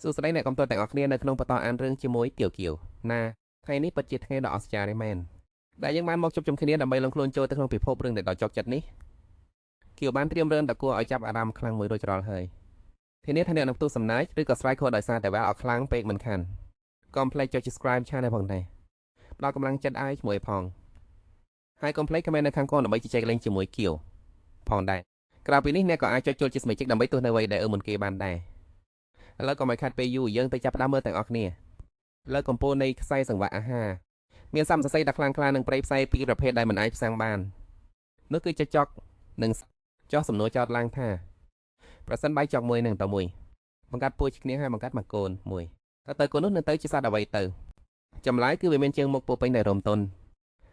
សួស្តីអ្នកកំពុងតែអរគ្នានៅក្នុងបន្តអានរឿងជាមួយទៀវគៀវណាថ្ងៃនេះពិតជាថ្ងៃដ៏អស្ចារ្យមែនដែលយើងបានមកជួបជុំគ្នាដើម្បីលងខ្លួនចូលទៅក្នុងពិភពរឿងដែលដ៏ជោគជ័យនេះគៀវបានត្រៀមរឿងដ៏គួរឲ្យចាប់អារម្មណ៍ខ្លាំងមួយរួចរាល់ហើយធានាថាអ្នកនឹងផ្ទុះសំណើចឬក៏ស្រ័យខកដោយសារតែវាអត់ខ្លាំងពេកមិនខានកុំភ្លេចចុច subscribe channel ផងដែរផ្ដល់កម្លាំងចិត្តឲ្យជាមួយផងហើយកុំភ្លេច comment នៅខាងក្រោមដើម្បីជជែកលេងជាមួយគៀវផងដែរក្រៅពីនេះអ្នកក៏អាចចុចចូលជាសមាជិកដើម្បីទស្សន៍នៅអ្វីដែលមុនគេបានដែរឥឡូវក៏មិនខាត់ពេលយូរយើងទៅចាប់ផ្ដើមមើលទាំងអស់គ្នាលើកម្ពុជានៃខ្សែសង្វាក់អាហារមានសំសស័យដ៏ខ្លាំងក្លានិងប្រេយផ្សៃពីរប្រភេទដែលមិនអាចផ្សាំងបាននោះគឺចចកនិងចោះសំណួរចោតឡើងថាប្រសិនបាយចកមួយនឹងតមួយបង្កាត់ពួយគ្នាហើយបង្កាត់មកកូនមួយតើកូននោះនឹងទៅជាសត្វអ្វីទៅចម្លើយគឺវាមានជើងមុខពោពេញដោយរោមទន់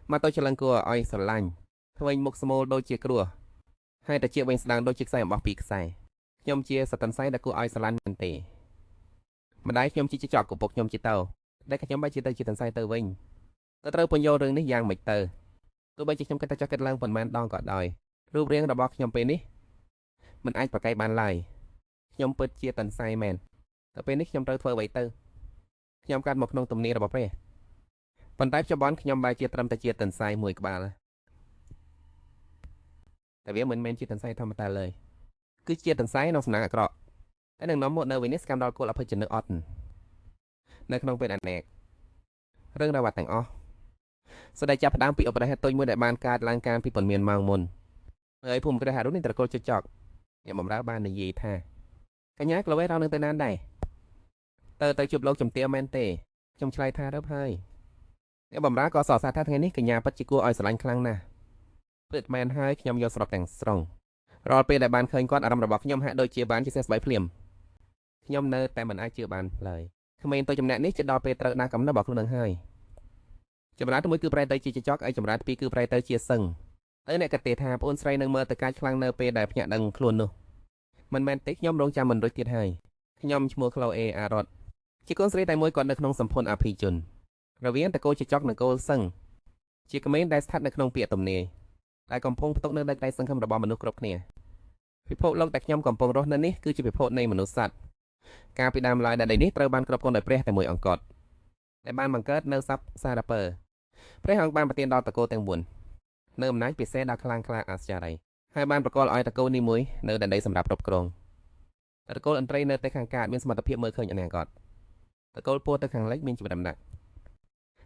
មកទៅចលង្គគួរឲ្យស្រឡាញ់ធ្វើមុខស្មូលដូចជាគ្រោះហើយតែជាវិញស្ដាងដូចជាខ្សែអំបោះពីរខ្សែខ្ញុំជាសត្វតន្សៃដែលគួរឲ្យស្រឡាញ់មែនទេម្ដាយខ្ញុំជាចចកកពុកខ្ញុំជាតោដែលខ្ញុំបែរជាទៅជាតន្សៃទៅវិញទៅត្រូវពន្យល់រឿងនេះយ៉ាងម៉េចទៅទោះបីជាខ្ញុំគិតតែចោះគិតឡើងប៉ុន្មានដងក៏ដោយរូបរាងរបស់ខ្ញុំពេលនេះមិនអាចប្រកែកបានឡើយខ្ញុំពិតជាតន្សៃមែនតែពេលនេះខ្ញុំត្រូវធ្វើអ្វីទៅខ្ញុំកាត់មកក្នុងទំនារបស់ព្រះប៉ុន្តែបច្ចុប្បន្នខ្ញុំបែរជាត្រឹមតែជាតន្សៃមួយក្បាលតែវាមិនមែនជាតន្សៃធម្មតាឡើយគឺជាតន្សៃក្នុងសំណាងអាក្រក់តែនឹងនាំមកនៅវិញនេះស្កម្មដល់គោលអភ័យជំនឿអត់នៅក្នុងពេលអនេករឿងរ៉ាវទាំងអស់ស្ដីចាប់ផ្ដើមពីឧបទេសទុយមួយដែលបានកើតឡើងកាលពីប៉ុន្មានម៉ោងមុនហើយភូមិព្រះហរុននៃត្រកូលចចកអ្នកបម្រើបាននិយាយថាកញ្ញាក្លូវេរោនឹងទៅណានដែរទៅជួបលោកជំទាវមែនទេខ្ញុំឆ្លើយថារឹបហើយអ្នកបម្រើក៏សរសើរថាថ្ងៃនេះកញ្ញាពិតជាគួរឲ្យស្រឡាញ់ខ្លាំងណាស់ពិតមែនហើយខ្ញុំយកស្រុកទាំងស្រុងរាល់ពេលដែលបានឃើញគាត់អារម្មណ៍របស់ខ្ញុំហាក់ដូចជាបានជាសះស្បើយភ្លាមខ្ញុំនៅតែមិនអាចជឿបានឡើយក្មេងទៅចំណែកនេះជិតដល់ពេលត្រូវដាក់កំណត់របស់ខ្លួននឹងហើយចម្រើនទី1គឺប្រែទៅជាចចកហើយចម្រើនទី2គឺប្រែទៅជាសឹងតែអ្នកកទេថាប្អូនស្រីនឹងមើលទៅកាចខ្លាំងនៅពេលដែលភ្ញាក់ដឹងខ្លួននោះមិនមែនទេខ្ញុំរងចាំមិនរួចទៀតហើយខ្ញុំឈ្មោះក្លូអេអារ៉ុតជាកូនស្រីតែមួយគាត់នៅក្នុងសម្ភុនអភិជនរវាងតកូលចចកនិងកូលសឹងជាក្មេងដែលស្ថិតនៅក្នុងពាក្យទំនាយដែលកំពុងផ្ទុកនៅដីដៃសង្ឃឹមរបស់មនុស្សគ្រប់គ្នាពិភពលោកដែលខ្ញុំកំពុងរស់នៅនេះគឺជាពិភពនៃមនុស្សសត្វកាលពីដើមឡើយដែលដីនេះត្រូវបានគ្រប់គ្រងដោយព្រះតែមួយអង្គត់ដែលបានបង្កើតនៅស័ព្ទសារពើព្រះអង្គបានប្រទានដល់តកូលទាំង4នៅអំណាចពិសេសដ៏ខ្លាំងក្លាអស្ចារ្យហើយបានប្រកល់ឲ្យតកូលនេះមួយនៅដែនដីសម្រាប់គ្រប់គ្រងតកូលឥន្ទ្រីនៅតែខាងកើតមានសមត្ថភាពមើលឃើញអនាគតតកូលពោធិ៍ទៅខាងលិចមានជីវិតដំណាក់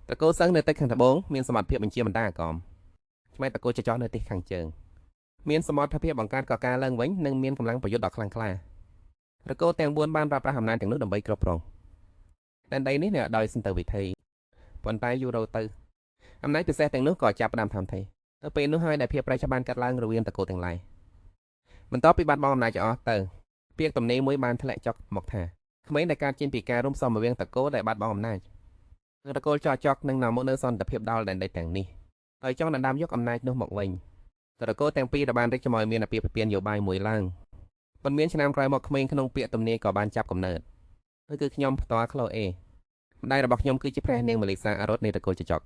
តកូលសឹងនៅទីខាងត្បូងមានសមត្ថភាពបញ្ជាបណ្ដាអាកំឆ្មែតកូលចចកនៅទីខាងជើងមានសមត្ថភាពបង្កើតកការឡើងវិញនិងមានកម្លាំងប្រយុទ្ធដ៏ខ្លាំងក្លាតកូលទាំង4បានប្រើប្រាស់អំណាចទាំងនោះដើម្បីគ្រប់គ្រងដែនដីនេះនៅដោយសន្តិវិធីប៉ុន្តែយូរទៅអំណាចពិសេសទាំងនោះក៏ចាប់ផ្ដើមធ្វើទៅពេលនោះហើយដែលភាពប្រែច្បាប់កាត់ឡើងរវាងតកូលទាំងឡាយបន្ទាប់ពីបាត់បង់អំណាចអស់ទៅពាក្យទំនេរមួយបានធ្លាក់ចុះមកថាក្មេងដែលកើតចេញពីការរួមសមរវាងតកូលដែលបាត់បង់អំណាចនិងតកូលចចកនឹងនាំមកនូវសន្តិភាពដល់ដែនដីទាំងនេះហើយចង់ដណ្ដើមយកអំណាចនោះមកវិញតកូលទាំងពីរបានរីកចម្រើនមានអាពាហ៍ពិពាហ៍នយោបាយមួយឡើងប៉ុន្មានឆ្នាំក្រោយមកក្មេងក្នុងពាក្យទំនាយក៏បានចាប់កំណើតគឺខ្ញុំផ្ទាល់ក្លូអេម្ដាយរបស់ខ្ញុំគឺជាព្រះនាងម៉ាលីសាអារ៉ុតនៃតកូលចចក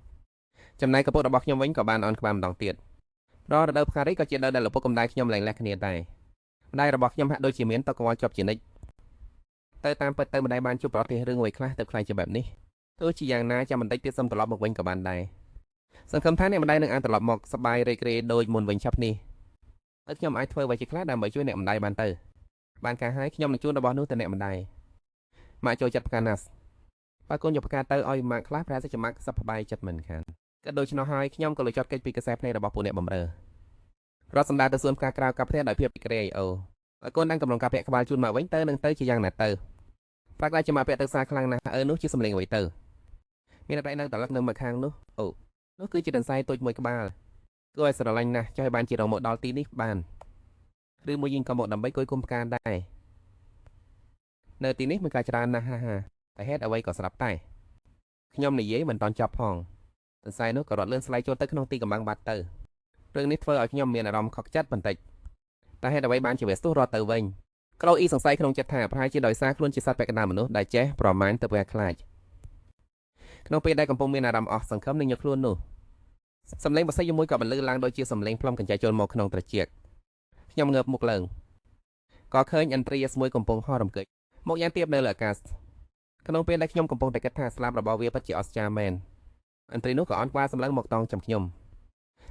ចំណែកកពុករបស់ខ្ញុំវិញក៏បានអន់ក្បាលម្ដងទៀតរដូវផ្ការីក៏ជាដើមដែលឪពុកកំដៅខ្ញុំលែងលះគ្នាដែរម្ដាយរបស់ខ្ញុំហាក់ដូចជាមានតកវល់ជាប់ជានិច្ចទៅតាមពិតទៅម្ដាយបានជួបប្រទះរឿងអ្វីខ្លះទៅខ្លាចជាបែបនេះទោះជាយ៉ាងណាចាំបន្តិចទៀតសូមត្រឡប់មកវិញក៏បានដែរសង្ឃឹមថាអ្នកម្ដាយនឹងអាចត្រឡប់មកសប្បាយរីករាយដូចមុនវិញឆាប់នេះហើយខ្ញុំអាចធ្វើអ្វីជាខ្លះដើម្បីជួយអ្នកម្ដាយបានទៅបានការហើយខ្ញុំនឹងជូនរបស់នោះទៅអ្នកម្ដាយម៉ាក់ចូលចិត្តផ្កាណាស់បើកូនយកផ្កាទៅឲ្យម៉ាក់ខ្លះប្រហែលជាម៉ាក់សប្បាយចិត្តមិនខានក៏ដូច្នោះហើយខ្ញុំក៏លើចត់កិច្ចពីកសែភ្នែករបស់ពួកអ្នកបម្រើរត់សម្ដៅទៅសួនផ្កាក្រៅកាប់ផ្ទះដោយភាពរីករាយអូបើកូនđangកំពុងកាប់ពាក់ក្បាលជូនម៉ាក់វិញទៅនឹងទៅជាយ៉ាងណាទៅប្រាក់ដែលជាម៉ាក់ពាក់ទៅសារខ្លាំងណាស់នោះជាសម្លេងអ្វីទៅមានតែនៅតលឹកនៅមកខាងនោះអូនោះគឺជាដង្សែទូចមួយក្បាលគួរឲ្យស្រឡាញ់ណាស់ចុះឲ្យបានជារងមកដល់ទីនេះបានឬមួយយើងក៏មកដើម្បីគយគុំផ្កាដែរនៅទីនេះមានការច្រើនណាស់ហាតែហេតុអ្វីក៏ស្រាប់តែខ្ញុំនិយាយមិនតាន់ចប់ផងដង្សែនោះក៏រត់លឿនស្លាយចូលទៅក្នុងទីកំបាំងបាត់ទៅរឿងនេះធ្វើឲ្យខ្ញុំមានអារម្មណ៍ខកចិត្តបន្តិចតែហេតុអ្វីបានជាវាស្ទុះរត់ទៅវិញក្លូអ៊ីសង្ស័យក្នុងចិត្តថាប្រហែលជាដោយសារខ្លួនជាសត្វពាក់កណ្ដាលមនុស្សដែលចេះប្រមាណទៅពេលខ្លាចក្នុងពេលដែលកំពុងមានអារម្មណ៍អស់សង្ឃឹមនឹងយកខ្លួននោះសំឡេងបសិយមួយក៏បន្លឺឡើងដូចជាសំឡេងផ្លុំកញ្ចែចូលមកក្នុងត្រចៀកខ្ញុំងើបមុខឡើងក៏ឃើញឥន្ទ្រីយាសមួយកំពុងហោះរំកិចមកយ៉ាងទាបនៅលើអាកាស ក្នុងពេលដែលខ្ញុំកំពុងតែគិតថាស្លាប់របស់វាពិតជាអស្ចារ្យមែនឥន្ទ្រីនោះក៏អន់ក្បាលសម្លឹងមកតងចាំខ្ញុំ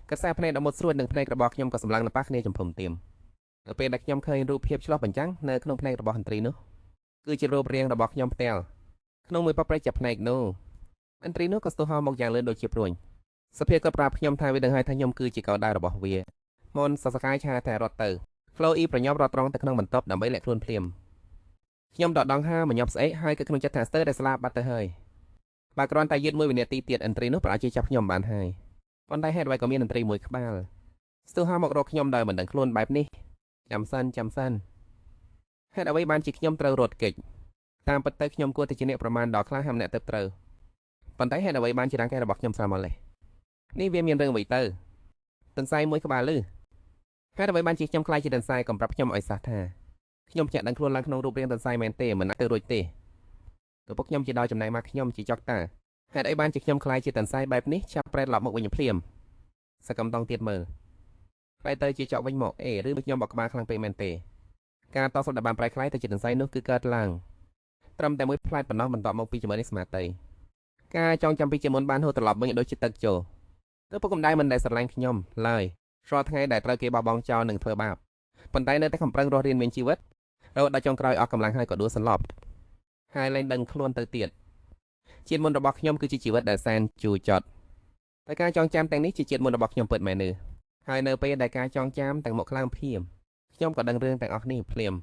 កាសែភ្នែកដ៏មុតស្រួចនិងភ្នែករបស់ខ្ញុំក៏សម្លឹងនៅប៉ះគ្នាចំភុំទៀមនៅពេលដែលខ្ញុំឃើញរូបភាពឆ្លុះបញ្ចាំងនៅក្នុងភ្នែករបស់ឥន្ទ្រីនោះគឺជារូបរាងរបស់ខ្ញុំផ្ទាល់ក្នុងមួយប៉ព្រិចចាប់ភ្នែកនោះឥន្ទ្រីនោះក៏ស្ទុះហោមកយ៉ាងលឿនដូចជាព្រួញសភាក៏ប្រាប់ខ្ញុំថាវាដឹងហើយថាខ្ញុំគឺជាកោដៅរបស់វាមុនសសកាយឆាតែរត់ទៅក្លូអ៊ីប្រញាប់រត់ត្រង់ទៅក្នុងបន្ទប់ដើម្បីលាក់ខ្លួនភ្លាមខ្ញុំដកដង្ហើមញ៉ាំស្អេកហើយក៏ក្នុងចិត្តថាស្ទើរតែស្លាប់បាត់ទៅហើយបើគ្រាន់តែយឺតមួយវិនាទីទៀតឥន្ទ្រីនោះប្រហែលជាចាប់ខ្ញុំបានហើយប៉ុន្តែហេតុអ្វីក៏មានឥន្ទ្រីមួយក្បាលស្ទុះហោមករកខ្ញុំដោយមិនដឹងខ្លួនបែបនេះចាំសិនហេតុអ្វីបានជាខ្ញុំត្រូវរត់គេចតាមពិតទៅខ្ញុំគួរតែជាអ្នកប្រមាណដល់ខ្លះហាំអ្នកទៅត្រូវប៉ុន្តែហេតុអ្វីបានជារាងកាយរបស់ខ្ញុំស្រាលមកលេះនេះវាមានរឿងអ្វីទៅទន្សាយមួយក្បាលឬហេតុអ្វីបានជាខ្ញុំខ្លាចជាទន្សាយកំប្រាប់ខ្ញុំឲ្យសះថាខ្ញុំចាក់ដឹងខ្លួនឡើងក្នុងរូបរាងទន្សាយមែនទេមិនអាចទៅរួចទេឪពុកខ្ញុំជាដល់ចំណែកមកខ្ញុំជាចុកតាហេតុអីបានជាខ្ញុំខ្លាចជាទន្សាយបែបនេះចាប់ប្រែតឡប់មកវិញភ្លាមសកម្មតងទៀតមើលបែរទៅជាចောက်វិញមកឬខ្ញុំបកក្បាលខ្លាំងពេកមែនទេការតស៊ូដែលបានប្រែខ្លាយទៅជាទន្សាយនោះគឺកើតឡើងត្រឹមតែមួយផ្លែតប៉ុណ្ណោះបន្ទាប់មកពីជាមួយនេះស្មារតីការចងចាំពីជាមុនបានហូរត្រឡប់វិញដូចជាទឹកចូលទៅពុកកម្ដាយមិនដែលស្រឡាញ់ខ្ញុំឡើយរាល់ថ្ងៃដែលត្រូវគេបោះបង់ចោលនឹងធ្វើបាបប៉ុន្តែនៅតែខំប្រឹងរស់រៀនមានជីវិតរហូតដល់ចុងក្រោយអស់កម្លាំងហើយក៏ដួលសន្លប់ហើយលែងដឹងខ្លួនទៅទៀតជាតិមុនរបស់ខ្ញុំគឺជាជីវិតដែលសែនជូរចត់តែការចងចាំទាំងនេះជាជាតិមុនរបស់ខ្ញុំពិតមែនទេហើយនៅពេលដែលការចងចាំទាំងមកខ្លាំងភ្លាមខ្ញុំក៏ដឹងរឿងទាំងអស់នេះភ្លាម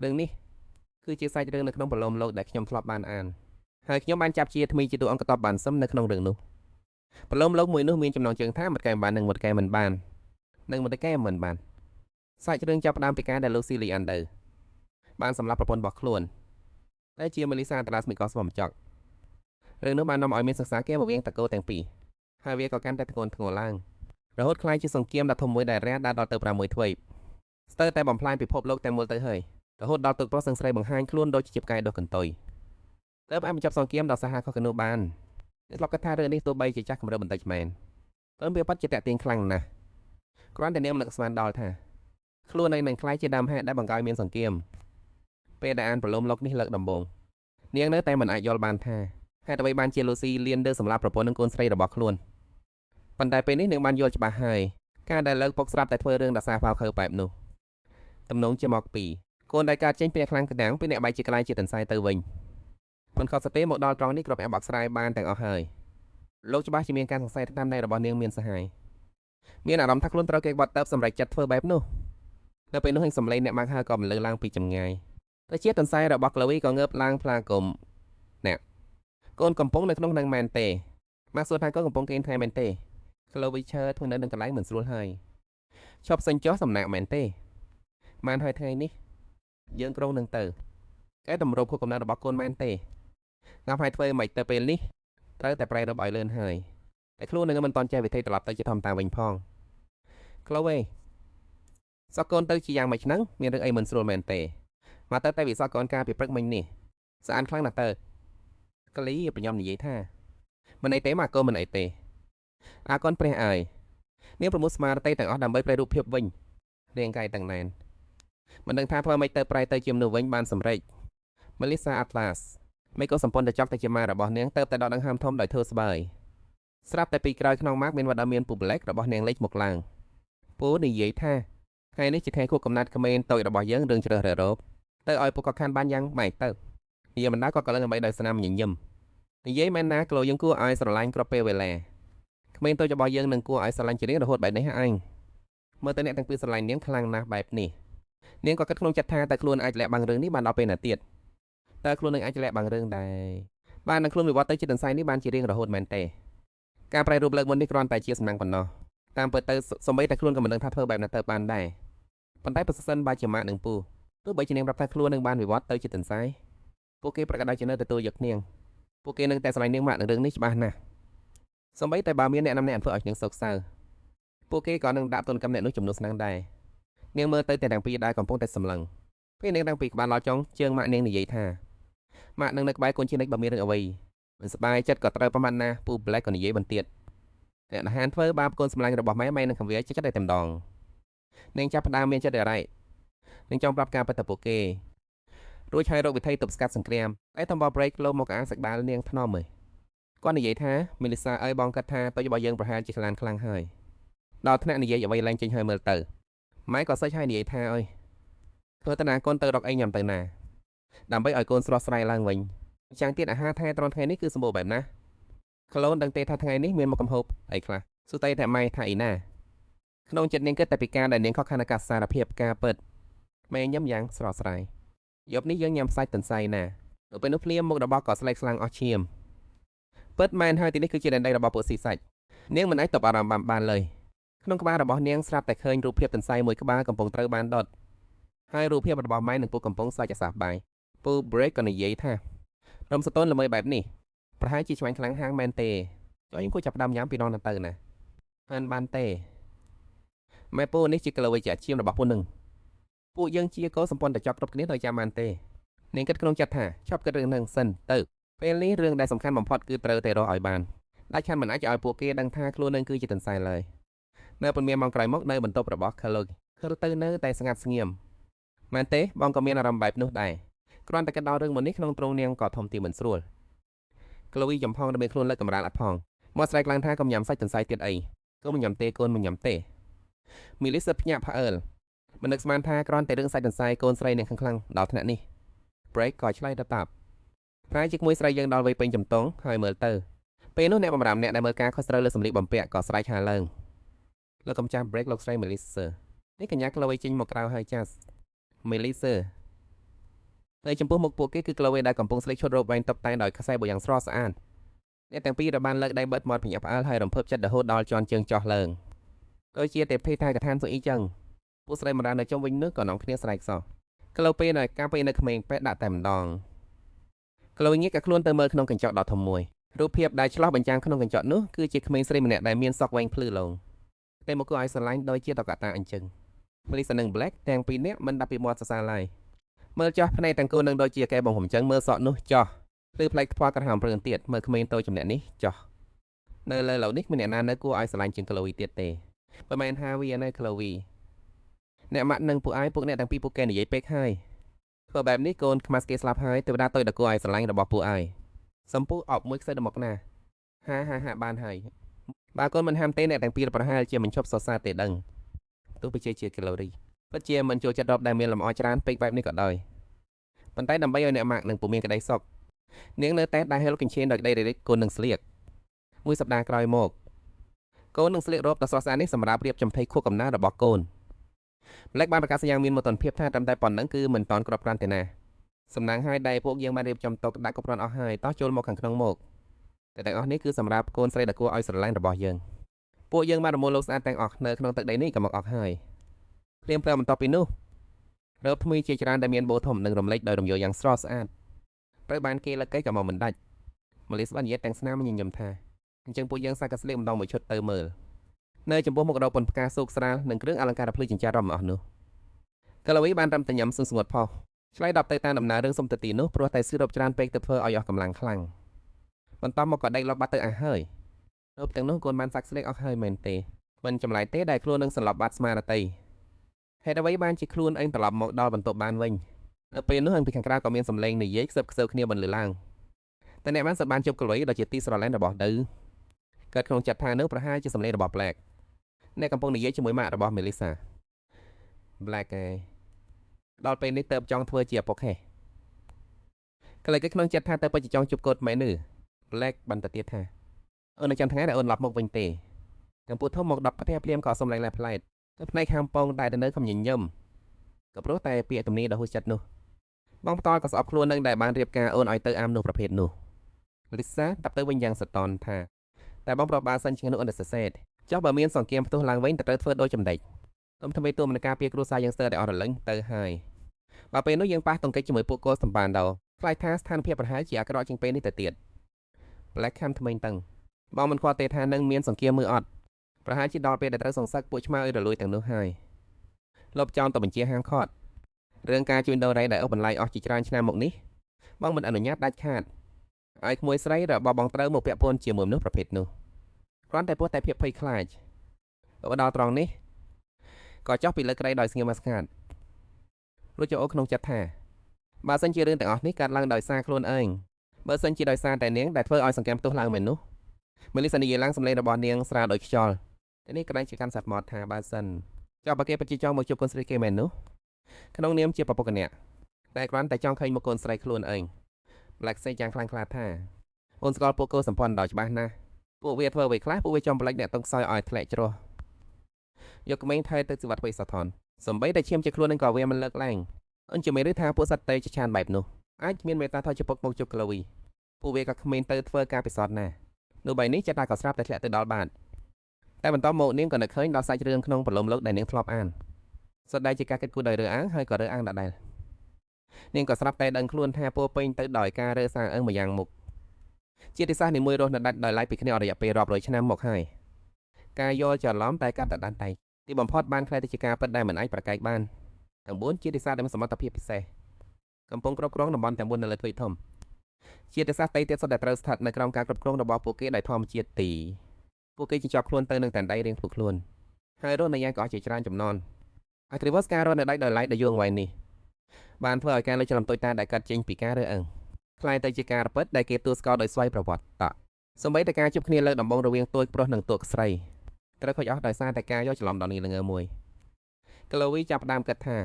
រឿងនេះគឺជាសាច់រឿងនៅក្នុងប្រឡំលោកដែលខ្ញុំធ្លាប់បានអានហើយខ្ញុំបានចាប់ជាថ្មីជាតួអង្គតបបានសឹមនៅក្នុងរឿងនោះប្រឡំលោកមួយនោះមានចំណងជើងថាមិនកែបាននិងមិនកែមិនបាននិងមិនកែមិនបានសាច់រឿងចាប់ផ្ដើមពីការដែលលោកស៊ីលីអានដូវបានសម្លាប់ប្រពន្ធរបស់ខ្លួនតែជាមេលីសាតាឡាស្មីកស្វមចករឿងនោះបាននាំឲ្យមានសង្សារគេរវាងតកោទាំងពីរហើយវាក៏កាន់តែធ្ងន់ធ្ងរឡើងរហូតក្លាយជាសង្គ្រាមដ៏ធំមួយដែលរះដាល់ដល់ទៅ6ទ្វីបស្ទើរតែបំផ្លាញពិភពលោកតែមួយទៅហើយរហូតដល់ទឹកប្រុសសង្ស្រីបង្ហាញខ្លួនដូចជាផ្កាយដុះកន្ទុយទើបអាចបញ្ចប់សង្គ្រាមដល់សាហាខុសកណូបានអ្នកធ្លាប់គិតថារឿងនេះទោះបីជាចាស់កម្រិតបន្តិចមែនប៉ុន្តែវាពិតជាតាក់ទាញខ្លាំងណាស់គ្រាន់តែនាងនឹកស្មានដល់ថាខ្លួនឯងនឹងខ្លាយជាដើមហេតុដែលបង្កឲ្យមានសង្គ្រាមពេលដែលអានប្រឡំលោកនេះលើកដំបូងនាងនៅតែមិនអាចយល់បានថាហេតុអ្វីបានជាលូស៊ីលៀនដឺសម្លាប់ប្រពន្ធនិងកូនស្រីរបស់ខ្លួនប៉ុន្តែពេលនេះនាងបានយល់ច្បាស់ហើយការដែលលើកពុកស្រាប់តែធ្វើរឿងដាសាផៅខើបែបនោះទំនងជាមកពីកូនដែលកើតចេញពីអ្នកខ្លាំងក្តាំងពីអ្នកបែកជាក្លាយជាទន្សាយទៅវិញមិនខុសទេមកដល់ត្រង់នេះគ្រប់អាបអក្សរាយបានទាំងអស់ហើយលោកច្បាស់ជាមានការសង្ស័យថាតាមណែរបស់នាងមានសហាយមានអារម្មណ៍ថាខ្លួនត្រូវគេបាត់ទៅសម្រេចចិត្តធ្វើបែបនោះនៅពេលនោះហេងសំឡេងអ្នកម៉ាក់ហើក៏មិនលើឡើងពីចម្ងាយតែជាទន្សាយរបស់ក្លូវីក៏ងើបឡើងផ្លាគុំអ្នកកូនកំពុងនៅក្នុងនឹងមែនទេម៉ាក់សួរថាកូនកំពុងគេងថ្ងៃមែនទេក្លូវីឈើធ្វើនៅនឹងកន្លែងមិនស្រួលហើយឈប់សេញចុះសំណាក់មែនទេបានហើយថ្ងៃនេះយើងក្រុងនឹងទៅកែតម្រូបខួបកំណើតរបស់កូនមែនទេងាប់ហើយធ្វើមិនទៅពេលនេះត្រូវតែប្រែរំឲ្យលឿនហើយតែខ្លួននឹងមិនតន់ចេះវិធីត្រឡប់ទៅជាធម្មតាវិញផងក្លូវីសក់កូនទៅជាយ៉ាងម៉េចហ្នឹងមានរឿងអីមិនស្រួលមែនទេមកទៅតែវិសកូនការពីព្រឹកមិញនេះស្អាតខ្លាំងណាស់ទៅកលីប្រញាប់និយាយថាមិនអីទេមកកូនមិនអីទេអាកូនព្រះអើយនាងប្រមូលស្មារតីទាំងអស់ដើម្បីប្រែរូបភាពវិញរាងកាយទាំងណែនមិនដឹងថាធ្វើម៉េចទៅប្រែទៅជាមនុស្សវិញបានសម្រេចម៉ាលីសាអាត់ឡាសមិនក៏សម្ពន្ធទៅចង់ទៅជាម៉ារបស់នាងទៅតែដកដង្ហើមធំដោយធ្វើស្បើយស្រាប់តែពីក្រោយក្នុងម៉ាកមានវត្តមានពូប្លែករបស់នាងលេចមកឡើងពូនិយាយថាថ្ងៃនេះជាថ្ងៃខួបកំណត់ក្មេងតូចរបស់យើងរឿងជ្រើសរើសរ៉ូបទៅឲ្យពួកគាត់ខានបានយ៉ាងម៉េចទៅនិយាយមិនដាល់ក៏កលឹងដើម្បីដោយស្នាមញញឹមនិយាយមែនណាក្លូយើងគួរឲ្យស្រឡាញ់គ្រប់ពេលវេលាក្មេងតូចរបស់យើងនឹងគួរឲ្យស្រឡាញ់ជារៀងរហូតបែបនេះហ่าអញមើលទៅអ្នកទាំងពីរស្រឡាញ់នាងខ្លាំងណាស់បែបនេះនាងក៏គិតក្នុងចិត្តថាតើខ្លួនអាចលាក់បាំងរឿងនេះបានដល់ពេលណាទៀតតើខ្លួននឹងអាចលាក់បាំងរឿងដែរបាននឹងខ្លួនវិវត្តទៅជាទន្សាយនេះបានជារៀងរហូតមែនទេការប្រែរូបលើកមុននេះគ្រាន់តែជាសំណាងប៉ុណ្ណោះតាមពិតទៅសម្បីតែខ្លួនក៏មិនដឹងថាធ្វើបែបណាទៅបានដែរប៉ុន្តែប្រសិនបើជាម៉ាក់នឹងពូទោះបីជានាងប្រាប់ថាខ្លួននឹងបានវិវត្តទៅជាទន្សាយពួកគេប្រកាសដោយជានៅទទួលយកនាងពួកគេនឹងតែស្រឡាញ់នាងម៉ាក់នឹងរឿងនេះច្បាស់ណាស់សម្បីតែបើមានអ្នកណាម្នាក់ធ្វើឲ្យនាងសោកសៅពួកគេក៏នឹងដាក់ទណ្ឌកម្មអ្នកនោះចំនួនស្នឹងដែរនាងមើលទៅតែទាំងពីរដែលកំពុងតែសម្លឹងពេលនាងទាំងពីរក្បាលឡោចចុងជើងម៉ាក់នាងនិយាយថាម៉ាក់នឹងនៅក្បែរកូនជានិចបើមានរឿងអ្វីមិនសប្បាយចិត្តក៏ត្រូវប្រមាថណាពូប្លែកក៏និយាយបន្ទៀតអ្នកណាហានធ្វើបាបកូនសម្លាញ់របស់ម៉ែនឹងខំវាចិត្តតែតែម្ដងនាងចាប់ផ្ដើមមានចិត្តរ៉ៃនាងចង់ប្រាប់ការពិតទៅពួកគេ រួចហើយរកវិធីទប់ស្កាត់សង្គ្រាមតែតំបន់ break លោមកអាសក្បាលនាងថ្នមមើលគាត់និយាយថា Melissa អើយបងគាត់ថាទៅរបស់យើងប្រហែលជាខ្លាំងហើយដល់ថ្នាក់និយាយអ្វីឡើងចេញហើយមើលទៅម៉ែក៏សិចហើយនិយាយថាអើយធ្វើតាណាកូនទៅរកអីញ៉ាំទៅណាដើម្បីឲ្យកូនស្រស់ស្រាយឡើងវិញចាំងទៀតអាហារថែត្រង់ថ្ងៃនេះគឺសម្បូរបែបណាក្លូនដឹងទេថាថ្ងៃនេះមានមកកំហូបអីខ្លះសួរតែម៉ែថាអីណាក្នុងចិត្តនាងគិតតែពីការដែលនាងខកខានអាកាសសារភាពការពិតម៉ែញ៉ាំយ៉ាងស្រស់ស្រាយយប់នេះយើងញ៉ាំសាច់ទន្សាយណានៅពេលនោះភ្លាមមុខរបស់ក៏ស្លេកស្លាំងអស់ឈាមពិតមែនហើយទីនេះគឺជាដែនដីរបស់ពួកស៊ីសាច់នាងមិនអាចតបអារម្មណ៍បានឡើយក្នុងក្បាលរបស់នាងស្រាប់តែឃើញរូបភាពទន្សាយមួយក្បាលកំពុងត្រូវបានដុតហើយរូបភាពរបស់ម៉ែនឹងពូកំពុងសាច់អាសាបាយពូ break ក៏និយាយថារំសតូនល្មើបែបនេះប្រហែលជាឆ្វាញ់ខ្លាំងហាងមែនទេចុះយើងគួរចាប់ផ្ដើមញ៉ាំពីនោះទៅណាមិនបានទេម៉ែពូនេះជាក្លូវជាជាមរបស់ពូនឹងពួកយើងជាកោសម្ព័ន្ធតែចប់គ្រប់គ្នាដោយចាំបានទេនាងគិតក្នុងចិត្តថាចប់គិតរឿងនឹងសិនទៅពេលនេះរឿងដែលសំខាន់បំផុតគឺត្រូវតែរកឲ្យបានដាច់ខាតមិនអាចឲ្យពួកគេដឹងថាខ្លួននឹងគឺជាទន្សាយឡើយនៅប៉ុន្មានម៉ោងក្រោយមកនៅបន្ទប់របស់ Khloe ទៅនៅតែស្ងាត់ស្ងៀមមែនទេបងក៏មានអារម្មណ៍បែបនោះដែរគ្រាន់តែគិតដល់រឿងមួយនេះក្នុងទ្រូងនាងក៏ធំទីមិនស្រួល Khloe ចំហងដើម្បីខ្លួនលើកកម្រាលអត់ផងមកស្រែកឡើងថាកុំញ៉ាំសាច់ទន្សាយទៀតអីកុំញ៉ាំទេកូនមិនញ៉ាំទេ Melissa ភ្ញាក់ផ្អើលមិននឹកស្មានថាគ្រាន់តែរឿងសាច់ទន្សាយកូនស្រីនាងខ្លាំងដល់ថ្នាក់នេះ break ក៏ឆ្លើយទៅតាប់ប្រហែលជាក្មួយស្រីយើងដល់វ័យពេញចំទងហើយមើលទៅពេលនោះអ្នកបម្រើអ្នកដែលមើលការខុសត្រូវលើសម្លៀកបំពាក់ក៏ស្រែកហាឡើងលោកកំចាស់ break លោកស្រី Melissa នេះកញ្ញា Khloe ចេញមកក្រៅហើយចាស់ Melissa នៅចំពោះមុខពួកគេគឺ Khloe ដែលកំពុងស្លៀកឈុតរ៉ូបវែងតុបតែងដោយខ្សែបូយ៉ាងស្រស់ស្អាតអ្នកទាំងពីរបានលើកដៃបិទមាត់ភ្ញាក់ផ្អើលហើយរំភើបចិត្តរហូតដល់ជន់ជើងចោះឡើងដូចជាទេពថាកថានសុអ៊ីចឹងពួកស្រីបម្រើនៅជុំវិញនោះក៏នាំគ្នាស្រែកសោះ Khloe ពេលនៅការពេលនៅក្មេងពេកដាក់តែម្ដង Khloe ងាកក៏ខ្លួនទៅមើលក្នុងកញ្ចក់ដ៏ធំមួយរូបភាពដែលឆ្លោះបញ្ចាំងក្នុងកញ្ចក់នោះគឺជាក្មេងស្រីម្នាក់ដែលមានសក់វែងភ្លឺឡងតែមកគួរឲ្យស្រឡាញ់ដោយជាតកតាអញ្ចឹង Melissa និង Black ទាំងពីរនាក់មិនដាក់ពីមាត់សរសើរឡើយមើលចោះភ្នែកទាំងគូនឹងដូចជាកែបំហុំចឹងមើលសក់នោះចោះឬផ្លែកថ្មក្រហមព្រឹងទៀតមើលក្មេងតូចចំណែកនេះចោះនៅលើឡូវនេះមានអ្នកណានៅគួរឲ្យស្រឡាញ់ជាង Khloe ទៀតទេបើមិនថាវានៅ Khloe អ្នកម៉ាក់និងពួកអ្នកទាំងពីរពួកគេនិយាយពេកហើយធ្វើបែបនេះកូនខ្មាស់គេស្លាប់ហើយទេវតាតូចដល់គួរឲ្យស្រឡាញ់របស់ពួកឯងសំពូអប់មួយខ្សែដល់មកណាហាបានហើយបើកូនមិនហាមទេអ្នកទាំងពីរប្រហែលជាមិនឈប់សរសើរទេដឹងទោះបីជា Khloe ពិតជាមិនចូលចិត្តរ៉ូបដែលមានលម្អច្រើនពេកបែបនេះក៏ដោយប៉ុន្តែដើម្បីឲ្យអ្នកម៉ាក់និងពុំមានក្តីសុខនាងនៅតែដែលហេលកញ្ឆេនដោយក្តីរិះគន់នឹងស្លៀកមួយសប្តាហ៍ក្រោយមកកូននឹងស្លៀករ៉ូបដ៏ស្រស់ស្អាតនេះសម្រាប់រៀបចំភ័យខួបកំណើតរបស់កូន Black បានប្រកាសយ៉ាងមានមោទនភាពថាត្រឹមតែប៉ុណ្ណឹងគឺមិនតាន់គ្រប់គ្រាន់ទេណាសំណាងហើយដែលពួកយើងបានរៀបចំតុដាក់គ្រប់គ្រាន់អស់ហើយតោះចូលមកខាងក្នុងមកតែទាំងអស់នេះគឺសម្រាប់កូនស្រីដែលគួរឲ្យស្រឡាញ់របស់យើងពួកយើងបានរមូលលោកស្អាតទាំងអស់នៅក្នុងទឹកដីនេះក៏មកអស់ហើយព្រាមបន្ទាប់ពីនោះរ៉ូបថ្មីជាច្រើនដែលមានបូធំនិងរំលេចដោយរំយោលយ៉ាងស្រស់ស្អាតត្រូវបានគេលើកកៃក៏មកមិនដាច់ Melissa បាននិយាយទាំងស្នាមញញឹមថាអញ្ចឹងពួកយើងសាកស្លៀកម្ដងមួយឈុតទៅមើលនៅចំពោះមុខរ៉ូបពន្ធផ្កាសូកស្រាលនិងគ្រឿងអលង្ការភ្លឺចិញ្ចាររំអស់នោះ Khloe បានរំតែញ៉ាំសឹងស្ងួតផុសឆ្លើយតបទៅតាមដំណើររឿងសុំទៅទីនោះព្រោះតែស៊ីរ៉ូបច្រើនពេកទៅធ្វើឲ្យអស់កម្លាំងខ្លាំងបន្ទាប់មកក៏ដេកលប់បាត់ទៅអស់ហើយរ៉ូបទាំងនោះកូនបានសាក់ស្លៀកអស់ហើយមែនទេមិនចម្លែកទេដែលខ្លួននឹងសន្លប់បាត់ស្មារតីហេតុអ្វីបានជាខ្លួនឯងត្រឡប់មកដល់បន្ទប់បានវិញនៅពេលនោះពីខាងក្រៅក៏មានសំឡេងនិយាយខ្សឹបខ្សើគ្នាបន្លឺឡើងតែអ្នកបានសបានជប់ Khloe ដែលជាទីស្រឡាញ់របស់ទៅកើតក្នុងចិត្តថានៅប្រហែលជាសំឡេងរបស់ Black អ្នកកំពុងនិយាយជាមួយម៉ាក់របស់ Melissa Black ដល់ពេលនេះទៅចង់ធ្វើជាឪពុកហេ Khloe ក្នុងចិត្តថាទៅពិតជាចង់ជួបកូនម៉ែនេះ Black បានទៅទៀតថាអូននៅចាំថ្ងៃដែលអូនឡប់មកវិញទេទាំងពួកធំមកដល់ផ្ទះភ្លាមក៏សំឡេងឡែផ្លែតទៅផ្នែកខាងពងដែលនៅខំញញឹមក៏ព្រោះតែពាក្យទំនាយដ៏ហួសចិត្តនោះបងផ្ទាល់ក៏ស្អប់ខ្លួននឹងដែលបានរៀបការអូនឲ្យទៅអាមនោះប្រភេទនោះ Melissa តាប់ទៅវិញយ៉ាងសតនថាតែបងប្រាប់បើសិនជានោះអូនសរសេរចុះបើមានសង្គ្រាមផ្ទុះឡើងវិញទៅធ្វើដូចចម្ដេចទុំធ្វើទូមនការពារគ្រួសារយ៉ាងស្ទើរតែអស់រលឹងទៅហើយបើពេលនោះយើងប៉ះទង្គិចជាមួយពួកកូនសម្បានដល់ខ្លាចថាស្ថានភាពប្រហែលជាអាក្រក់ជាងពេលនេះទៅទៀត Black ខំថ្មីងតឹងបងមិនខ្វល់ទេថានឹងមានសង្គ្រាមមើលអត់ប្រហែលជាដល់ពេលដែលត្រូវសង្សឹកពួកឆ្មាឲ្យរលួយទាំងនោះហើយលបចោលទៅបញ្ជាហាមឃាត់រឿងការជួញដូររ៉ៃដែលអូសបន្លាយអស់ជាច្រើនឆ្នាំមកនេះបងមិនអនុញ្ញាតដាច់ខាតឲ្យក្មួយស្រីរបស់បងត្រូវមកពាក់ព័ន្ធជាមួយមនុស្សប្រភេទនោះគ្រាន់តែពោះតែភាពភ័យខ្លាចបើដល់ត្រង់នេះក៏ចោះពីលើក្រៃដោយស្ងៀមស្ងាត់រួចចូលក្នុងចិត្តថា បើសិនជារឿងទាំងអស់នេះកើតឡើងដោយសារខ្លួនឯងបើសិនជាដោយសារតែនាងដែលធ្វើឲ្យសង្កេតផ្ទុះឡើងមែននោះមេលីសានិយាយឡើងសម្លេងរបស់នាងស្រាលដោយខ្យល់តែនេះក្រាញ់ជាកាន់សាត់មាត់ថាបើសិនចុះបើគេពិតជាចង់មកជួបកូនស្រីគេមែននោះក្នុងនាមជាប្រពន្ធអ្នកតែគ្រាន់តែចង់ឃើញមុខកូនស្រីខ្លួនឯង Black សេយ៉ាងខ្លាំងក្លាថាអូនស្គាល់ពួកកូនសម្ព័ន្ធដល់ច្បាស់ណាស់ពួកវាធ្វើអ្វីខ្លះពួកវាចំប្លែកអ្នកតុងខ្សោយឲ្យធ្លាក់ជ្រោះយកក្មេងថែទៅសុវត្ថិភាពសថនសំបីតែឈាមជាខ្លួននឹងក៏វាមិនលើកឡើងអញ្ចឹងមេឬថាពួកសត្វតេជាឆានបែបនោះអាចមានមេត្តាថយជាពុកមកជប់ក្លូវីពួកវាក៏គ្មានទៅធ្វើការពិសោធន៍ណានោះបីនេះចិត្តតែក៏ស្រាប់តែធ្លាក់ទៅដល់បាតតែបន្តមកនាងក៏នឹកឃើញដល់សាច់រឿងក្នុងប្រឡំលោកដែលនាងធ្លាប់អានសុទ្ធតែជាការគិតគូរដោយរើអាងហើយក៏រើអាងដដែលនាងក៏ស្រាប់តែដឹងខ្លួនថាពោពេញទៅដោយការរើសារអឹងមួយយ៉ាងមុខជាតិសាស្ត្រនីមួយរស់នៅដាច់ដោយឡែកពីគ្នាអស់រយៈពេលរាប់រយឆ្នាំមកហើយការយល់ច្រឡំតែកាត់ដណ្តែទីបំផុតបានខ្លាយទៅជាការពិតដែលមិនអាចប្រកែកបានទាំង4ជាតិសាស្ត្រដែលមានសមត្ថភាពពិសេសកំពុងគ្រប់គ្រងតំបន់ទាំង4នៅលើទ្វីបធំជាតិសាស្ត្រតៃទៀតសុទ្ធតែត្រូវស្ថិតនៅក្រោមការគ្រប់គ្រងរបស់ពួកគេដោយធម្មជាតិទីពួកគេជាប់ខ្លួនទៅនឹងតែដៃរៀងពួកខ្លួនហើយរស់នៅយ៉ាងកោះជាច្រើនចំនួនហើយទ្រីវ៉សការរស់នៅដាច់ដោយឡែកដោយយងវ៉ៃនេះបានធ្វើឲ្យការលើកច្រឡំតូចតាចដែលកាត់ចេញពីការរើអឹងខ្លាយទៅជាការពិតដែលគេទូស្គាល់ដោយស្វ័យប្រវត្តិតសម្បីតែការជួបគ្នាលើកដំបូងរវាងទួយប្រុសនិងទួកស្រីត្រូវខូចអស់ដោយសារតែការយកច្រឡំដល់នេះល្ងើមួយក្លូវីចាប់ផ្ដើមគិតថា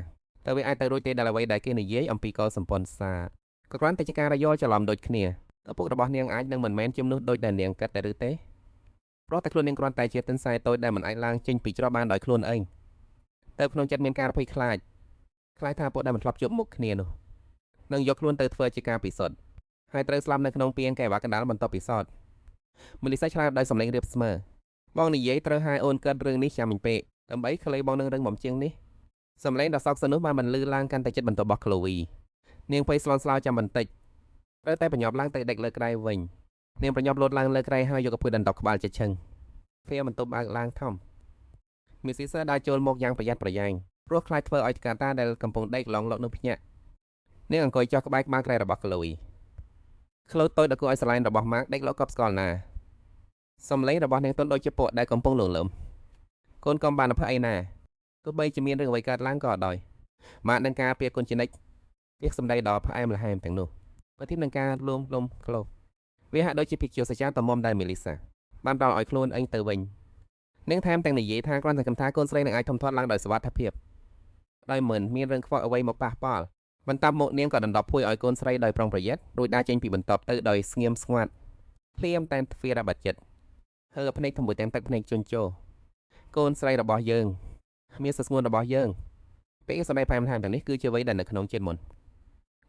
តើវាអាចទៅរួចទេដល់អ្វីដែលគេនិយាយអំពីកលសម្ព័ន្ធសាក៏គ្រាន់តែជាការយល់ច្រឡំដូចគ្នាឪពុករបស់នាងអាចនឹងមិនមែនជាមនុស្សដូចដែលនាងគិតតែឬទេព្រោះតែខ្លួននាងគ្រាន់តែជាទិនខ្សែតូចដែលមិនអាចឡើងចេញពីច្រកបានដោយខ្លួនឯងទៅក្នុងចិត្តមានការភ័យខ្លាចថាពួកដែលមិនធ្លាប់ជួបមុខគ្នានោះនឹងយកខ្លួនទៅធ្វើជាការពិសុទ្ធហើយត្រូវស្លាប់នៅក្នុងពាងកែវ៉ាកណ្ដាលបន្ទាប់ពិសោធន៍មូលិសាឆ្លើយដោយសម្លេងរៀបស្មើបងនិយាយត្រូវហើយអូនកើតរឿងនេះចាំមិញពេកដើម្បីក្លេបងនឹងរឿងបំជាងនេះសម្លេងដ៏សោកសៅនោះបានបន្លឺឡើងកាន់តែចិត្តបន្ទាប់របស់ក្លូវីនាងភ័យស្លន់ស្លោចាំបន្តិចត្រូវតែប្រញាប់ឡើងទៅដេកលើក្រែវិញនាងប្រញាប់លោតឡើងលើក្រែហើយយកកពើដណ្ដប់ក្បាលជិះឈឹងភៀបន្ទប់បើកឡើងធំមីស៊ីសើដើរចូលមកយ៉ាងប្រយ័ត្នប្រយែងព្រោះខ្លាចធ្វើឲ្យកាតាដែលកំពុងដេកឡងលោកនឹងភ្ញាក់នាងអង្គុយចុះក្បែរក្បាលក្រែរបស់ក្លូវីក្លូតូចដល់គួរឲ្យស្រឡាញ់របស់ម៉ាកដេកលោកកប់ស្គាល់ណាសំឡេងរបស់នាងទន់ដូចជាពួកដែលកំពុងលងលំកូនកំបានអភ័យអីណាទោះបីជាមានរឿងអ្វីកើតឡើងក៏ដោយម៉ាកនឹងការពារគុណជានិច្ចពាក្យសម្ដីដ៏ផ្អែមល្ហែមទាំងនោះបើធៀបនឹងការលួងលំក្លោវាហាក់ដូចជាភិក្ខុសច្ចាតមុំដែលមេលីសាបានដល់ឲ្យខ្លួនឯងទៅវិញនាងថែមទាំងនិយាយថាគ្រាន់តែគំថាកូនស្រីនឹងអាចធំធាត់ឡើងដោយសុវត្ថិភាពដោយមិនមានរឿងខ្វល់អ្វីមកប៉ះពាល់បន្ទាប់មកនាងក៏ដណ្ដប់ភួយឲ្យកូនស្រីដោយប្រុងប្រយ័ត្នរួចដើរចេញពីបន្ទប់ទៅដោយស្ងៀមស្ងាត់ភ្លាមតែទ្វារបាត់ចិត្តហើភ្នែកធំមួយទាំងទឹកភ្នែកជន់ជោកូនស្រីរបស់យើងមានសស្ងួនរបស់យើងពេលសម្ដែងផែនទាំងនេះគឺជាអ្វីដែលនៅក្នុងចិត្តមុន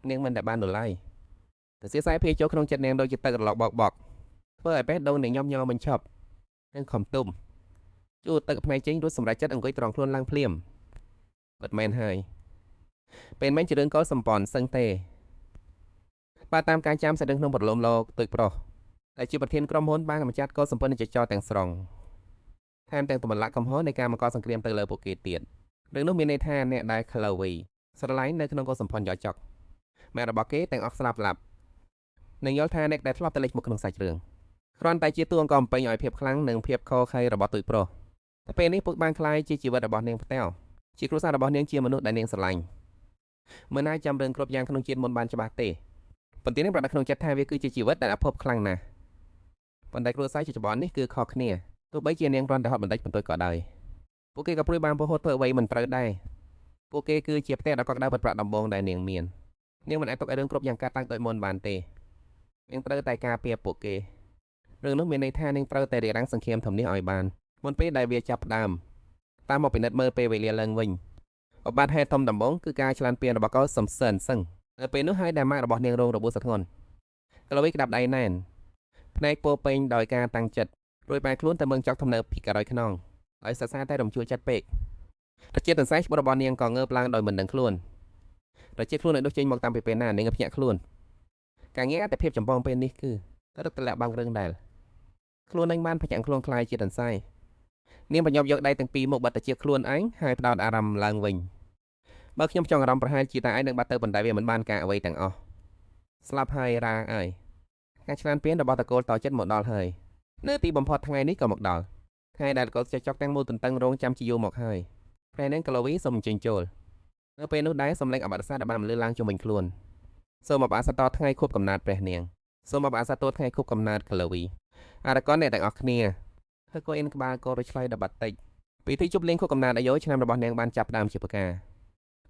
នាងមិនដែលបាននៅឡើយតែសៀសែភ័យចូលក្នុងចិត្តនាងដូចជាទឹករលកបកធ្វើឲ្យបេះដូងនាងញោមញោមមិនឈប់នឹងខំទុំជួទឹកភ្នែកចេញរួចសម្រេចចិត្តអង្គុយត្រង់ខ្លួនឡើងភ្លាមពិតមែនហើយពេលមិនជារឿងកលសម្ព័ន្ធសឹងទេបើតាមការចាំសេចក្តីក្នុងប្រឡំលោកទឹកប្រុសដែលជាប្រធានក្រុមហ៊ុនបានកម្ចាត់កលសម្ព័ន្ធនិច្ចចរទាំងស្រុងថែមទាំងតម្លាក់កំហុសនៃការបង្កសង្គ្រាមទៅលើពួកគេទៀតរឿងនោះមានន័យថាអ្នកដែលក្លូវីស្រឡាញ់នៅក្នុងកលសម្ព័ន្ធយកចកម៉ែរបស់គេទាំងអស់ស្លាប់ឡាប់នឹងយល់ថាអ្នកដែលធ្លាប់តែលេចមុខក្នុងសាច់រឿងគ្រាន់តែជាតួអង្គអំពេញឲ្យភាពខ្លាំងនិងភាពខកខៃរបស់ទុយប្រុសតែពេលនេះពួកបានខ្លាយជាជីវិតរបស់នាងផ្ទែវជាគ្រួសាររបស់នាងជាមនុស្សដែលនាងស្រឡាញ់មិនអាចចាំរឿងគ្រប់យ៉ាងក្នុងជាតិមុនបានច្បាស់ទេប៉ុន្តែនាងប្រដៅក្នុងចិត្តថាវាគឺជាជីវិតដែលអភ័ព្វខ្លាំងណាស់ប៉ុន្តែគ្រួសារជាច្បងនេះគឺខុសគ្នាទោះបីជានាងគ្រាន់តែហត់បន្តិចបន្តួចក៏ដោយពួកគេក៏ព្រួយបានពោហត់ធ្វើអ្វីមិនត្រូវដែរពួកគេគឺជាផ្ទះដ៏កក់ក្ដៅពិតប្រាកដដំបងដែលនាងមាននាងមិនអាចទុកឲ្យរឿងគ្រប់យ៉ាងកើតឡើងដោយមុនបានទេនាងត្រូវតែការពារពួកគេរឿងនោះមានន័យថានាងត្រូវតែរៀបរៀងសង្ឃាមធំនេះឲ្យបានមុនពេលដែលវាចាប់ផ្ដើមតាមមកពិនិត្យមើលពេលវេលាឡើងវិញឧបត្តិហេតុធំដំបូងគឺការឆ្លានពានរបស់កោសំសិនសឹងនៅពេលនោះហើយដែលម៉ាក់របស់នាងរងរបួសសធ្ងន់ក្លូវីក្តាប់ដៃណែនភ្នែកពោពេញដោយការតាំងចិត្តរួចបែរខ្លួនទៅមើលចောက်ទំនើបពីការ៉ុយខ្នងហើយសរសើរតែរំជួលចិត្តពេកប្រជាទន្សាយឈ្មោះរបស់នាងក៏ងើបឡើងដោយមិនដឹងខ្លួនប្រជាខ្លួនឲ្យដុសចេញមកតាមពីពេលណានាងភ្ញាក់ខ្លួនការងារអត្តភាពចម្បងពេលនេះគឺរឹកតលាក់បាំងរឿងដែលខ្លួនឯងបានភ្ញាក់ខ្លួនខ្លាយជាទន្សាយនាងបញ្ញប់យកដៃទាំងពីរមកបិទទៅជាខ្លួនឯងហើយផ្ដោតអារម្មណ៍ឡើងវិញបើខ្ញុំចង់អារម្មណ៍ប្រហែលជាតែឯងនឹងបាត់ទៅប៉ុន្តែវាមិនបានការអ្វីទាំងអស់ស្លាប់ហើយរាអើយការឆ្លានពៀនរបស់តកូលតចិត្តមកដល់ហើយនៅទីបំផុតថ្ងៃនេះក៏មកដល់ថ្ងៃដែលតកូលចកទាំងមូលទន្ទឹងរងចាំជាយូរមកហើយព្រះនាងក្លូវីសូមអញ្ជើញចូលនៅពេលនោះដែរសំឡេងអបអរសាដែលបានលឺឡើងជុំវិញខ្លួន សូមអបអរសាទរថ្ងៃខួបកំណើតព្រះនាងសូមអបអរសាទរថ្ងៃខួបកំណើតក្លូវីអរគុណអ្នកទាំងអស់គ្នាធ្វើគួរអៀនក្បាលគោរឆ្លៃដល់បាត់តិចពិធីជប់លៀងខួបកំណើតអាយុឆ្នាំរបស់នាងបានចាប់ផ្ដើមជាប្រកា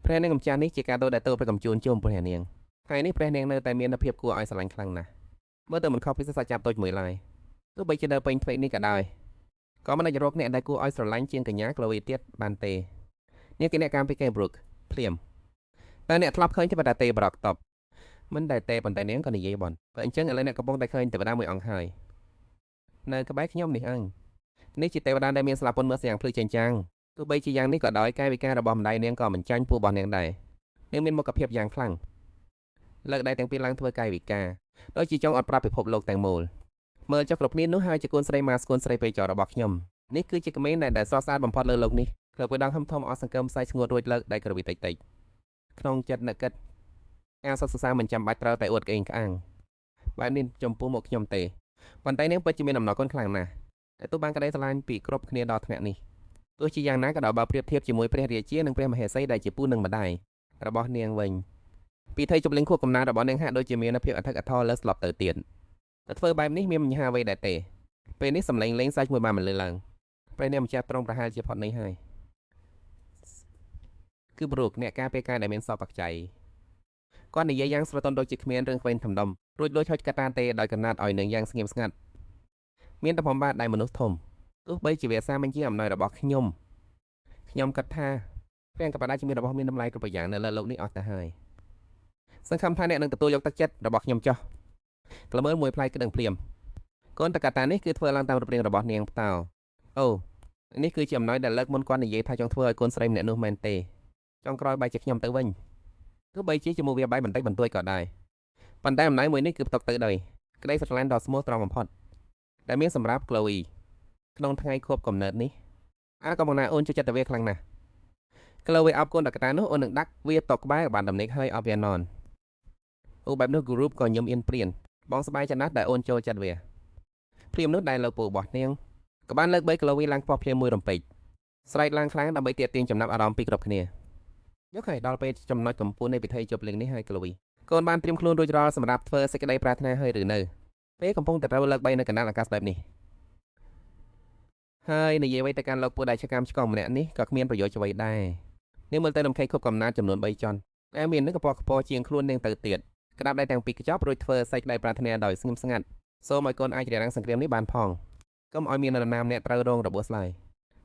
រព្រះនាងម្ចាស់នេះជាការដូរដែលទៅព្រះកំជួនជុំព្រះនាងថ្ងៃនេះព្រះនាងនៅតែមានភាពគួរឲ្យស្រឡាញ់ខ្លាំងណាស់មើលទៅមិនខុសពីសាច់ចាប់តូចមួយឡើយទោះបីជានៅពេញទ្វេនេះក៏ដោយក៏មិនអាចរកអ្នកដែលគួរឲ្យស្រឡាញ់ជាងកញ្ញាក្លូវីទៀតបានទេនាងគេអ្នកកាមពីកេប្រុកភ្លាមតែអ្នកធ្លាប់ឃើញទេវតាទេបរកតបមិនដែលទេប៉ុន្តែនាងក៏និយាយបនបើអញ្ចឹងឥឡូវអ្នកកំពុងតែឃើញទេវតាមួយអង្គហើយនៅក្បែរខ្ញុំនេះអើនេះជាទេវតាដែលមានស្លាពន្ធមើលយ៉ាងភ្លឺចែងចាំងទោះបីជាយ៉ាងនេះក៏ដោយកាយវិការរបស់ម្ដាយនាងក៏មិនចាញ់ពូរបស់នាងដែរនាងមានមុខភាពយ៉ាងខ្លាំងលើកដៃទាំងពីរឡើងធ្វើកាយវិការដូចជាចង់អត់ប្រាប់ពិភពលោកទាំងមូលមើលចុះគ្រប់គ្នានោះហើយជាកូនស្រីម៉ាស្កូនស្រីពេចររបស់ខ្ញុំនេះគឺជាក្មេងដែលស្រស់ស្អាតបំផុតលើโลกនេះគ្របដងហឹមធំអស់សង្គមផ្សាយស្ងួតរួចលើកដៃក្រវីតិចតិចក្នុងចិត្តនឹកគិតអាសុខសរសើរមិនចាំបាច់ត្រូវតែអួតក្អេងក្អាងបែបនេះចំពោះមកខ្ញុំទេប៉ុន្តែនាងពិតជាមានអំណរគុណខ្លាំងណាស់តែទោះបានក្តីស្រឡាញ់ពីគ្រប់គ្នាដល់ថ្នាក់នេះទោះជាយ៉ាងណាក៏ដោយបើប្រៀបធៀបជាមួយព្រះរាជានិងព្រះមហេសីដែលជាពូនិងម្ដាយរបស់នាងវិញពិធីជប់លៀងខួបកំណើតរបស់នាងហាក់ដូចជាមានភាពអធិកអធរលើស្លាប់ទៅទៀតតែធ្វើបែបនេះមានបញ្ហាអ្វីដែរទេពេលនេះសម្លេងលេងសាច់មួយបានមិនលឺឡើងព្រះនាងម្ចាស់ត្រង់ប្រហែលជាផុតនេះហើយគឺប្រុកអ្នកការពេលកាយដែលមានសពបច្ច័យគាត់និយាយយ៉ាងស្រទន់ដូចជាគ្មានរឿងខ្វែងធំដុំរួចលួចហុចកតាទេដោយកណាត់ឲ្យនាងយ៉ាងស្ងៀមស្ងាត់មានទំហំបាតដៃមនុស្សធំទោះបីជាវាសាមិនជាអំណោយរបស់ខ្ញុំគិតថាព្រះកបដាជាមានរបស់មានតម្លៃគ្រប់យ៉ាងនៅលើโลกនេះអស់ទៅហើយសង្ឃឹមថាអ្នកនឹងទទួលយកទឹកចិត្តរបស់ខ្ញុំចោះក្លមើលមួយផ្លែក្តឹងភ្លាមកូនតកតានេះគឺធ្វើឡើងតាមរូបរាងរបស់នាងផ្តោអូនេះគឺជាអំណោយដែលលើកមុនគាត់និយាយថាចង់ធ្វើឲ្យកូនស្រីម្នាក់នោះមែនទេចង់ក្រោយបែកជាខ្ញុំទៅវិញទោះបីជាជាមួយវាបែកបន្តិចបន្តួចក៏ដែរប៉ុន្តែអំណោយមួយនេះគឺផ្ទុកទៅដោយក្តីស្រឡាញ់ដ៏ស្មោះត្រង់បំផុតដែលមានសម្រាប់ក្លូវីក្នុងថ្ងៃខួបកំណើតនេះកំពុងណាអូនចូលចិត្តតែវាខ្លាំងណាស់ក្លូវីអោបកូនតកតានោះអូននឹងដាក់វាតក្បែរបានដំណេកហើយអោបវាននអូបែបនោះគ្រូបក៏ញឹមអៀនព្រានបងស្បាយចំណាស់ដែលអូនចូលចិត្តវាព្រាមនោះដែលលើពូរបស់នាងក៏បានលើកបីក្លូវីឡើងខ្ពស់ភ្លាមមួយរំពេចស្រែកឡើងខ្លាំងដើម្បីទាក់ទាញចំណាប់អារម្មណ៍ពីគ្រប់គ្នាយកហើយដល់ពេលចំណុចកំពូលនៃពិធីជប់លៀងនេះហើយក្លូវីកូនបានត្រៀមខ្លួនរួចរាល់សម្រាប់ធ្វើសេចក្តីប្រាថ្នាហើយឬនៅពេលកំពុងតែត្រូវលើកបីនៅកណ្ដាលអាកាសបែបនេះហើយនិយាយអ្វីទៅកាន់លោកពូដែលឆ្កាមឆ្កងម្នាក់នេះក៏គ្មានប្រយោជន៍អ្វីដែរនាងមើលទៅរំខានខុបកំណាចចំនួន3ចន់តែមាននឹងកពស់កពស់ជាងខ្លួននាងទៅទៀតក្តាប់ដៃទាំងពីរខ្ចប់រួចធ្វើសេចក្តីប្រាថ្នាដោយស្ងៀមស្ងាត់សូមឲ្យកូនអាចរារាំងសង្គ្រាមនេះបានផងកុំឲ្យមាននរណាម្នាក់ត្រូវរងរបួសឡើយ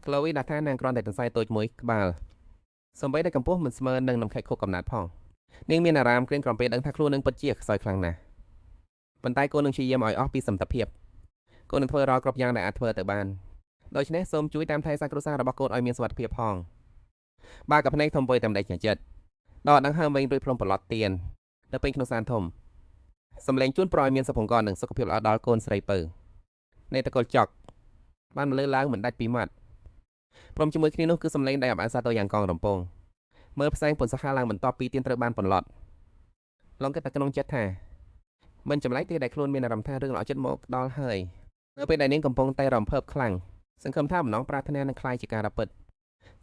ក្លូវីដាក់ថានាងគ្រាន់តែទន្សាយតូចមួយក្បាលសម្បីតែកម្ពស់មិនស្មើនឹងនំខេកខុបកំណាត់ផងនាងមានអារម្មណ៍ក្រៀមក្រំពេលដឹងថាខ្លួននឹងពិតជាខ្សោយខ្លាំងណាស់ប៉ុន្តែកូននឹងព្យាយាមឲ្យអស់ពីសមត្ថភាពកូននឹងធ្វើរាល់គ្រប់យ៉ាងដែលអាចធ្វើទៅបានដូច្នេះសូមជួយតាមថែសាគ្រួសាររបស់កូនឲ្យមានសុវត្ថិភាពផងបើកភ្នែកធំបុយតែម្ដេចចិត្តដកដង្ហើមវិញរួចព្រមប្រឡត់ទៀននៅពេញក្នុងសានធំសំឡេងជួនប្រឲ្យមានសុភមង្គលនិងសុខភាពល្អដល់កូនស្រីពៅនៃតកលចក់បានមកលើឡើងមិនដាច់ពីមាត់ព្រមជាមួយគ្នានោះគឺសំឡេងដែលអបអរសាទរយ៉ាងកងរំពងមើលផ្សែងពុនសាហាឡើងបន្ទាប់ពីទៀនត្រូវបានបន្លត់ឡងគិតតែក្នុងចិត្តថាមិនចម្លែកទេដែលខ្លួនមានអារម្មណ៍ថារឿងល្អចិត្តមកដល់ហើយនៅពេលដែលនាងកំពុងតែរំភើបខ្លាំងសង្ឃឹមថាបំណងប្រាថ្នានឹងคล้ายជាការពិត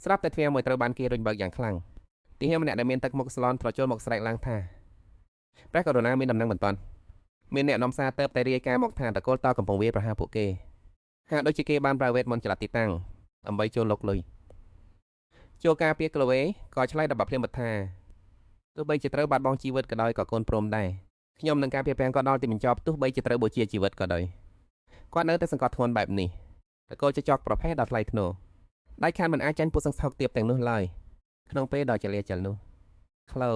ស្រាប់តែទ្វារមួយត្រូវបានគេរុញបើកយ៉ាងខ្លាំងទីហេម្នាក់ដែលមានទឹកមុខស្លន់ត្រជុលមកស្រែកឡើងថាព្រះករុណាមានដំណឹងបន្ទាន់មានអ្នកនាំសារទៅតែរាយការណ៍មកថាតកូលតកំពុងវាយប្រហារពួកគេហាក់ដូចជាគេបានប្រើវេទមន្តចល័តទីតាំងដើម្បីចូលលុកលុយចូលការពារក្លូវេក៏ឆ្លៃដល់បាត់ភ្លាមបថាទោះបីជាត្រូវបាត់បង់ជីវិតក៏ដោយក៏កូនព្រមដែរខ្ញុំនឹងការពារពាំងក៏ដល់ទីបញ្ចប់ទោះបីជាត្រូវបូជាជីវិតក៏ដោយគាត់នៅតែសង្កត់ធ្ងន់បែបនេះតកូលចចកប្រភេទដល់ថ្លៃធ្នូដៃខានមិនអាចចាញ់ពួកសង្សោកទៀបទាំងនោះឡើយក្នុងពេលដ៏ចលាចលនោះក្លូ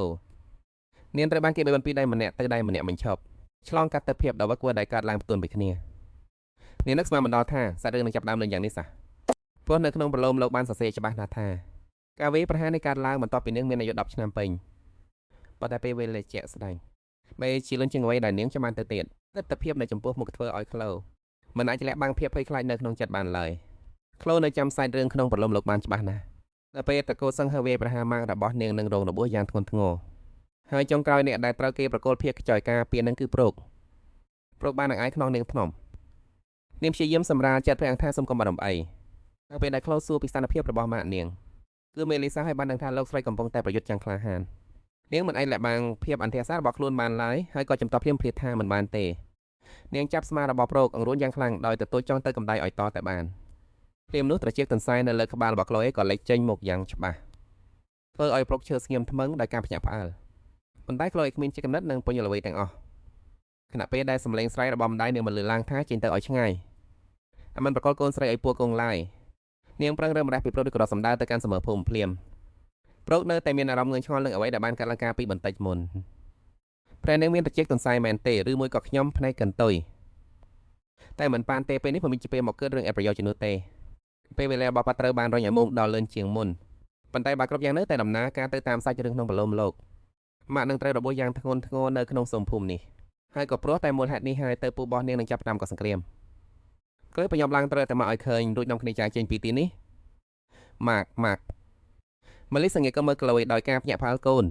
នាងត្រូវបានគេបីបន្ពីដៃម្នាក់ទៅដៃម្នាក់មិនឈប់ឆ្លងកាត់ទៅភាពដ៏វឹកវរដែលកើតឡើងផ្ទុនពីគ្នានាងនឹកស្មានមិនដល់ថាសាច់រឿងនឹងចាប់ដើមនឹងយ៉ាងនេះសោះព្រោះនៅក្នុងប្រឡូមលោកបានសរសេរច្បាស់ណាស់ថាការវាយប្រហារនៃការឡើងបន្ទាប់ពីនាងមានអាយុ10ឆ្នាំពេញប៉ុន្តែពេលវេលាជាក់ស្ដែងបែរជាលឿនជាងអ្វីដែលនាងចាំបានទៅទៀតទស្សនភាពនៅចំពោះមុខធ្វើឲ្យក្លូមិនអាចលាក់បាំងភាពភ័យខ្លាចនៅក្នុងចិត្តបានឡើយក្លូនៅចាំសាច់រឿងក្នុងប្រឡូមលោកបានច្បាស់ណាស់ដល់ពេលតកូលសង្ហវាយប្រហារម៉ាក់របស់នាងនឹងរងរបួសយ៉ាងធ្ងន់ធ្ងរហើយចុងក្រោយអ្នកដែលត្រូវគេប្រកល់ភាគខ្ចយការពារនឹងគឺប្រុកបាននឹងអាយខ្នងនាងភ្នំនាងព្យាយាមសម្រាលចិត្តព្រះអង្គថាសុំកុំបារម្ភអីនៅពេលដែលក្លូសួរពីស្ថានភាពរបស់ម៉ាក់នាងគឺមេលីសាឲ្យបានដឹងថាលោកស្រីកំពុងតែប្រយុទ្ធយ៉ាងក្លាហាន នាងមិនអាចលាក់បាំងភាពអន្ធាសារបស់ខ្លួនបានឡើយហើយក៏ចំទាស់ភ្លាមថាមិនបានទេនាងចាប់ស្មារបស់ប្រូកអង្រួនយ៉ាងខ្លាំងដោយទទួលចង់ទៅកំដៅឲ្យតតែបានភ្លាមនោះត្រចៀកទន្សាយនៅលើក្បាលរបស់ក្លូអេក៏លេចចេញមកយ៉ាងច្បាស់ធ្វើឲ្យប្រូកឈើស្ងៀមថ្មឹងដោយការភ្ញាក់ផ្អើលប៉ុន្តែក្លូអេគ្មានចិត្តកំណត់និងពុញល្វីទាំងអស់ខណៈពេលដែលសម្លេងស្រែករបស់ម្ដាយនាងបានលើឡើងថាចេញទៅឲ្យឆ្ងាយអាមិនប្រកល់កូនស្រីឲ្យពួរគង់ឡើយនាងប្រឹងរើម្រះពីប្រូកឬក៏សម្ដៅទៅកាន់សមរភូមិភ្លាមប្រូកនៅតែមានអារម្មណ៍ងឿងឆ្ងល់នឹងអ្វីដែលបានកាត់ឡើងការពីបន្តិចមុនព្រះនាងមានត្រចៀកទន្សាយមែនទេឬមួយក៏ខ្ញុំភ្នែកកន្ទុយតែមិនបានទេពេលនេះผมមានជាពេលមកកើតរឿងអប្រយោជន៍ជំនួសទេពេលវេលារបស់ប៉ាត្រូវបានរញឲ្យមុំដល់លឿនជាងមុនប៉ុន្តែបើគ្រប់យ៉ាងនៅតែដំណើរការទៅតាមសាច់រឿងក្នុងបលមលោកម៉ាក់នឹងត្រូវរបួសយ៉ាងធ្ងន់ធ្ងរនៅក្នុងសង្គមភូមិនេះហើយក៏ព្រោះតែមូលហេតុនេះហើយទៅពូបោះនាងនឹងចាប់ផ្ដើមកសង្គ្រាមគឺប្រញាប់ឡើងត្រូវតែមកឲ្យឃើញរួចនាំគ្នាចាយចេញពីទីនេះម៉ាក់ម៉ាលីសង្កេតក៏មើលក្លូអេដោយការភ្ញាក់ផ្អើលកូន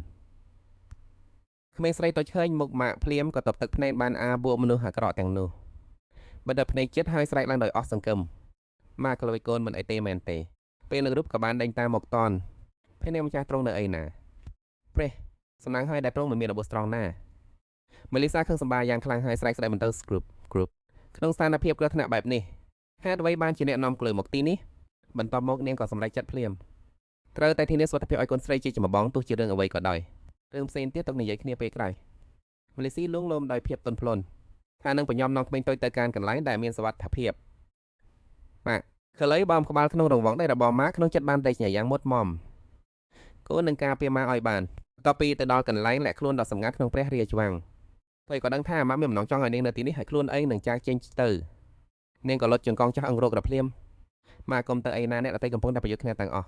ក្មេងស្រីតូចឃើញមុខម៉ាក់ភ្លាមក៏តបទឹកភ្នែកបានអាបួមនុស្សអាក្រក់ទាំងនោះបិទតែភ្នែកចិត្តហើយស្រែកឡើងដោយអស់សង្ឃឹមម៉ាក្លូអេកូនមិនអីទេមែនទេពេលនឹងរូបក៏បានដេញតាមមកតនពេលនេះម្ចាស់ទ្រង់នៅអីណាព្រះសំណាងឲ្យដែលទ្រង់មិនមានរបួសត្រង់ណាម៉ាលីសាខឹងសម្បាយ៉ាងខ្លាំងហើយស្រែកស្ដីបន្តស្គ្រូបក្នុងស្ថានភាពគ្រោះថ្នាក់បែបនេះហេតុអ្វីបានជាអ្នកនាំក្លូមកទីនេះបន្ទាប់មកនាងក៏សម្រេចចិត្តភ្លាមត្រូវតែធានាសុខភាពឲ្យកូនស្រីជាចម្បងទោះជារឿងអ្វីក៏ដោយរឿងផ្សេងទៀតទុកនិយាយគ្នាពេលក្រោយម៉ាលីស៊ីលួងលោមដោយភាពទន់ភ្លន់ថានឹងបញ្ញំនាំក្មេងតូចទៅកាន់កន្លែងដែលមានសុវត្ថិភាពម៉ាក់ខលីបោមក្បាលក្នុងរង្វង់ដៃរបស់ម៉ាក់ក្នុងចិត្តបានដេកញ៉ៃយ៉ាងមុតមមកូននឹងការពារម៉ាក់ឲ្យបានបន្ទាប់ពីទៅដល់កន្លែងលាក់ខ្លួនដល់សម្ងាត់ក្នុងព្រះរាជវាំងព្រៃក៏ដឹងថាម៉ាក់មានបំណងចង់ឲ្យនាងនៅទីនេះហើយខ្លួនឯងនឹងចាកចេញទៅនាងក៏លុតជង្គង់ចាស់អង្គរករភ្លាមម៉ាក់កុំទៅអីណាអ្នកដតីកំពុងតែប្រយុទ្ធគ្នាទាំងអស់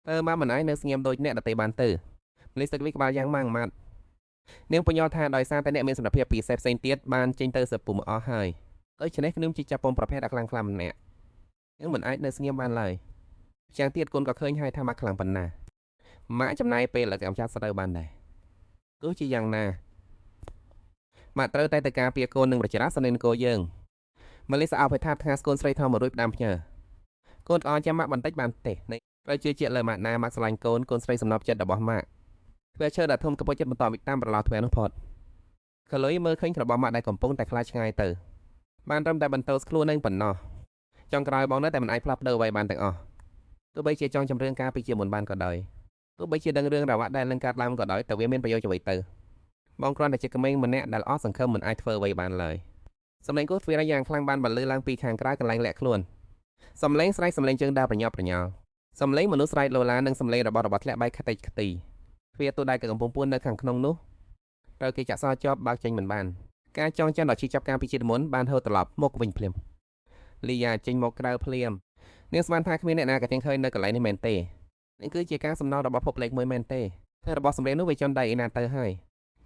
តើម៉ាក់មិនអាចនៅស្ងៀមដូចអ្នកដតីបានទៅម៉ាលីសទឹកវិក្បាលយ៉ាងម៉ាំងម៉ាត់នាងបញ្យល់ថាដោយសារតែអ្នកមានសមត្ថភាពពិសេសផ្សេងទៀតបានចេញទៅសពុំអស់ហើយដូច្នេះខ្ញុំជាចាប់ពុំប្រភេទដ៏ខ្លាំងក្លាម្នាក់នាងមិនអាចនៅស្ងៀមបានឡើយយ៉ាងទៀតគុណក៏ឃើញហើយថាម៉ាក់ខ្លាំងប៉ុណ្ណាម៉ាក់ចំណាយពេលលើកំចាត់ស្រូវបានដែរទោះជាយ៉ាងណាម៉ាក់ត្រូវតែទៅការពារកូននឹងប្រជារាស្ត្រនៃនគរយើងម៉ាលីសអោបឲ្យថាថ្ងាសកូនស្រីថមមករួចផ្ដាំផ្ញើកូនអរចាំម៉ាក់បន្តិចបានទេត្រូវជឿជាក់លើម៉ាក់ណាម៉ាក់ស្រឡាញ់កូនស្រីសំណប់ចិត្តរបស់ម៉ាក់ធ្វើឈើដែលធំកពុជចិត្តបន្តវិតាមប្រឡោះទ្វេនោះផុតកលុយមើលឃើញរបស់ម៉ាក់ដែលកំពុងតែខ្លាចឆ្ងាយទៅបានត្រឹមតែបន្តស្ខ្លួននឹងប៉ុណ្ណោះចុងក្រោយបងនៅតែមិនអាចផ្លាស់ប្ដូរអ្វីបានទាំងអស់ទោះបីជាចង់ចម្រៀងការពីជាមុនបានក៏ដោយទោះបីជាដឹងរឿងរ៉ាវដែលនឹងកើតឡើងក៏ដោយតែវាមានប្រយោជន៍អ្វីទៅបងគ្រាន់តែជាក្មេងម្នាក់ដែលអស់សង្ឃឹមមិនអាចធ្វើអ្វីបានឡើយសម្លេងគោះទ្វារយ៉ាងខ្លាំងបានបន្លឺឡើងពីខាងក្រៅកន្លែងលាក់ខ្លួនសម្លេងស្រែកសម្លេងជើងដើរប្រញាប់ប្រញាល់សម្លេងមនុស្សស្រែកលោឡានិងសម្លេងរបស់ធ្លាក់បែកខ្ទេចខ្ទីទ្វារទូដែលកំពុងពួននៅខាងក្នុងនោះត្រូវគេចាក់សោជាប់បើកចេញមិនបានការចងចាំដល់ជីចាប់ការពីជាតិមុនបានហូរត្រឡប់មកវិញភ្លាមលីយ៉ាចេញមកក្រៅភ្លាមនាងស្មានថាគ្មានអ្នកណាក៏ទាំងឃើញនៅកន្លែងនេះមែនទេនេះគឺជាការសំណល់របស់ភពលេខ1មែនទេតែរបស់សម្លេងនោះវាចំដៃឯណាទៅហើយ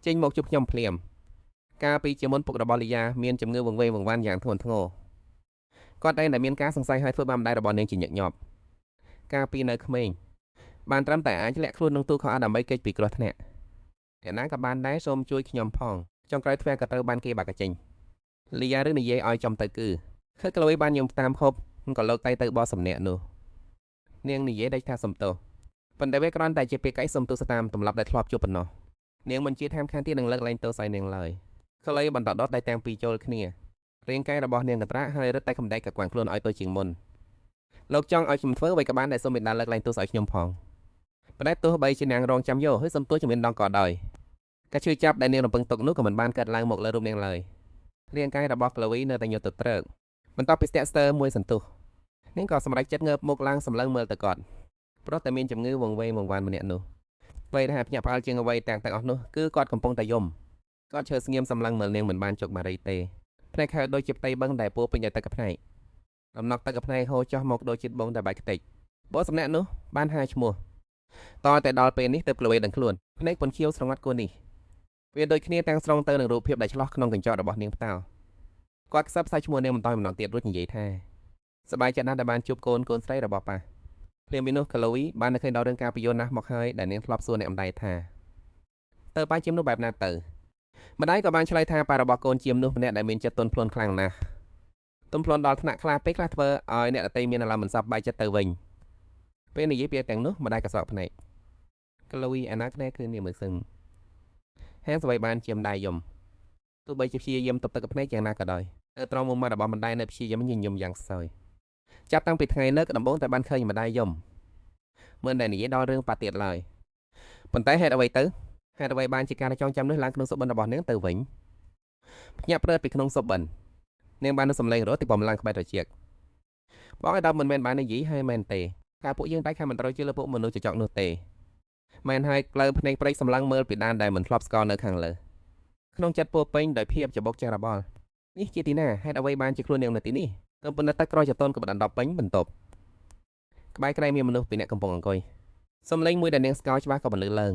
ចេញមកជួបខ្ញុំភ្លាមកាលពីជាមុនពុករបស់លីយ៉ាមានជំងឺវង្វេងវង្វាន់យ៉ាងធ្ងន់ធ្ងរគាត់តែមានការសង្ស័យឲ្យធ្វើបាបម្ដាយរបស់នាងជាញឹកញាប់កាលពីនៅក្មេងបានត្រឹមតែអាចលាក់ខ្លួនក្នុងទូខោអាដើម្បីគេចពីគ្រោះថ្នាក់អ្នកណាក៏បានដែរសូមជួយខ្ញុំផងចុងក្រោយទ្វេក៏ត្រូវបានគេបាក់កចេញលីយ៉ាឬនិយាយឲ្យចំទៅគឺឃើញក្លូវីបានញោមតាមហូបក៏លោកតៃទៅបោះសំណាក់នោះនាងនិយាយដេចថាសំទោសប៉ុន្តែវាគ្រាន់តែជាពាក្យកាយសំទោសតាមទម្លាប់ដែលធ្លាប់ជួបប៉ុណ្ណោះនាងមិនជាតាមខានទៀតនឹងលើកលែងទោសឲ្យនាងឡើយក្លូវីបន្តដុតដៃទាំងពីរចូលគ្នារាងកាយរបស់នាងកត្រាក់ហើយរឹតតែកំដែកក៏គួងខ្លួនឲ្យទៅជាងមុនលោកចង់ឲ្យខ្ញុំធ្វើអ្វីក៏បានដែលសូមមេដាលើកលែងទោសឲ្យខ្ញុំផងប៉ុន្តែទោះបីជានាងរងចាំយកហើយសំទោសជំនាញដងក៏ដោយការជឿចាប់ដែលនាងរំពឹងទុកនោះក៏មិនបានកើតឡើងមកលើរូបនាងឡើយរាងកាយរបស់ក្លូវីនៅតែញត់ទៅត្រើកបន្ទាប់ពីស្ទាក់ស្ទើរមួយសន្ទុះនាងក៏សម្រេចចិត្តងើបមុខឡើងសម្លឹងមើលទៅគាត់ព្រោះតែមានជំងឺវង្វេងវង្វាន់ម្នាក់នោះអ្វីដែលភ្ញាក់ផ្អើលជាងអ្វីទាំងអស់នោះគឺគាត់កំពុងតែយំគាត់ឈើស្ងៀមសម្លឹងមើលនាងមិនបានជោគបារីទេភ្នែកខើដូចជាផ្ទៃបឹងដែលពោពេញដោយទឹកកភ្នែកដំណក់ទឹកកភ្នែកហូរចុះមកដូចជាត្បូងតែបែកខ្ទេចបោះសំណាក់នោះបានហាឈ្មោះតតែដល់ពេលនេះទើបក្លូវីដឹងខ្លួនភ្នែកពន្ខៀវស្រងាត់គួរនេះវាដូចគ្នាទាំងស្រុងទៅនឹងរូបភាពដែលឆ្លោះក្នុងកញ្ចក់របស់នាងផ្តោគាត់ខ្សឹបខ្សែឈ្មោះនាងបន្តម្ដងទៀតរួចនិយាយថាសប្បាយចិត្តណាស់ដែលបានជួបកូនស្រីរបស់ប៉ាភ្លាមពីនោះក្លូវីបាននឹកឃើញដល់រឿងការពីយូរណាស់មកហើយដែលនាងធ្លាប់សួរអ្នកអំដាយថាតើប៉ាជាមនោះបែបណាទៅម្ដាយក៏បានឆ្លើយថាប៉ារបស់កូនជាមនោះម្នាក់ដែលមានចិត្តទន់ភ្លន់ខ្លាំងណាស់ទន់ភ្លន់ដល់ថ្នាក់ខ្លះពេកខ្លះធ្វើឲ្យអ្នកដតីមានអារម្មណ៍មិនសប្បាយចិត្តទៅវិញពេលនិយាយពាក្យទាំងនោះម្ដាយក៏ស្រក់ភ្នែកក្លូវីអាណាភ្នែកគឺនាងមើលសឹង ហាងសវ័យបានជាម្ដាយយំទោះបីជាព្យាយាមទប់ទឹកភ្នែកយ៉ាងណាក៏ដោយនៅត្រង់មុំមាត់របស់ម្ដាយនៅព្យាយាមញញឹមយ៉ាងខ្សោយចាប់តាំងពីថ្ងៃនៅដំបូងតែបានឃើញម្ដាយយំមិនដែលនិយាយដល់រឿងប៉ាទៀតឡើយប៉ុន្តែហេតុអ្វីបានជាការចងចាំនេះឡើងក្នុងសុបិនរបស់នាងទៅវិញភ្ញាក់ព្រឺតពីក្នុងសុបិននាងបាននឹងសំឡេងរត់ទីបំឡើងក្បែរត្រចៀកបងឯដល់មិនមែនបាននិយាយហើយមែនទេថាពួកយើងតែខំមិនត្រូវជឿលើពួកមនុស្សចចកនោះទេមែនហើយក្លើភ្នែកព្រៃសម្លឹងមើលពីដានដែលមិនធ្លាប់ស្គាល់នៅខាងលើក្នុងចិត្តពោពេញដោយភាពច្បុកចាស់របល់នេះជាទីណាហេតុអ្វីបានជាខ្លួននាងនៅទីនេះទៅប៉ុន្តែទឹកក្រោយចតូនក៏បានដប់ពេញបន្ទប់ក្បែរក្រែមានមនុស្សពីរនាក់កំពុងអង្គុយសំឡេងមួយដែលនាងស្គាល់ច្បាស់ក៏បន្លឺឡើង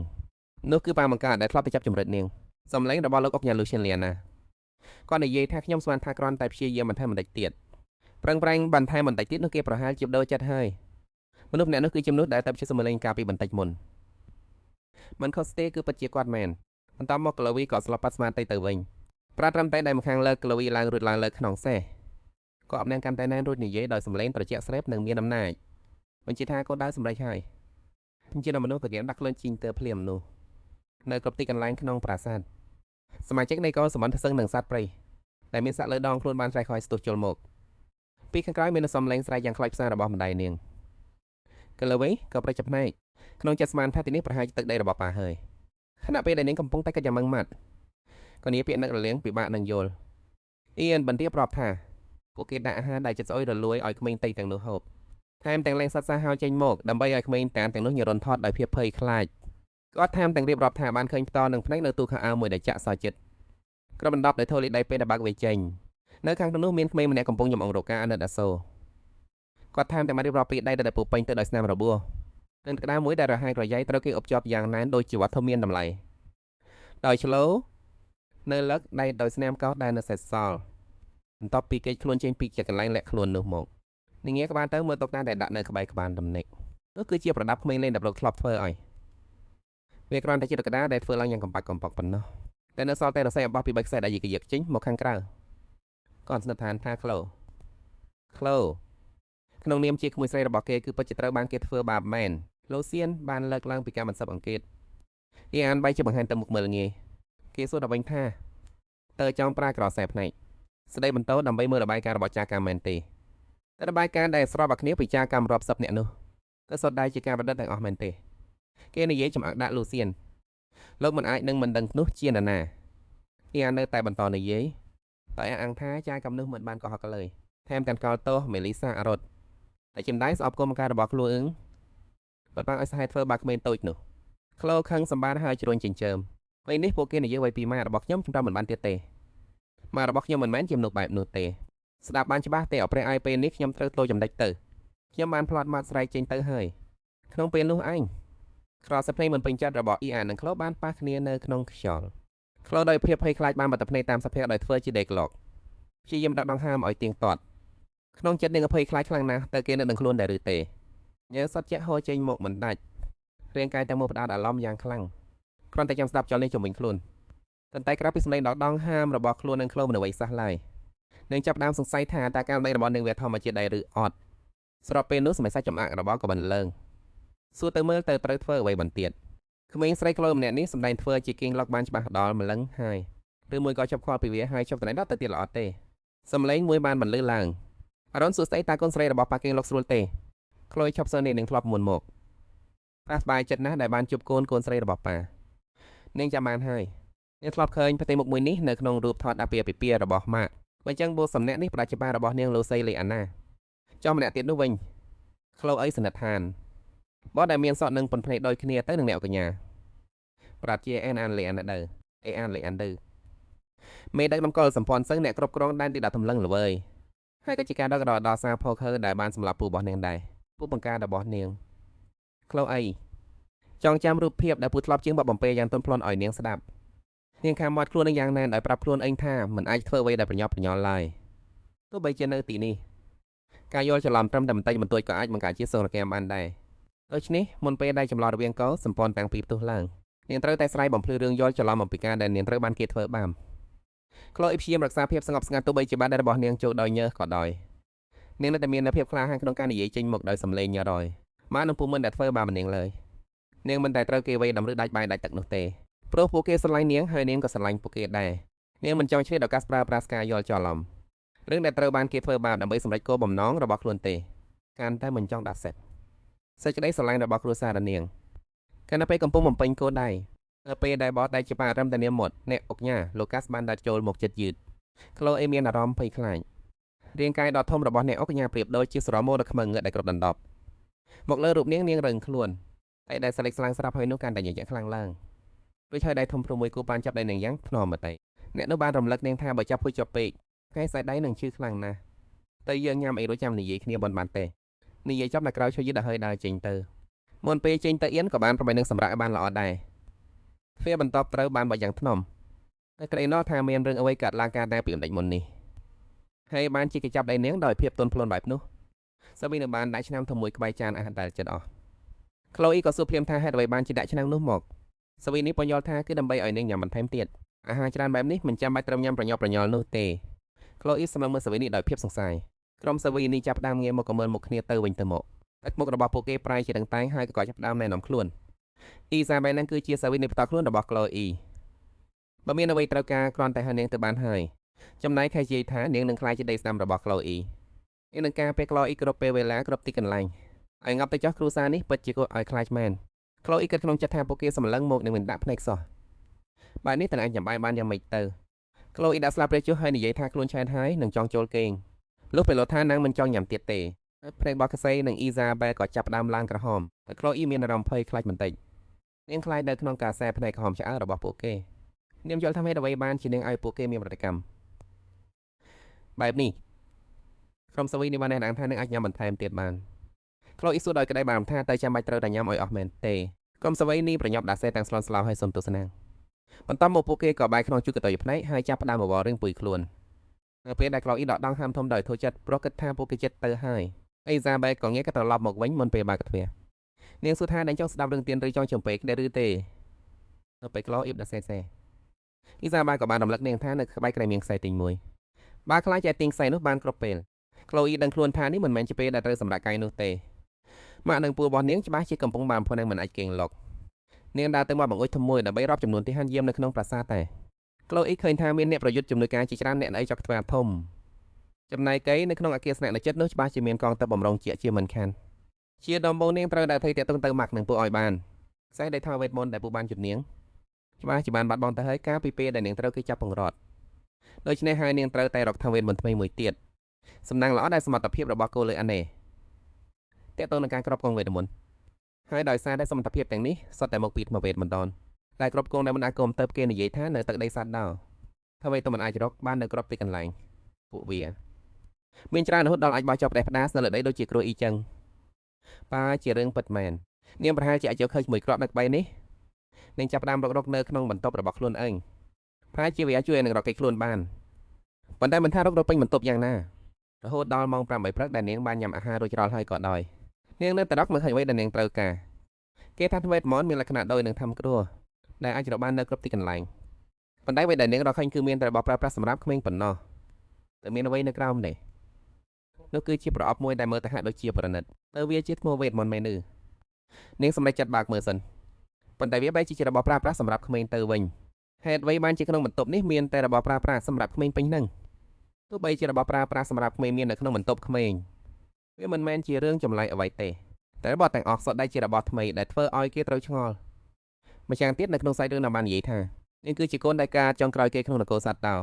នោះគឺប៉ាមកកាដែលធ្លាប់ទៅចាប់ចម្រិតនាងសំឡេងរបស់លោកអុកញ៉ាលូសៀនលីណាគាត់និយាយថាខ្ញុំស្មានថាគ្រាន់តែព្យាយាមបន្ថែមបន្តិចទៀតប្រឹងប្រែងបន្ថែមបន្តិចទៀតនោះគេប្រហែលជាបដូរចិត្តហើយមនុស្សម្នាក់នោះគឺជាមនុស្សដែលទៅជាសំឡេងកាលពីបន្តិចមុនមិនខុសទេគឺពិតជាគាត់មែនបន្តមកក្លូវីក៏ស្លប់ប៉ាត់ស្មារតីទៅវិញប្រាត្រឹមតែដែលម្ខាងលើក្លូវីឡើងរួចឡើងលើក្នុងសេះក៏អបនាងកាន់តែណែនរួចនិយាយដោយសំឡេងត្រជាក់ស្រេបនិងមានអំណាចបញ្ជាថាកូនដើរសម្រេចហើយជាមនុស្សប្រគេនដាក់ខ្លួនជីងទៅភ្លាមនោះនៅគ្រប់ទីកន្លែងក្នុងប្រាសាទសមាជិកនៃកងសម្បត្តិសឹងនឹងសត្វព្រៃដែលមានសាក់លើដងខ្លួនបានស្រែកខ້ອຍស្ទុះជុលមកពីខាងក្រោយមានសំឡេងស្រែកយ៉ាងខ្លោចផ្សារបស់ម្ដាយនាងកលវីក៏ប្រេចចាប់ភ្នែកក្នុងចិត្តស្មានថាទីនេះប្រហែលជាទឹកដីរបស់ប៉ាហើយខណៈពេលដែលនាងកំពុងតែកាច់យ៉ាងម៉ឹងម៉ាត់ក៏នាងពាក្យនឹករលៀងពិបាកនឹងយល់អ៊ីនបន្ទាបប្រាប់ថាពួកគេដាក់អាហារដែលចិត្តស្អុយរលួយឲ្យក្មេងតៃទាំងនោះហូបថែមទាំងលែងសត្វសាហាវចេញមកដើម្បីឲ្យក្មេងតានទាំងនោះញរន់ថត់ដោយភាពភ័យខ្លាចគាត់ថែមទាំងរៀបរាប់ថាបានឃើញផ្ទាល់នឹងភ្នែកនៅទូខោអាវមួយដែលចាក់សចិត្តគ្របដណ្ដប់ដោយធូលីដីពេលដែលបើកវាចេញនៅខាងក្នុងនោះមានក្មេងម្នាក់កំពុងញ៉ាំអង្រកាអាណិតអាសូរគាត់ថែមទាំងបានរៀបរាប់ពីដៃដែលពោពេញទៅដោយស្នាមរបួសនិងក្តារមួយដែលរហែករយ៉ៃត្រូវគេអុបជាប់យ៉ាងណែនដោយជាវត្ថុមានតម្លៃដោយឆ្លោនៅលឹកដៃដោយស្នាមកោសដែលនៅសេសសល់បន្ទាប់ពីគេខ្លួនចេញពីជាកន្លែងលាក់ខ្លួននោះមកនាងងាកក្បាលទៅមើលតុកតាដែលដាក់នៅក្បែរក្បាលដំណេកនោះគឺជាប្រដាប់ក្មេងលេងដែលលោកធ្លាប់ធ្វើឲ្យវាគ្រាន់តែជាតុកតាដែលធ្វើឡើងយ៉ាងកំបាច់កំប៉ុកប៉ុណ្ណោះតែនៅសល់តែរស័យអំបោះពី3ខ្សែដែលយកចេញមកខាងក្រៅគាត់ស្និទ្ធឋានថាក្លូក្នុងនាមជាក្មួយស្រីរបស់គេគឺពិតជាត្រូវបានគេធ្វើបាបមែនលូសៀនបានលើកឡើងពីការមិនស៊ើបអង្កេតគេអានបែកជាបង្ហាញទៅមុខមើលងាយគេសួរដល់វិញថាតើចង់ប្រើក្រសែភ្នែកស្ដីបន្តដើម្បីមើលរបាយការណ៍របស់ចាស់កម្មមែនទេតែរបាយការណ៍ដែលស្របអាគ្នាពីចាស់កម្មរាប់សិបអ្នកនោះក៏សុទ្ធតែជាការប្រឌិតទាំងអស់មែនទេគេនិយាយចំអកដាក់លូសៀនលោកមិនអាចនឹងមិនដឹងនោះជានរណាគេអាននៅតែបន្តនិយាយតែអះអាងថាចាស់កម្មនោះមិនបានកុហកឡើយថែមទាំងកោតទោសមេលីសាអរ៉ុតតែចំដៃស្អប់គុំការរបស់ខ្លួនបាត់បានឲ្យសហេតុធ្វើបាបក្មេងតូចនោះក្លូខឹងសម្បានហើយជ្រុញចិញ្ចើមពេលនេះពួកគេនិយាយໄວពីម៉ារបស់ខ្ញុំជំរាបមិនបានទៀតទេម៉ារបស់ខ្ញុំមិនមែនជាមនុស្សបែបនោះទេស្ដាប់បានច្បាស់ទេអព្រះអាយពេលនេះខ្ញុំត្រូវទោចំណដេចទៅខ្ញុំបានផ្លាត់មាត់ស្រែកចេញទៅហើយក្នុងពេលនោះឯងក្រសែភ្នែកមិនពេញចិត្តរបស់អ៊ីអាននិងក្លូបានប៉ះគ្នានៅក្នុងខ្យល់ក្លូដោយភាពភ័យខ្លាចបានបាត់ភ្នែកតាមសភាដោយធ្វើជាដេកឡុកព្យាយាមដាក់ដង្ហើមឲ្យទៀងទាត់ក្នុងចិត្តនាងភ័យខ្លាចខ្លាំងណាស់តើគេនៅនឹងខ្លួនដែរឬទេញើសត់ជាក់ហូរចេញមកមិនដាច់រាងកាយតែមកផ្ដោតអារម្មណ៍យ៉ាងខ្លាំងគ្រាន់តែចាំស្ដាប់ចលនាជំវិញខ្លួនប៉ុន្តែក្រៅពីសម្លេងដងហាមរបស់ខ្លួននឹងក្លូមិនអ្វីសោះឡើយនាងចាប់ដើមសង្ស័យថាតើការដេករបស់នាងវាធម្មជាតិដែរឬអត់ស្របពេលនោះសម្លេងសាច់ចំអាក់របស់ក៏បានលើងសួរទៅមើលទៅត្រូវធ្វើអ្វីបន្ទៀតក្មេងស្រីក្លូម្នាក់នេះសម្ដែងធ្វើជាគៀងឡុកបានច្បាស់ដល់ម្លឹងហើយឬមួយក៏ចាប់ខ្វល់ពីវាហើយចាប់តំណែងដល់ទៅទៀតល្អទេសម្លេងមួយបានបន្លឺឡើងអរុនសួស្ដីតាកូនស្រីរបស់ប៉ាគៀងឡុកស្រួលទេក្លូឈប់សើនេះនឹងធ្លាប់មុនមកប៉ាសប្បាយចិត្តណាស់ដែលបានជួបកូនស្រីរបស់ប៉ានាងចាំបានហើយនាងធ្លាប់ឃើញប្រទេសមុខមួយនេះនៅក្នុងរូបថតអាពាហ៍ពិពាហ៍របស់ម៉ាក់បើអញ្ចឹងបូសំណាក់នេះផ្ដាច់ច្បាររបស់នាងលូសីលីអាណាចំម្នាក់ទៀតនោះវិញក្លូអីសនិដ្ឋានបោះដែលមានសក់នឹងប៉ុនភ្នែកដូចគ្នាទៅនឹងអ្នកកញ្ញាប្រាជាអេនអានលីអានដៅអេអានលីអានដៅមេដឹកនាំកុលសម្ព័ន្ធសឹងអ្នកគ្រប់គ្រងដែនទីដាក់តម្លឹងល្វើយហើយក៏ជាការដឹកដល់សារផូខឺដែលបានសម្លាប់ពូរបស់នាងដែរពូបង្ការរបស់នាងក្លូអីចង់ចាំរូបភាពដែលពូធ្លាប់ជាងបបបំពេយ៉ាងទន់ភ្លន់ឲ្យនាងស្ដាប់នាងខាំមាត់ខ្លួននឹងយ៉ាងណែនដោយប្រាប់ខ្លួនឯងថាមិនអាចធ្វើអ្វីដែលប្រញាប់ប្រញាល់ឡើយទោះបីជានៅទីនេះការយល់ច្រឡំត្រឹមតែបន្តិចបន្តួចក៏អាចបង្កើតជាសង្គ្រាមបានដែរដូច្នេះមុនពេលដែលចម្លោះរវាងកោសម្ព័ន្ធទាំងពីរផ្ទុះឡើងនាងត្រូវតែស្រ័យបំភ្លឺរឿងយល់ច្រឡំអំពីការដែលនាងត្រូវបានគេធ្វើបាបក្លូអ៊ីព្យាមរក្សាភាពស្ងប់ស្ងាត់ទោះបីជាបាត់របស់នាងចូលដោយញើសក៏ដោយនាងនៅតែមានភាពក្លាហានក្នុងការនិយាយចេញមកដោយសំឡេងញ៉រយម៉ានឹងពុំមិនដែលធ្វើបាបនាងឡើយនាងមិនតែត្រូវគេវេតម្រឹដាច់បាយដាច់ទឹកនោះទេ ព្រោះពួកគេស្រឡាញ់នាងហើយនាងក៏ស្រឡាញ់ពួកគេដែរនាងមិនចង់ឆ្លៀតឱកាសប្រើប្រាស់ការយល់ច្រឡំរឿងដែលត្រូវបានគេធ្វើបាបដើម្បីសម្រេចគោលបំណងរបស់ខ្លួនទេកាន់តែមិនចង់ដាក់សេចក្តីស្រឡាញ់របស់គ្រួសារនាងកាលនៅពេលកំពុងបំពេញគោលដៅនៅពេលដែលបតដែលជាបារម្ភតែនាងមុតអ្នកអុកញ៉ាលោកកាសបានដាក់ចូលមកចិត្តយឺតក្លូអេមានអារម្មណ៍ភ័យខ្លាចរាងកាយដ៏ធំរបស់អ្នកអុកញ៉ាប្រៀបដូចជាស្រមោលដ៏ខ្មៅងឹតដែលគ្របដណ្ដប់មកលើរូបនាងរឹងខ្លួនតែដែលសលេចស្លាំងស្រាប់ហើយនោះកាន់តែញញឹកខ្លាំងឡើងរួចហើយដៃធំព្រមួយគូបានចាប់ដៃនាងយ៉ាងថ្នមតែអ្នកនោះបានរំលឹកនាងថាបើចាប់ភុយជាប់ពេកថ្ងៃស្អែកដៃនឹងឈឺខ្លាំងណាស់តែយើងញ៉ាំអីរួចចាំនិយាយគ្នាបានទេនិយាយចាប់នៅក្រៅឈុយយឺតដល់ហើយដើរចេញទៅមុនពេលចេញទៅអៀនក៏បានប្របីនឹងសម្រាប់ឲ្យបានល្អដែរទ្វារបន្ទាប់ត្រូវបានបើយ៉ាងថ្នមតែក្តីណោះថាមានរឿងអ្វីកើតឡើងការតែពីបន្តិចមុននេះហើយបានជាគេចាប់ដៃនាងដោយភាពទន់ភ្លន់បែបនោះសាវីនៅបានដាក់ឆ្នាំទៅមួយក្បែរចានអាហារដែលចិត្តអស់ក្លូអ៊ីក៏សួរភ្លាមថាហេតុអ្វីបានជាដាក់ឆ្នាំនោះមកសាវីនេះពន្យល់ថាគឺដើម្បីឲ្យនាងញ៉ាំបន្ថែមទៀតអាហារច្រើនបែបនេះមិនចាំបាច់ត្រូវញ៉ាំប្រញាប់ប្រញាល់នោះទេក្លូអ៊ីសម្លឹងមើលសាវីនេះដោយភាពសង្ស័យក្រុមសាវីនេះចាប់ផ្ដើមងាកមកកមើលមុខគ្នាទៅវិញទៅមកទឹកមុខរបស់ពួកគេប្រែជាដង្តែងហើយក៏ចាប់ផ្ដើមណែនាំខ្លួនអ៊ីសាបែលនឹងគឺជាសាវីនេះផ្ទាល់ខ្លួនរបស់ក្លូអ៊ីបើមានអ្វីត្រូវការគ្រាន់តែហៅនាងទៅបានហើយចំណែកខែជាយថានាងនឹងខ្លាចជាដីស្ដាំរបស់ក្លូអ៊ីនេះនឹងការពេលក្លូអ៊ីគ្រប់ពេលវេលាគ្រប់ទីកន្លែងឲ្យងាប់ទៅចោះគ្រូសានេះពិតជាគួរឲ្យខ្លាចមែនក្លូអ៊ីគិតក្នុងចិត្តថាពួកគេសម្លឹងមកនឹងមិនដាក់ភ្នែកសោះបែបនេះតើអាចចាំបាយបានយ៉ាងម៉េចទៅក្លូអ៊ីដាក់ស្លាបព្រាចុះហើយនិយាយថាខ្លួនឆែតហើយនឹងចង់ចូលគេងលុះពេលលោថានាងមិនចង់ញ៉ាំទៀតទេភ្នែករបស់កាសីនិងអ៊ីសាបែលក៏ចាប់ផ្ដើមឡើងក្រហមតែក្លូអ៊ីមានអារម្មណ៍ភ័យខ្លាចបន្តិចនាងខ្លាចនៅក្នុងការសែភ្នែកក្រហមឆ្អើររបស់ពួកគេនាងយល់ថាហេតុអ្វីបានជានាងឲ្យពួកគេមានប្រតិកម្មបែបនេះក្រុមសាវីនេះបានណែនាំថានាងអាចញ៉ាំបន្ថែមទៀតបានក្លូអ៊ីសួរដោយក្តីបារម្ភថាតើចាំបាច់ត្រូវតែញ៉ាំឲ្យអស់មែនទេក្រុមសាវីនេះប្រញាប់ដាក់សេទាំងស្លន់ស្លោហើយសុំទស្សនាបន្ទាប់មកពួកគេក៏បាយក្នុងជួរកតុយភ្នែកហើយចាប់ផ្ដើមបបររឿងពុយខ្លួននៅពេលដែលក្លូអ៊ីដកដង្ហើមធំដោយធូរចិត្តព្រោះគិតថាពួកគេចិត្តទៅហើយអ៊ីសាបែលក៏ងាកត្រឡប់មកវិញមុនពេលបើកទ្វារនាងសួរថានឹងចង់ស្ដាប់រឿងទៀនឬចង់ចំពេកដែរឬទេនៅពេលក្លូអ៊ីដាក់សេអ៊ីសាបែលក៏បានរំលឹកនាងថានៅក្បែរក្រែមៀងខ្សែទី1បើខ្លាចតែទៀងខ្សែនោះបានគ្រប់ពេលក្លូអ៊ីដឹងខ្លួនថានេះមិនមែនជាពេលដែលត្រូវសម្រាប់កាយនោះទេម៉ាក់និងពូរបស់នាងច្បាស់ជាកំពុងបានភ័យនឹងមិនអាចគេងលុកនាងដើរទៅមកបង្អុយធំមួយដើម្បីរាប់ចំនួនទីហានយាមនៅក្នុងប្រាសាទតែក្លូអ៊ីឃើញថាមានអ្នកប្រយុទ្ធជំនួយការជាច្រើនអ្នកនៅចុកទ្វារធំចំណែកឯនៅក្នុងអគារស្នាក់នៅចិត្តនោះច្បាស់ជាមានកងទ័ពបំរុងជាជាមិនខានជាដំបូងនាងត្រូវដាក់ថៃតាក់ទងទៅម៉ាក់និងពូឲ្យបានខ្សែដៃថោវេតមនដែលពូបានជំនាញច្បាស់ជាបានបាត់បង់ទៅហើយការពីពេលដែលនាងត្រូវគេចាប់ពង្រត់ដូច្នេះហើយនាងត្រូវតែរកថវេតមនថ្មីមួយទៀតសំណាងល្អដែលសមត្ថភាពរបស់គោលើអាណេតាក់ទងនឹងការក្របកងវេទមន្តហើយដោយសារតែសមត្ថភាពទាំងនេះសុទ្ធតែមកពីថ្មវេទមន្តដែលក្របកងដែលមិនអាចគុំទៅគេនិយាយថានៅទឹកដីសាត់ដោថាវេទមិនអាចរកបាននៅក្របទីកន្លែងពួកវាមានច្រើនរហូតដល់អាចបោះចោលផ្ដេសផ្ដាសនៅលើដីដូចជាគ្រួអ៊ីចឹងប៉ាជារឿងពិតមែននាងប្រហែលជាអាចយកឃើញមួយគ្រាប់នៅក្បែរនេះនាងចាប់ផ្ដើមរកនៅក្នុងបន្ទប់របស់ខ្លួនឯងប្រហែលជាវាអាចជួយឲ្យនឹងរកគេខ្លួនបានប៉ុន្តែមិនថារកពេញបន្ទប់យ៉ាងណារហូតដល់ម៉ោង 8 ព្រឹកដែលនាងបានញ៉ាំអាហាររួចរាល់ហើយក៏ដោយនាងនៅតែរកមើលឃើញអ្វីដែលនាងត្រូវការគេថាថ្មវេទមន្តមានលក្ខណៈដូចនឹងធម្មគ្រោះដែលអាចរកបាននៅគ្រប់ទីកន្លែងប៉ុន្តែអ្វីដែលនាងរកឃើញគឺមានតែរបស់ប្រើប្រាស់សម្រាប់ក្មេងប៉ុណ្ណោះតែមានអ្វីនៅក្រោមនេះនោះគឺជាប្រអប់មួយដែលមើលទៅហាក់ដូចជាប្រណិតទៅវាជាថ្មវេទមន្តមែនឬនាងសម្រេចចិត្តបើកមើលសិនប៉ុន្តែវាបែរជារបស់ប្រើប្រាស់សម្រាប់ក្មេងទៅវិញហេតុអ្វីបានជាក្នុងបន្ទប់នេះមានតែរបស់ប្រើប្រាស់សម្រាប់ក្មេងពេញនឹងទោះបីជារបស់ប្រើប្រាស់សម្រាប់ក្មេងមាននៅក្នុងបន្ទប់ក្មេងវាមិនមែនជារឿងចម្លែកអ្វីទេតែរបស់ទាំងអស់សុទ្ធតែជារបស់ថ្មីដែលធ្វើឲ្យគេត្រូវឆ្ងល់ម្យ៉ាងទៀតនៅក្នុងសាច់រឿងបាននិយាយថានាងគឺជាកូនដែលការចង់ក្រោយគេក្នុងនគរសត្វតោ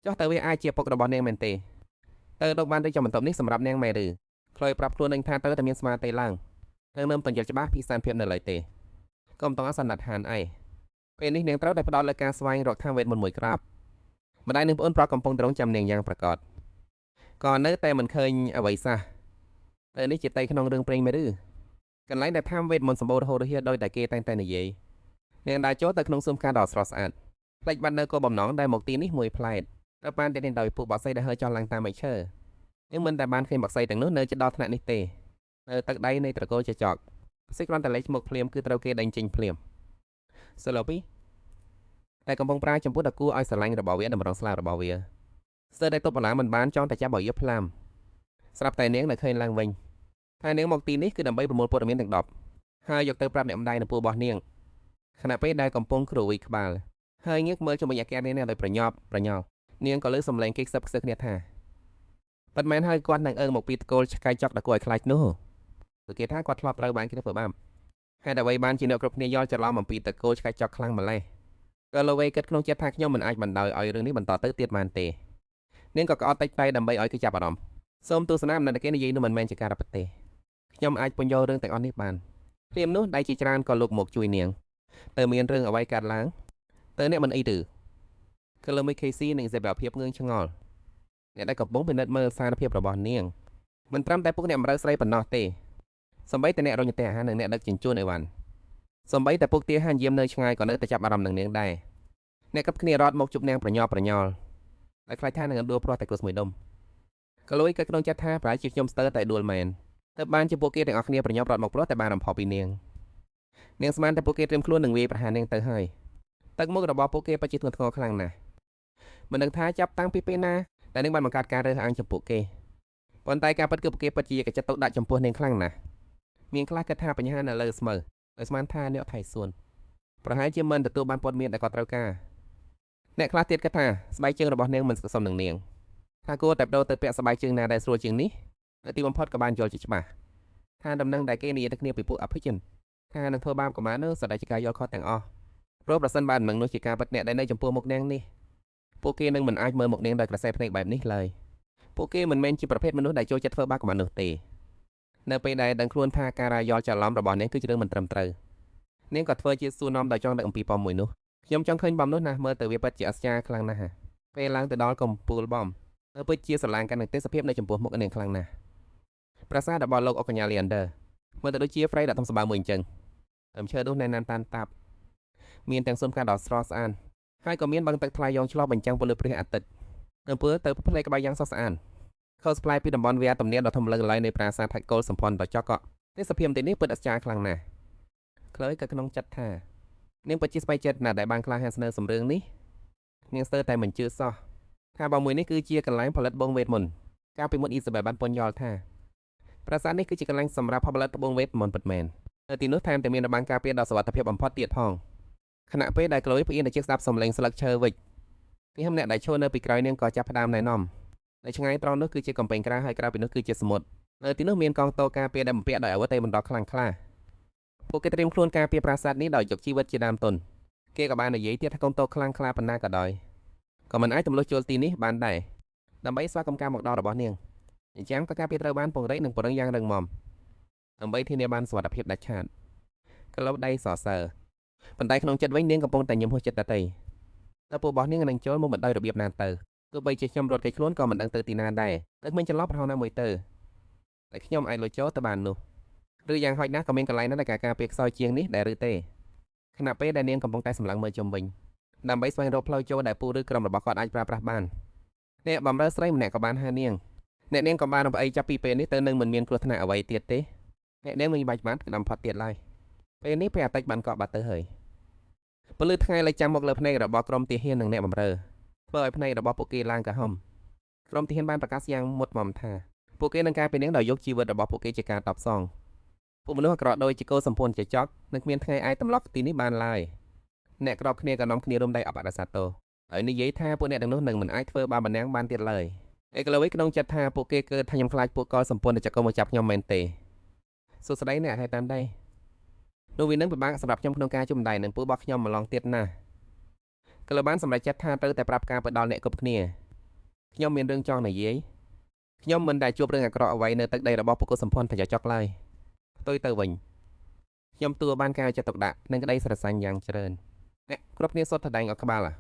ចុះតើវាអាចជាពុករបស់នាងមែនទេតើលោកបានរៀបចំបន្ទប់នេះសម្រាប់នាងមែនឬខ្លុយប្រាប់ខ្លួននឹងថាតើតែមានស្មារតីឡើងនៅនឹមតញ្ញល់ច្បាស់ពីស្ថានភាពនៅឡើយទេកុំតង់អសន្និដ្ឋានអីពេលនេះនាងត្រូវតែផ្ដោតលើការស្វែងរកថាវេទមន្តមួយក្រាបម្ដាយនិងប្អូនប្រុសកំពុងត្រង់ចាំនាងយ៉ាងប្រកបក៏នៅតែមិនឃើញអ្វីសោះតែនេះជាតៃក្នុងរឿងព្រេងមែនឬកន្លែងដែលថាវេទមន្តសម្បូររហូតរហៀដោយតែគេតែងតែនិយាយនាងដើរចូលទៅក្នុងស៊ុំផ្កាដ៏ស្រស់ស្អាតផ្លេចបាត់នៅគោលបំណងដែលមកទីនេះមួយផ្លែតត្រូវបានតែដោយពួកបក្សីដែលហើរចោះឡើងតាមឯឈើនាងមិនតែបានឃើញបក្សីទាំងនោះនៅជិតដល់ថ្នាក់នេះទេនៅទឹកដីនៃត្រកូលចចកបក្សីគ្រាន់តែលេចមកភ្លាមគឺត្រូវគេដេញចេញភ្លាមសូឡូពីតែកំពុងប្រើចំពោះតគូឲ្យស្រឡាញ់របស់វាតម្រង់ស្លាបរបស់វាស្ទើរតែទប់បលាមិនបានចង់តែចាប់ឲ្យយកផ្លាមស្រាប់តែនាងនៅឃើញឡើងវិញថានាងមកទីនេះគឺដើម្បីប្រមូលព័ត៌មានទាំង10ហើយយកទៅប្រាប់អ្នកម្ដាយនិងពូរបស់នាង ខណៈពេលដែលកំពុងគ្រូវិក្បាលហើយងាកមើលជំនាញអាកាសនេះដោយប្រញាប់ប្រញល់នាងក៏លើសំឡេងគេខ្សឹបខ្សឹកគ្នាថាប៉ិតមែនហើយគាត់នឹងអើងមកពីតកូលឆ្កែចុកដល់គួរឲ្យខ្លាចនោះគឺគេថាគាត់ធ្លាប់ត្រូវបានគេធ្វើបាបហេតុអ្វីបានជាអ្នកគ្រប់គ្នាយល់ច្រឡំអំពីតកូលឆ្កែចុកខ្លាំងម្ល៉េះក៏លោកវេគិតក្នុងចិត្តថាខ្ញុំមិនអាចបណ្ដោយឲ្យរឿងនេះបន្តទៅទៀតបានទេនាងក៏ក្អត់តិចតែដើម្បីឲ្យគេចាប់អារម្មណ៍សូមទស្សនាមិនដែលគេនិយាយនោះមិនមែនជាការពិតទេខ្ញុំអាចពន្យល់រឿងទាំងអស់នេះបានព្រាមនោះដៃជាច្រើនក៏លោកមកជួយនាងតើមានរឿងអ្វីកើតឡើងតើអ្នកមិនអីឬគឺលើមីខេស៊ីនិងសេបាភាពងឿងឆ្ងល់អ្នកដែលកំពុងពិនិត្យមើលសារភាពរបស់នាងមិនត្រឹមតែពួកអ្នកបម្រើស្រីប៉ុណ្ណោះទេសម្បីតែអ្នករញ៉ាអាហារនិងអ្នកដឹកជញ្ជូនអីវ៉ាន់សម្បីតែពួកទាហានយាមនៅឆ្ងាយក៏នៅតែចាប់អារម្មណ៍នឹងនាងដែរអ្នកគ្រប់គ្នារត់មកជប់នាងប្រញ័រប្រញល់ដែលខ្លាចថានឹងដួលព្រោះតែគ្រោះស្មួយដុំក៏លួយក៏ក្នុងចិត្តថាប្រហែលជាខ្ញុំស្ទើរតែដួលមែនតែបានជាពួកគេទាំងអស់គ្នាប្រញ័ររត់មកព្រោះតែបានរំភើបពីនាងស្មានតែពួកគេត្រៀមខ្លួននឹងវាយប្រហារនាងទៅហើយទឹកមុខរបស់ពួកគេពិតជាធ្ងន់ធ្ងរខ្លាំងណាស់មិនដឹងថាចាប់តាំងពីពេលណាតែនាងបានបង្កើតការរើសអើងចំពោះគេប៉ុន្តែការពិតគឺពួកគេពិតជាកចិត្តទុកដាក់ចំពោះនាងខ្លាំងណាស់មានខ្លះគិតថាបញ្ហានៅលើស្មៅដោយស្មានថាអ្នកថៃសួនប្រហែលជាមិនទទួលបានព័ត៌មានដែលគាត់ត្រូវការអ្នកខ្លះទៀតគិតថាស្បែកជើងរបស់នាងមិនសមនឹងនាងថាគួរតែបដូរទៅពាក់ស្បែកជើងណាដែលស្រួលជាងនេះទីបំផុតក៏បានយល់ជាច្បាស់ថាដំណឹងដែលគេនិយាយទៅគ្នាពីពួកអភិជនថានឹងធ្វើបាបកម្មានោះស្ដីជាការយល់ខុសទាំងអស់ព្រោះប្រសិនបើដំណឹងនោះជាការពិតអ្នកដែលនៅចំពោះមុខនាងនេះពួកគេនឹងមិនអាចមើលមុខនាងដោយក្រសែភ្នែកបែបនេះឡើយពួកគេមិនមែនជាប្រភេទមនុស្សដែលចូលចិត្តធ្វើបាបកម្មានោះទេនៅពេលដែលដឹងខ្លួនថាការរាយល់ច្រឡំរបស់នាងគឺជារឿងមិនត្រឹមត្រូវនាងក៏ធ្វើជាសួរនាំដោយចង់ដឹកអំពីប៉ុមមួយនោះខ្ញុំចង់ឃើញបំនោះណាស់មើលទៅវាពិតជាអស្ចារ្យខ្លាំងណាស់ពេលឡើងទៅដល់កំពូលបំនៅពិតជាស្រឡាញ់កាន់នឹងទេសភាពនៅចំពោះមុខនាងខ្លាំងណាស់ប្រាសាទរបស់លោកអុកកញ្ញាលីអានដឺមើលទៅដូចជាហ្វ្រៃដាក់ធំស្បើមួយអញ្ចឹងដើមឈើនោះណែនណាន់តាន់តាប់មានទាំងសុំការដ៏ស្រស់ស្អាតហើយក៏មានបឹងទឹកថ្លាយងឆ្លប់បញ្ចាំងពន្លឺព្រះអាទិត្យនៅពើទៅផ្លេកក្បាយយ៉ាងស្រស់ស្អាតខុសប្លែកពីតំបន់វាទំនាបដ៏ធំល្លឹងល្លែងនៃប្រាសាទថៃកុលសម្ព័ន្ធដ៏ចកកទេសភាពទីនេះពិតអស្ចារ្យខ្លាំងណាស់ក្លើយក៏ក្នុងចិត្តថានាងពិតជាស្បែកចិត្តណាស់ដែលបានក្លាហានស្នើសំរឿងនេះនាងស្ទើរតែមិនជឿសោះថាបងមួយនេះគឺជាកន្លែងផលិតបងវេទមន្តកាលពីមុនអ៊ីសាបែលបានពន្យល់ថាប្រាសាទនេះគឺជាកន្លែងសម្រាប់ផលិតបងវេទមន្តពិតមែននៅទីនោះថែមទាំងមានរបាំងការពារដ៏សុវត្ថិភាពបំផុតទៀតផងខណៈពេលដែលក្លូយផ្អៀងទៅជិះស្ដាប់សំឡេងស្លឹកឈើវិចពីហឹមអ្នកដែលឈរនៅពីក្រោយនាងក៏ចាប់ផ្ដើមណែនាំនៅឆ្ងាយត្រង់នោះគឺជាកំពែងក្រាស់ហើយក្រៅពីនោះគឺជាសមុទ្រនៅទីនោះមានកងទ័ពការពារដែលបំពាក់ដោយអាវុធតែបន្តខ្លាំងក្លាពួកគេត្រៀមខ្លួនការពារប្រាសាទនេះដោយយកជីវិតជាដើមទុនគេក៏បាននិយាយទៀតថាកងទ័ពខ្លាំងក្លាប៉ុណ្ណាក៏ដោយក៏មិនអាចទម្លុះចូលទីនេះបានដែរដើម្បីស្វាគមន៍ការមកដល់របស់នាងអញ្ចឹងក៏ការពារត្រូវបានពង្រីកនិងពង្រឹងយ៉ាងរឹងមាំដើម្បីធានាបានសុវត្ថិភាពដាច់ខាតក្លូវដៃសរសើរប៉ុន្តែក្នុងចិត្តវិញនាងកំពុងតែញញឹមហួសចិត្តដតីតើពួករបស់នាងនឹងចូលមកមិនដោយរបៀបណាទៅទោះបីជាខ្ញុំរត់គេចខ្លួនក៏មិនដឹងទៅទីណាដែរតែគ្មានចន្លោះប្រហោងណាមួយទៅតែខ្ញុំអាចលុយចូលទៅបាននោះឬយ៉ាងហោចណាស់ក៏មានកន្លែងណាដែលការពារខ្សោយជាងនេះដែរឬទេខណៈពេលដែលនាងកំពុងតែសម្លឹងមើលជុំវិញដើម្បីស្វែងរកផ្លូវចូលដែលពូឬក្រុមរបស់គាត់អាចប្រើប្រាស់បានអ្នកបម្រើស្រីម្នាក់ក៏បានហៅនាងអ្នកនាងក៏បានរំភើបចាប់ពីពេលនេះទៅនឹងមិនមានគ្រោះថ្នាក់អ្វីទៀតទេអ្នកនាងមិនបាច់បានក្តាំផាត់ទៀតឡើយពេលនេះពេលអាទិត្យបានកក់បាត់ទៅហើយពលឺថ្ងៃលេចចាំមកលើភ្នែករបស់ក្រុមទាហាននិងអ្នកបម្រើធ្វើឲ្យភ្នែករបស់ពួកគេឡើងក្រហមក្រុមទាហានបានប្រកាសយ៉ាងមុតមមថាពួកគេនឹងការពារនាងដោយយកជីវិតរបស់ពួកគេជាការតបសងពួកមនុស្សអាក្រក់ដូចជាកោសម្ពន្ធចចកនឹងគ្មានថ្ងៃអាចទម្លាក់ទីនេះបានឡើយអ្នកក្របគ្នាក៏នាំគ្នារុំដៃអបអរសាទរហើយនិយាយថាពួកអ្នកទាំងនោះនឹងមិនអាចធ្វើបាបម្នាក់បានទៀតឡើយឯកលវីក្នុងចិត្តថាពួកគេគឺថាខ្ញុំខ្លាចពួកកោសម្ពន្ធចចកមកចាប់ខ្ញុំមែនទេសួស្ដីអ្នកហេតុតាមដែរនោះវានឹងពិបាកសម្រាប់ខ្ញុំក្នុងការជំដាយនឹងពូរបស់ខ្ញុំម្លងទៀតណាស់ក៏លើបានសម្រេចចិត្តថាត្រូវតែប្រាប់ការទៅដល់អ្នកគ្រប់គ្នាខ្ញុំមានរឿងចង់និយាយខ្ញុំមិនដែលជួបរឿងអាក្រក់អ្វីនៅទឹកដីរបស់ពួកកុសម្ផន្ធចចកឡើយផ្ទុយទៅវិញខ្ញុំទួបានការចិត្តទុកដាក់និងក្តីស្រឡាញ់យ៉ាងច្រើនអ្នកគ្រប់គ្នាសុទ្ធតែដែងអត់ក្បាល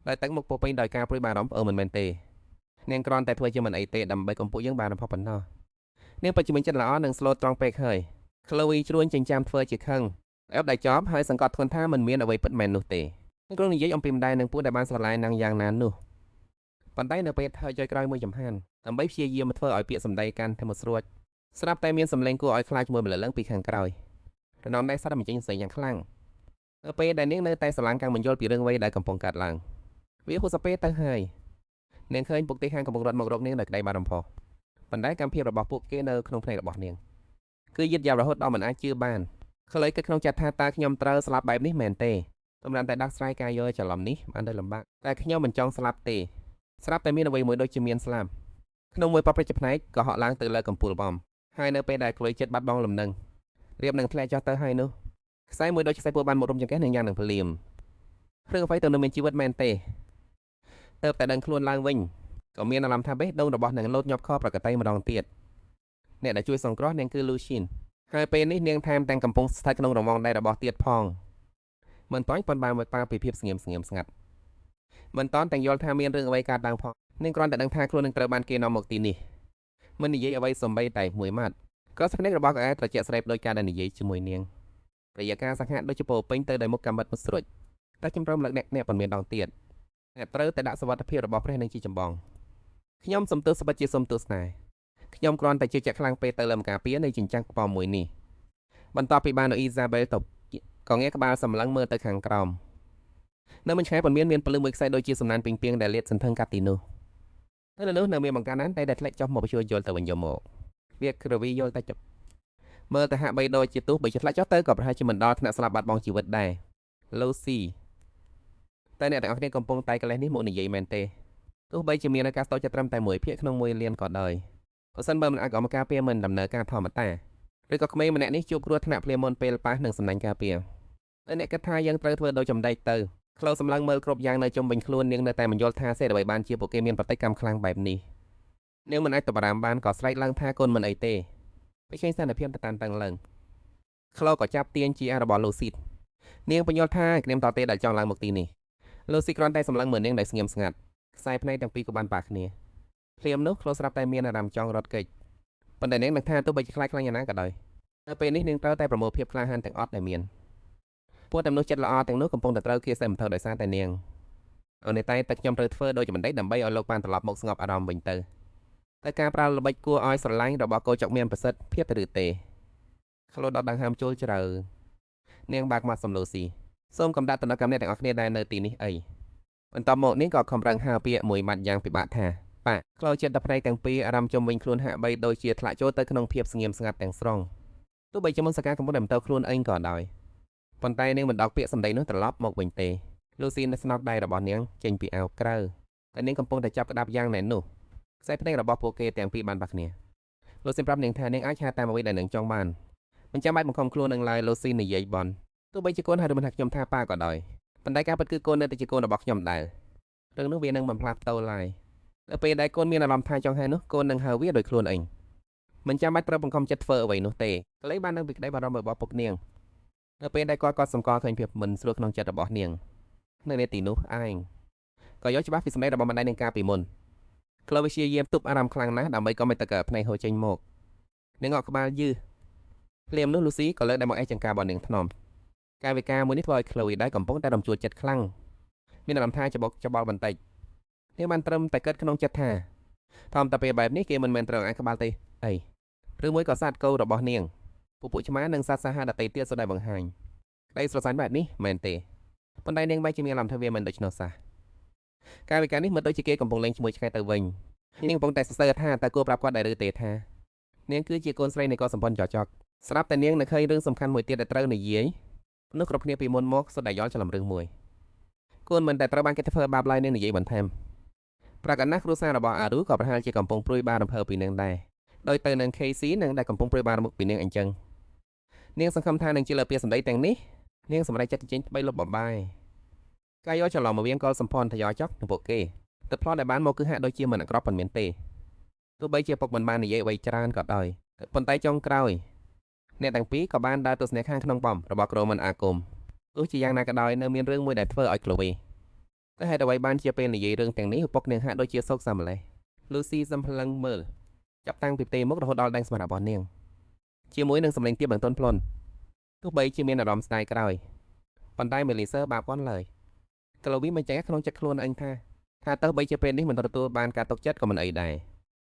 ដោយទឹកមុខពោពេញដោយការព្រួយបារម្ភមិនមែនទេនាងគ្រាន់តែធ្វើជាមិនអីទេដើម្បីកំពុះយើងបានរំភើបប៉ុណ្ណោះនាងបច្ចុប្បន្នចិត្តល្អនិងស្លូតត្រង់ពេកហើយក្លូវីជ្រួញចិញ្ចាំធ្វើជាខឹងអបដៃចប់ហើយសង្កត់ធ្ងន់ថាមិនមានអ្វីពិតមែននោះទេនឹងគ្រូនិយាយអំពីម្ដាយនិងពូដែលបានស្រឡាញ់នាងយ៉ាងណានោះប៉ុន្តែនៅពេលថើចក្រោយមួយចំហានដើម្បីព្យាយាមធ្វើឲ្យពាក្យសម្ដីកាន់តែមកស្រួចស្រាប់តែមានសម្លេងគួរឲ្យខ្លាចមួយម្លឹងពីខាងក្រោយរណំដៃសត្វបញ្ចេញសេងយ៉ាងខ្លាំងនៅពេលដែលនាងនៅតែស្រឡាញ់កាំងមិនយល់ពីរឿងអ្វីដែលកំពុងកើតឡើងវាហួសសពេទៅហើយនាងឃើញពុកទីខាងកំពុងរត់មករកនាងដោយក្តីបារម្ភប៉ុន្តែកម្មភាពរបស់ពួកគេនៅក្នុងភ្នែករបស់នាងគឺយឺតយ៉ាវរហូតដល់មិនអាចជឿបាន ខ្លីគិតក្នុងចិត្តថាតើខ្ញុំត្រូវស្លាប់បែបនេះមែនទេសម្រាប់តែដោះស្រាយការយល់ច្រឡំនេះបានដោយលំបាកតែខ្ញុំមិនចង់ស្លាប់ទេស្រាប់តែមានអ្វីមួយដូចជាមានស្លាប់ក្នុងមួយប៉ព្រិចផ្នែកក៏ហក់ឡើងទៅលើកំពូលបំហើយនៅពេលដែលក្លុយចិត្តបាត់បង់លំនឹងរៀបនឹងធ្លាក់ចុះទៅហើយនោះខ្សែមួយដូចខ្សែពួរបានមករុំចង្កេះនឹងយ៉ាងនឹងភ្លាមរឿងអ្វីទៅនឹងមានជីវិតមែនទេទៅតែដឹងខ្លួនឡើងវិញក៏មានអារម្មណ៍ថាបេះដូងរបស់នឹងលោតញាប់ខប្រកតីម្ដងទៀតអ្នកដែលជួយសង្គ្រោះនាងគឺ Lucien ហើយពេលនេះនាងថែមទាំងកំពុងស្ថិតក្នុងរង្វង់ដៃរបស់ទៀតផងមិនតាន់ប៉ុនបានមកប៉ាពីភាពស្ងៀមស្ងាត់មិនតាន់ទាំងយល់ថាមានរឿងអ្វីកើតឡើងផងនាងគ្រាន់តែដឹងថាខ្លួននឹងត្រូវបានគេនាំមកទីនេះមិននិយាយអ្វីសំបីតែមួយម៉ាត់ក៏ស្នេហ៍របស់កៅអែត្រជាក់ស្រេបដោយការដែលនិយាយជាមួយនាងរយៈកាលសង្ហាដូចជាពោពេញទៅដោយមុខកាំបិតមុតស្រួចតែខ្ញុំព្រមលើកអ្នកប៉ុន្មានដងទៀតអ្នកត្រូវតែដាក់សុវត្ថិភាពរបស់ព្រះនឹងជាចម្បងខ្ញុំសំទោសស្បិតជាសំទោសស្នេហ៍ខ្ញុំគ្រាន់តែជឿជាក់ខ្លាំងពេកទៅលើម្ការពារនៃចិញ្ចាំងខ្ពស់មួយនេះបន្ទាប់ពីបាននៅអ៊ីសាបែលទៅក៏ងាកក្បាលសម្លឹងមើលទៅខាងក្រោមនៅមិនឆ្ងាយប៉ុន្មានពលឺមួយខ្សែដូចជាសំណានពីងពីងដែលលាតសន្ធឹងកាត់ទីនោះនៅលើនោះនៅមានបង្ការណាស់តែដែលធ្លាក់ចុះមកជួយយល់ទៅវិញយកមកវាក្រវីយល់តែចុះមើលទៅហាក់បីដូចជាទោះបីជាធ្លាក់ចុះទៅក៏ប្រហែលជាមិនដល់ថ្នាក់ស្លាប់បាត់បង់ជីវិតដែរ Lucy តែអ្នកទាំងអស់គ្នាកំពុងតែកលេសនេះមកនិយាយមែនទេទោះបីជាមានការស្ទោចិត្តត្រឹមតែ1ភាគក្នុង1លានក៏ដោយបើសិនបើមិនអាចកម្មការពារមិនដំណើរការធម្មតាឬក៏ក្មេងម្នាក់នេះជួបគ្រោះថ្នាក់ភ្លាមមុនពេលប៉ះនឹងសំណាញ់ការពារតែអ្នកគិតថាយើងត្រូវធ្វើដោយចម្លែកទៅក្លោសម្លឹងមើលគ្រប់យ៉ាងនៅជុំវិញខ្លួននាងនៅតែមិនយល់ថាសេរីបានជាពួកគេមានប្រតិកម្មខ្លាំងបែបនេះនាងមិនអាចតបរាមបានក៏ស្រែកឡើងថាកូនមិនអីទេពេលឃើញសន្តិភាពតានតឹងឡើងក្លោក៏ចាប់ទាញជាអារបស់ Lucy នាងបញ្យល់ថាគ្នាមតទេដែលចង់ឡើងមកទីនេះ Lucy គ្រាន់តែសម្លឹងមើលនាងដោយស្ងៀមស្ងាត់ខ្សែភ្នែកទាំងពីរក៏បានប៉ះគ្នាភ្លាមនោះក្លោស្រាប់តែមានអារម្មណ៍ចង់រត់គេចប៉ុន្តែនាងនឹងថាទោះបីជាខ្លាចខ្លាំងយ៉ាងណាក៏ដោយនៅពេលនេះនាងត្រូវតែប្រមូលភាពក្លាហានទាំងអស់ដែលមានពួកតែមនុស្សចិត្តល្អទាំងនោះកំពុងតែត្រូវគេសេមថើដោយសារតែនាងអូនតែខ្ញុំត្រូវធ្វើដូចជាបណ្ឌិតដើម្បីឲ្យលោកបានត្រឡប់មកស្ងប់អារម្មណ៍វិញទៅតែការប្រើល្បិចគួរឲ្យស្រឡាញ់របស់កូចចុកមានប្រសិទ្ធភាពទៅឬទេក្លូដដដង្ហើមចូលជ្រៅនាងបាក់មាត់សំឡូស៊ីសូមកំដាក់តំណកម្មអ្នកទាំងអស់គ្នាដែលនៅទីនេះអីបន្ទាប់មកនាងក៏ខំរឹងហើពាក្យមួយម៉ាត់យ៉ាងពិបាកថាប៉ាក្លូចិត្តដល់ភ្នែកទាំងពីរអារម្មណ៍ជុំវិញខ្លួនហាក់បីដូចជាធ្លាក់ចូលទៅក្នុងភាពស្ងៀមស្ងាត់ទាំងស្រុងទោះបីជាមុនសកាកំពុងតែបន្តខ្លួនអីក៏ដោយប៉ុន្តែនាងមិនដកពាក្យសម្ដីនោះត្រឡប់មកវិញទេ Lucy នៅស្នោកដៃរបស់នាងចេញពីអាវក្រៅតែនាងកំពុងតែចាប់ក្តាប់យ៉ាងណែននោះខ្សែភ្នែករបស់ពួកគេទាំងពីរបានបាក់គ្នា Lucy ប្រាប់នាងថានាងអាចហៅតាមអ្វីដែលនាងចង់បានមិនចាំបាច់បង្ខំខ្លួននឹងឡើយ Lucy និយាយបន់ទោះបីជាកូនហៅមិនថាខ្ញុំថាប៉ាក៏ដោយប៉ុន្តែការពិតគឺកូននៅតែជាកូនរបស់ខ្ញុំដែររឿងនោះវានឹងមិនផ្លាស់ប្ដូរឡើយនៅពេលដែលកូនមានអារម្មណ៍ថាចង់ហៅនោះកូននឹងហៅវាដោយខ្លួនឯងមិនចាំបាច់ត្រូវបង្ខំចិត្តធ្វើអ្វីនោះទេកលេសបាននឹងពីក្តីបារម្ភរបស់ពុកនាងនៅពេលដែលគាត់សម្គាល់ឃើញភាពមិនស្រួលក្នុងចិត្តរបស់នាងនៅនាទីនោះឯងក៏យកច្បាស់ពីសម្ដីរបស់ម្ដាយនាងកាលពីមុនក្លូវីជាយាមទប់អារម្មណ៍ខ្លាំងណាស់ដើម្បីក៏មិនទឹកភ្នែកហូរចេញមកនាងអកក្បាលយឺភ្លាមនោះ Lucy ក៏លើកដៃមកអេះចង្ការបស់នាងថ្នមកាយវិការមួយនេះធ្វើឲ្យ Chloe ដែរកំពុងតែរំជួលចិត្តខ្លាំងមានអារម្មណ៍ថាច្បោកច្បល់បន្តិចនាងបានត្រឹមតែគិតក្នុងចិត្តថាធម្មតាពេលបែបនេះគេមិនមែនត្រូវអាចក្បាលទេអីឬមួយក៏សាទកោរបស់នាងពពួកឆ្មានិងសាសាហាដតីទៀតសុទ្ធតែបង្ហាញក្តីស្រសាញ់បែបនេះមែនទេប៉ុន្តែនាងបែរជាមានអារម្មណ៍ថាវាមិនដូច្នោះសោះកាយវិការនេះមើលដូចជាគេកំពុងលេងជាមួយឆ្កែទៅវិញនាងកំពុងតែសរសើរថាតើគួរប្រាប់គាត់ដែរឬទេថានាងគឺជាកូនស្រីនៃកោសម្ព័ន្ធចចកស្រាប់តែនាងនៅឃើញរឿងសំខាន់មួយទៀតដែលត្រូវនិយាយនោះគ្រប់គ្នាពីមុនមកសុទ្ធតែយល់ច្រឡំរឿងមួយកូនមិនតែត្រូវបានគេធ្វើបាបឡើយនាងនិយាយបន្ថែមប្រកាសណាស់គ្រួសាររបស់អារូក៏ប្រហែលជាកំពុងព្រួយបារម្ភពីនាងដែរដោយទៅនឹង KC នឹងដែលកំពុងព្រួយបារម្ភពីនាងអញ្ចឹងនាងសង្ឃឹមថានឹងជាលើពាក្យសម្ដីទាំងនេះនាងសម្រេចចិត្តចេញថ្មីលុបបំបាយកាយយកច្រឡំមកវិញក៏សម្ព័ន្ធថយចុះនឹងពួកគេទឹកផ្លោះដែលបានមកគឺហាក់ដូចជាមិនអាក្រក់ប៉ុន្មានទេទោះបីជាពុកមិនបាននិយាយអ្វីច្រើនក៏ដោយប៉ុន្តែចុងក្រោយអ្នកទាំងពីរក៏បានដើរទស្សនាខាងក្នុងបំរបស់ក្រុមមិនអាគមទោះជាយ៉ាងណាក៏ដោយនៅមានរឿងមួយដែលធ្វើឲ្យ Chloe តែហេតុអ្វីបានជាពេលនិយាយរឿងទាំងនេះពុកនាងហាក់ដូចជាសោកសៅម្លេះ Lucy សំភ្លឹងមើលចាប់តាំងពីផ្ទៃមុខរហូតដល់ដៃស្មាត់របស់នាងជាមួយនឹងសម្លេងទាបបន្ទន់ភ្លន់ទោះបីជាមានអារម្មណ៍ស្ដាយក្រោយប៉ុន្តែ Melissa បាបគាត់ឡើយ Chloe មិនចេះក្នុងចិត្តខ្លួនឯងថាទៅបីជាពេលនេះមិនទទួលបានការទុកចិត្តក៏មិនអីដែរ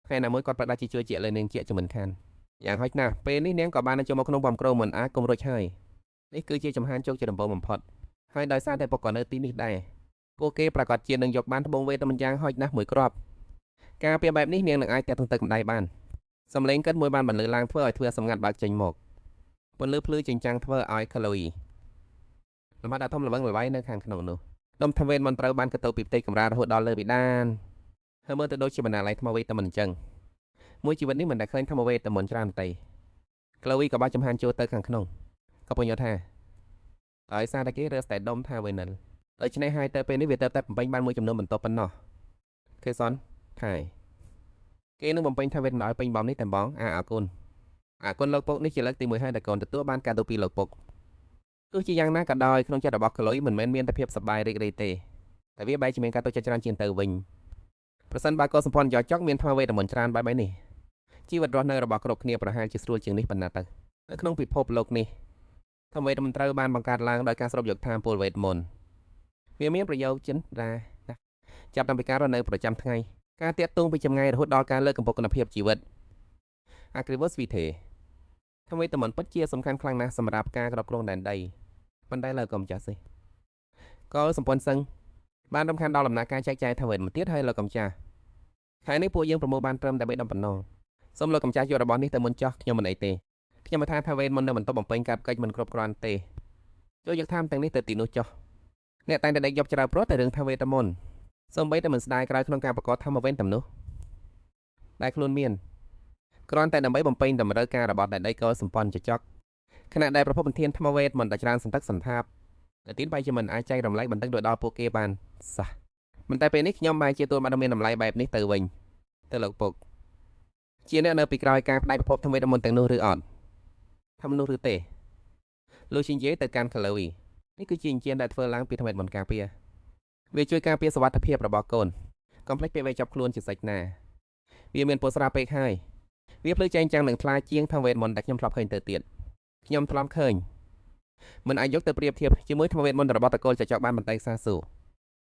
ថ្ងៃណាមួយគាត់ប្រដាជាជួយជាលើនាងជាជំនឿខានយ៉ាងហោចណាស់ពេលនេះនាងក៏បានចូលមកក្នុងបំក្រមមិនអាចគុំរួចហើយនេះគឺជាចំហានជោគជាដំបូងបំផុតហើយដោយសារតែពុកក៏នៅទីនេះដែរពួកគេប្រកាសជានឹងយកបានត្បូងវេទមញ្ញយ៉ាងហោចណាស់មួយគ្រាប់ការពីបែបនេះនាងនឹងអាចតាក់ទងទឹកម្ដាយបានសំឡេងកិនមួយបានបន្លឺឡើងធ្វើឲ្យធ្វើសម្ងាត់បើកចេញមក ពន្លឺភ្លឺចិញ្ចាំងធ្វើឲ្យ Chloe លំហាត់ធំល្វឹងល្វើយនៅខាងក្នុងនោះដុំថាវេនមិនត្រូវបានកតូពីផ្ទៃកម្រាលរហូតដល់លើពិដានហើយមើលទៅដូចជាបណ្ណាល័យថ្មវេតែមិនអញ្ចឹងមួយជីវិតនេះមិនដែលឃើញថ្មវេតែមិនច្រើនទេ Chloe ក៏បាច់ចំហានចូលទៅខាងក្នុងក៏ពន្យល់ថាដោយសារតែគេរើសតែដុំថាវេនិលដូច្នេះហើយទៅពេលនេះវាទៅតែបំពេញបានមួយចំនួនបន្ទាប់ប៉ុណ្ណោះខេសនថៃគេនឹងបំពេញថាវេនឲ្យពេញបំនេះតែបងអរគុណលោកពុកនេះជាលើកទី1ហើយដែលកូនទទួលបានការទូពីលោកពុកទោះជាយ៉ាងណាក៏ដោយក្នុងចិត្តរបស់ Chloe មិនមែនមានតែភាពសប្បាយរីករាយទេតែវាបែរជាមានការទុកចិត្តច្រើនជាងទៅវិញប្រសិនបើកូនសម្ព័ន្ធយកចង់មានថ្មវេទមន្តច្រើនបែបនេះជីវិតរស់នៅរបស់គ្រប់គ្នាប្រហែលជាស្រួលជាងនេះប៉ុណ្ណាទៅនៅក្នុងពិភពលោកនេះថ្មវេទមន្ត្រូវបានបង្កើតឡើងដោយការស្រូបយកថាមពលវេទមន្តវាមានប្រយោជន៍ដែរចាប់តាំងពីការរស់នៅប្រចាំថ្ងៃការតាក់ទងពីចម្ងាយរហូតដល់ការលើកកម្ពស់គុណភាពជីវិត Agrivos Vitae ថ្មវេទមន្តពិតជាសំខាន់ខ្លាំងណាស់សម្រាប់ការគ្រប់គ្រងដែនដីប៉ុន្តែលើកុំចាស់សិក៏សម្ព័ន្ធសឹងបានរំខានដល់ដំណើរការចែកចាយថ្មវេទមន្តទៀតហើយលើកុំចាស់ខែនេះពួកយើងប្រមូលបានត្រឹមតែ3ដុំប៉ុណ្ណោះសូមលោកកំចាស់យករបស់នេះទៅមុនចោះខ្ញុំមិនអីទេខ្ញុំមិនថាថាវេនមុននៅបន្ទប់បំពេញកាប់កិច្ចមិនគ្រប់គ្រាន់ទេចូលយកថាមទាំងនេះទៅទីនោះចោះអ្នកតែងតែដេកយកច្រើនព្រោះតែរឿងថាវេទមន្តសូម្បីតែមិនស្ដាយក្រោយក្នុងការប្រកបធម្មវេនទាំងនោះដែលខ្លួនមានគ្រាន់តែដើម្បីបំពេញតម្រូវការរបស់ដែនដីកោសម្ព័ន្ធចចកខណៈដែលប្រភពបន្ទានធម្មវេទមិនតែច្រើនសន្ធឹកសន្ធាប់តែទីនបែរជាមិនអាចចែករំលែកបន្ទឹងដោយដល់ពួកគេបានសោះមិនតែពេលនេះខ្ញុំបែរជាទួលបានមានតម្លៃបែបនេះទៅវិញទៅលោកពុកជាអ្នកនៅពីក្រោយការផ្ដាច់ប្រភពធម្មវេទមន្តទាំងនោះឬអត់ថាមនុស្សឬទេលោកជានិយាយទៅកាន់ Chloe នេះគឺជាអញ្ជើញដែលធ្វើឡើងពីធម្មវេទមន្តការពារវាជួយការពារសុវត្ថិភាពរបស់កូនកុំភ្លេចពេលវាចាប់ខ្លួនជាសាច់ណាវាមានពោះស្រាពេកហើយវាភ្លឺចែងចាំងនឹងថ្លាជាងធម្មវេទមន្តដែលខ្ញុំធ្លាប់ឃើញទៅទៀតខ្ញុំធ្លាប់ឃើញមិនអាចយកទៅប្រៀបធៀបជាមួយធម្មវេទមន្តរបស់តកូលចចកបានបន្តែសាស៊ូ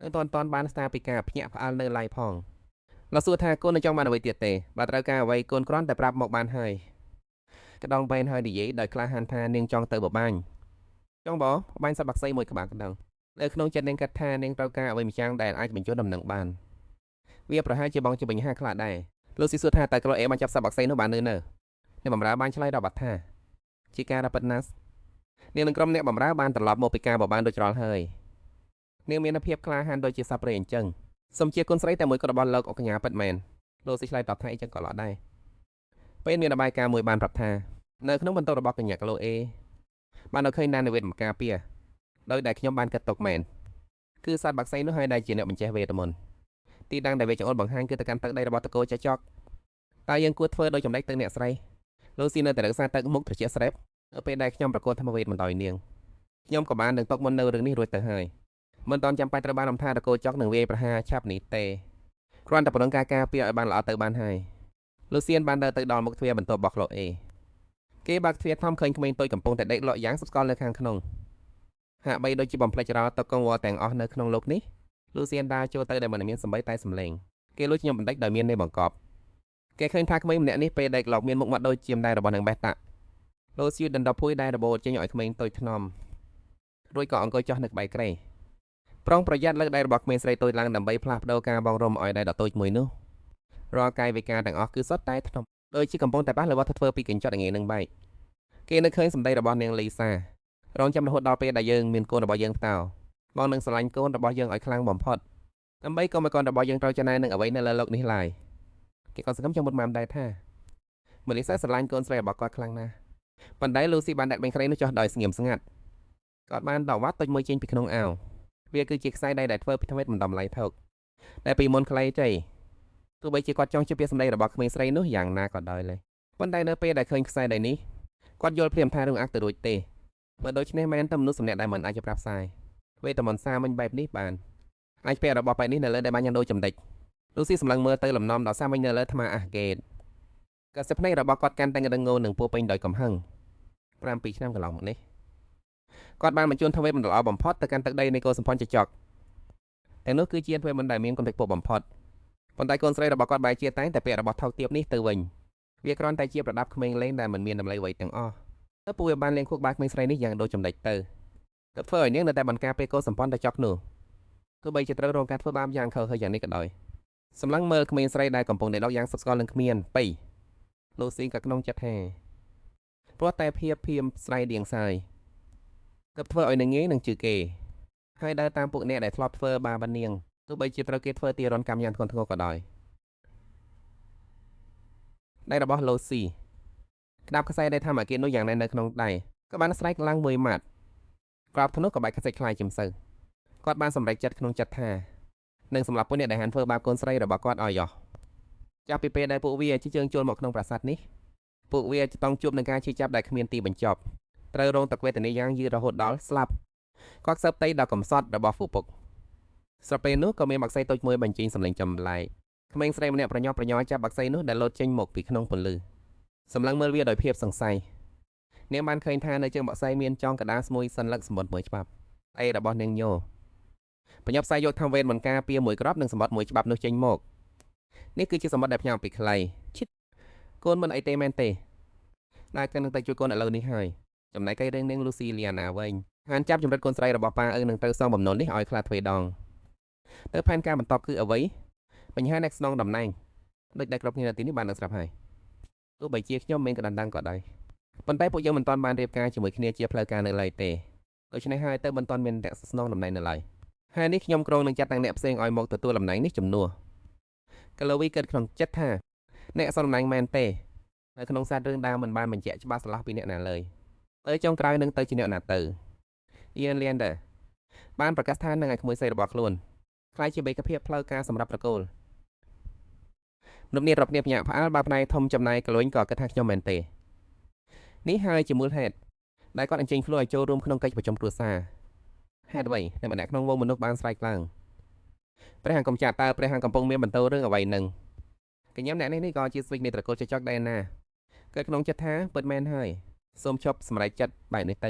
នៅតន់បានស្ដារពីការភ្ញាក់ផ្អើលនៅឡៃផងលោកសួរថាកូននៅចង់បានអ្វីទៀតទេបើត្រូវការអ្វីកូនគ្រាន់តែប្រាប់មកបានហើយកដងបែនហើយនិយាយដោយក្លាហានថានាងចង់ទៅបបាញ់ចង់បបាញ់សត្វបក្សីមួយក្បាលកណ្ដឹងនៅក្នុងចិត្តនាងគិតថានាងត្រូវការអ្វីម្យ៉ាងដែលអាចបញ្ជូនដំណឹងបានវាប្រហែលជាបងជាបញ្ហាខ្លះដែរលោកស៊ីសួរថាតើក្លោអេបានចាប់សត្វបក្សីនោះបាននៅអ្នកបម្រើបានឆ្លើយដល់បាត់ថាជាការរាប់ពិតណាស់នាងនឹងក្រុមអ្នកបម្រើបានត្រឡប់មកពីការបបាញ់ដូចច្រល់ហើយនាងមានភាពក្លាហានដូចជាសត្វព្រៃអញ្ចឹងសូមជាគុណស្រីតែមួយក៏របស់លោកអកញ្ញាពិតមែនលោកស៊ីឆ្លើយតបថាអីចឹងក៏ល្អដែរពេលមានរបាយការណ៍មួយបានប្រាប់ថានៅក្នុងបន្ទប់របស់កញ្ញាក្លោអេបាននៅឃើញណានវេទមការពារដោយដែលខ្ញុំបានកាត់ទុកមែនគឺសត្វបក្សីនោះហើយដែលជាអ្នកបញ្ចេះវេទមន្តទីតាំងដែលវាចង្អុលបង្ហាញគឺទៅកាន់ទឹកដីរបស់តកូចចកតើយើងគួរធ្វើដោយចំណែកទឹកអ្នកស្រីលោកស៊ីនៅតែរក្សាទឹកមុខត្រជាក់ស្រេបនៅពេលដែលខ្ញុំប្រកួតធម្មវេទមន្តដោយនាងខ្ញុំក៏បាននឹងຕົកមុននៅរឿងនេះរួចទៅហើយមិនតាន់ចាំបាច់ត្រូវបានរំថាតកូចកនឹងវាយប្រហារឆាប់នេះទេគ្រាន់តែប្រឹងការការពារឲ្យបានល្អទៅបានហើយលូសៀនបានដើរទៅដល់មុខទ្វារបន្ទប់របស់ក្លោអេគេបើកទ្វារធំឃើញក្មេងតូចកំពុងតែដេកលក់យ៉ាងស្កល់នៅខាងក្នុងហាក់បីដូចជាបំភ្លេចចោលតុកកង្វល់ទាំងអស់នៅក្នុងលោកនេះលូសៀនដើរចូលទៅដែលមិនមានសម្បីតែសំឡេងគេលួចខ្ញុំបន្តិចដោយមាននៃបង្កប់គេឃើញថាក្មេងម្នាក់នេះពេលដេកលក់មានមុខមាត់ដូចជាម្ដាយរបស់នឹងបេះតាក់លូសៀនដណ្ដប់ភួយដែលរបូតចេញឲ្យក្មេងតូចថ្នមរួចក៏អង្គុយចុះនៅក្បែរក្រេប្រុងប្រយ័ត្នលើកដៃរបស់ក្មេងស្រីតូចឡើងដើម្បីផ្លាស់ប្ដូរការបងរំឲ្យដៃដ៏តូចមួយនោះរាល់កាយវិការទាំងអស់គឺសុទ្ធតែថ្នមដូចជាកំពុងតែប៉ះលើវត្ថុធ្វើពីកញ្ចក់ងាយនឹងបែកគេនឹកឃើញសម្ដីរបស់នាងលីសារងចាំរហូតដល់ពេលដែលយើងមានកូនរបស់យើងផ្តោបងនឹងស្រឡាញ់កូនរបស់យើងឲ្យខ្លាំងបំផុតដើម្បីកុំឲ្យកូនរបស់យើងត្រូវចំណាយនឹងអ្វីនៅលើโลกនេះឡើយគេក៏សង្ឃឹមចាំមុតម៉ាំដែរថាម៉ូលីសាស្រឡាញ់កូនស្រីរបស់គាត់ខ្លាំងណាស់ប៉ុន្តែលូស៊ីបានដាក់បេងក្រីនោះចុះដោយស្ងៀមស្ងាត់គាត់បានដកវ៉ាត់តូចមួយចេញពីក្នុងអាវវាគឺជាខ្សែដៃដែលធ្វើពីថ្មីមិនតម្លៃថោកតែពីមុនខ្លីចៃទោះបីជាគាត់ចង់ជិះពីសម្ដីរបស់ក្មេងស្រីនោះយ៉ាងណាក៏ដោយឡើយប៉ុន្តែនៅពេលដែលឃើញខ្សែដៃនេះគាត់យល់ព្រាមថារឿងអាក់ទៅរួចទេបើដូច្នេះមែនតែមនុស្សម្នាក់ដែលមិនអាចប្រាប់ផ្សាយវេទមន្តសាមិញបែបនេះបានអាចពាក់របស់បែបនេះនៅលើដែលបានយ៉ាងដូចចំណិចលូស៊ីសម្លឹងមើលទៅលំនាំដល់សាមិញនៅលើថ្មអាហ្គេតកសិភ្នែករបស់គាត់កាន់តែងរឹងងោនឹងពោពេញដោយកំហឹង7 ឆ្នាំកន្លងមកនេះគាត់បានបញ្ជូនថ្មីមិនល្អបំផុតទៅកាន់ទឹកដីនៃកូនសម្ព័ន្ធចចកទាំងនោះគឺជាថ្មីមិនដែលមានកំទេចពុកបំផុតប៉ុន្តែកូនស្រីរបស់គាត់បែរជាតែងតែពាក់របស់ថោកទាបនេះទៅវិញវាគ្រាន់តែជាប្រដាប់ក្មេងលេងដែលមិនមានតម្លៃអ្វីទាំងអស់តែពួកវាបានលេងខួបក្បាលក្មេងស្រីនេះយ៉ាងដូចចំណិចទៅធ្វើឲ្យនាងនៅតែបង្ការពេលកូនសម្ព័ន្ធចចកនោះទោះបីជាត្រូវរងការធ្វើបាបយ៉ាងខុសហើយយ៉ាងនេះក៏ដោយសម្លឹងមើលក្មេងស្រីដែលកំពុងតែដកយ៉ាងសុខស្កល់នឹងគ្មានបៃលូស៊ីក៏ក្នុងចិត្តថា ព្រោះតែភាពភៀមស្រីដៀងសាយទើបធ្វើឲ្យនឹងងាយនឹងជឿគេហើយដើរតាមពួកអ្នកដែលធ្លាប់ធ្វើបាបនាងទោះបីជាត្រូវគេធ្វើទារុណកម្មយ៉ាងធ្ងន់ធ្ងរក៏ដោយដៃរបស់ឡូស៊ីក្តាប់ខ្សែដែលធម្មអាគារនោះយ៉ាងណែននៅក្នុងដៃក៏បានស្រែកឡើងមួយម៉ាត់ក្របធ្នោះក៏បែកខ្សាច់ខ្លាយជាម្សៅគាត់បានសម្រេចចិត្តក្នុងចិត្តថានឹងសម្រាប់ពួកអ្នកដែលហានធ្វើបាបកូនស្រីរបស់គាត់ឲ្យអស់ចាប់ពីពេលដែលពួកវាជិះជើងចូលមកក្នុងប្រាសាទនេះពួកវាจะต้องជួបនឹងការឈឺចាប់ដែលគ្មានទីបញ្ចប់ត្រូវរងទឹកវេទនាយ៉ាងយឺតរហូតដល់ស្លាប់គាត់សើបតៃដល់កំសត់របស់ពពុកស្រាប់ពេលនោះក៏មានបក្សីតូចមួយបញ្ចេញសម្លេងចម្លែកក្មេងស្រីម្នាក់ប្រញាប់ប្រញាល់ចាប់បក្សីនោះដែលលោតចេញមកពីក្នុងពន្លឺសម្លឹងមើលវាដោយភាពសង្ស័យនាងបានឃើញថានៅជើងបក្សីមានចងកដាស្មួយសិនលឹកសម្បត្តិមួយច្បាប់ឯរបស់នាងញោប្រញាប់ផ្សាយយកធម្មវេទមន្តការពារមួយក្របនិងសម្បត្តិមួយច្បាប់នោះចេញមកនេះគឺជាសម្បត្តិដែលផ្ញើពីខ្លីកូនមិនអីទេមែនទេដែលគិតនឹងទៅជួយកូនឥឡូវនេះហើយចំណែកឯរឿងនាងលូស៊ីលីអាណាវិញហានចាប់ចម្រិតកូនស្រីរបស់ប៉ាឪនឹងត្រូវសងបំណុលនេះឲ្យខ្លាទ្វេដងទៅផែនការបន្តគឺអ្វីបញ្ហាអ្នកស្នងតំណែងដូចដែលគ្រប់គ្នានៅទីនេះបាននឹងស្រាប់ហើយទោះបីជាខ្ញុំមានកណ្ដាំក៏ដោយប៉ុន្តែពួកយើងមិនទាន់បានរៀបការជាមួយគ្នាជាផ្លូវការនៅឡើយទេដូច្នេះហើយទៅមិនទាន់មានអ្នកស្នងតំណែងនៅឡើយហើយនេះខ្ញុំក្រុងនឹងចាត់តាំងអ្នកផ្សេងឲ្យមកទទួលតំណែងនេះជំនួសកាឡូវីគិតក្នុងចិត្តថាអ្នកស្នងតំណែងមែនទេនៅក្នុងសាររឿងដើមមិនបានបញ្ជាក់ច្បាស់ស្លាស់ពីអ្នកណាឡើយទៅចុងក្រោយនឹងទៅជាអ្នកណាទៅ Ian Leander បានប្រកាសថានឹងឲ្យក្មួយស្រីរបស់ខ្លួនខ្លាយជាបេក្ខភាពផ្លូវការសម្រាប់ប្រកូលមនុស្សនេះរាប់គ្នាភ្ញាក់ផ្អើលបើផ្នែកធំចំណាយក្លួញក៏គិតថាខ្ញុំមែនទេនេះហើយជាមូលហេតុដែលគាត់អញ្ជើញខ្លួនឲ្យចូលរួមក្នុងកិច្ចប្រជុំគ្រួសារហេតុអ្វីដែលម្នាក់ក្នុងវងមនុស្សបានស្រែកឡើងព្រះអង្គកំចាត់តើព្រះអង្គកំពុងមានបន្ទោរឿងអ្វីនឹងកញ្ញាម្នាក់នេះក៏ជាស្វិចនៃត្រកូលចចកដែរណាកើតក្នុងចិត្តថាពិតមែនហើយសូមជប់សម្រេចចិត្តបែបនេះទៅ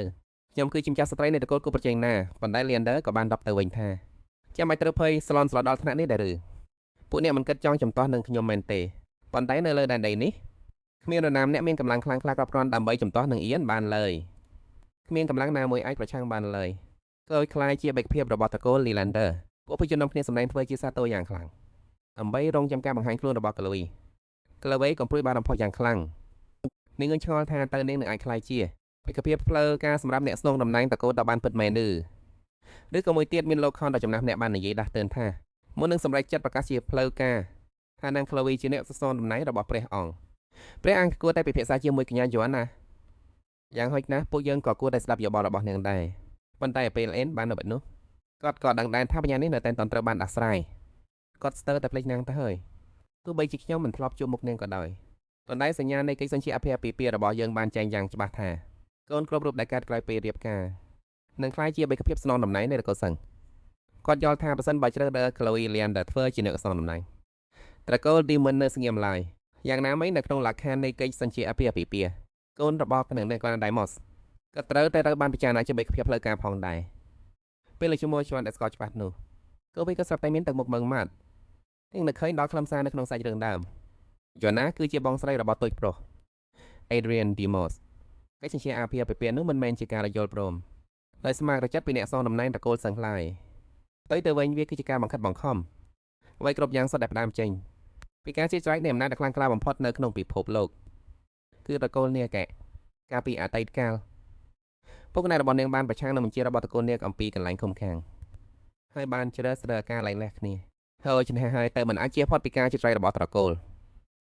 ខ្ញុំគឺជាម្ចាស់ស្ត្រីនៃត្រកូលគូប្រជែងណាប៉ុន្តែ Leander ក៏បានដប់ទៅវិញថាចាំបាច់ត្រូវភ័យស្លន់ស្លោដល់ថ្នាក់នេះដែរឬពួកអ្នកមិនគិតចង់ចំទាស់នឹងខ្ញុំមែនទេប៉ុន្តែនៅលើដែនដីនេះគ្មាននរណាម្នាក់មានកម្លាំងខ្លាំងក្លាគ្រប់គ្រាន់ដើម្បីចំទាស់នឹងអៀនបានឡើយគ្មានកម្លាំងណាមួយអាចប្រឆាំងបានឡើយក៏ឲ្យខ្លាយជាបេក្ខភាពរបស់ត្រកូល Leander ពួកប្រជាជនគ្នាសម្ដែងធ្វើជាសាទរយ៉ាងខ្លាំងដើម្បីរងចាំការបង្ហាញខ្លួនរបស់ក្លូវីកំព្រួយបានបំផុតយ៉ាងខ្លាំងនាងឆ្ងល់ថាតើនាងនឹងអាចខ្លាយជាបេក្ខភាពផ្លូវការសម្រាប់អ្នកស្នងតំណែងត្រកូលដល់បានពិតមែនឬក៏មួយទៀតមានលោកខនដ៏ចំណាស់ម្នាក់បាននិយាយដាស់តឿនថាមុននឹងសម្រេចចិត្តប្រកាសជាផ្លូវការថានាងក្លូវីជាអ្នកស្នងតំណែងរបស់ព្រះអង្គគួរតែពិភាក្សាជាមួយកញ្ញាយូអាណាយ៉ាងហោចណាស់ពួកយើងក៏គួរតែស្ដាប់យោបល់របស់នាងដែរប៉ុន្តែពេលអេនបាននៅបែបនោះគាត់ក៏ដឹងដែរថាបញ្ញានេះនៅតែត្រូវបានដោះស្រាយគាត់ស្ទើរតែភ្លេចនាងទៅហើយទោះបីជាខ្ញុំមិនធ្លាប់ជួបមុខនាងក៏ដោយប៉ុន្តែសញ្ញានៃកិច្ចសន្យាអភិអាពាហ៍របស់យើងបានចែងយ៉ាងច្បាស់ថាកូនគ្រប់រូបដែលកើតក្រោយពេលរៀបការនឹងក្លាយជាបេក្ខភាពស្នងតំណែងនៃនគរសឹងគាត់យល់ថាប្រសិនបើជ្រើសរើស Chloe Leander ធ្វើជាអ្នកស្នងតំណែងត្រកូល Demon នៅស្ងៀមឡើយយ៉ាងណាមិញនៅក្នុងលក្ខខណ្ឌនៃកិច្ចសន្យាអភិអាពាហ៍កូនរបស់ព្រះនាង Daimos ក៏ត្រូវតែបានពិចារណាជាបេក្ខភាពផ្លូវការផងដែរពេលលើជាមួយជាន់ដែលស្គាល់ច្បាស់នោះក៏វាក៏ស្រាប់តែមានទឹកមុខមើងម៉ាត់នាងនឹកឃើញដល់ខ្លឹមសារនៅក្នុងសាច់រឿងដើមយូណាគឺជាបងស្រីរបស់ទូចប្រុស Adrian Demos កិច្ចសន្យាអភិអាពាហ៍នោះមិនមែនជាការយល់ព្រមដោយស្មារតីចិត្តពីអ្នកស្នងតំណែងត្រកូលសឹងឡើយទៅវិញវាគឺជាការបង្ខិតបង្ខំអ្វីគ្រប់យ៉ាងសុទ្ធតែផ្ដើមចេញពីការជិះច្រែកនៃអំណាចដ៏ខ្លាំងក្លាបំផុតនៅក្នុងពិភពលោកគឺត្រកូលនាគកាលពីអតីតកាលពុកណែរបស់នាងបានប្រឆាំងនឹងបញ្ជារបស់ត្រកូលនាគអំពីកន្លែងឃុំឃាំងហើយបានជ្រើសរើសការលែងលះគ្នាហើយជំនះហើយទៅមិនអាចជៀសផុតពីការជិះច្រែករបស់ត្រកូល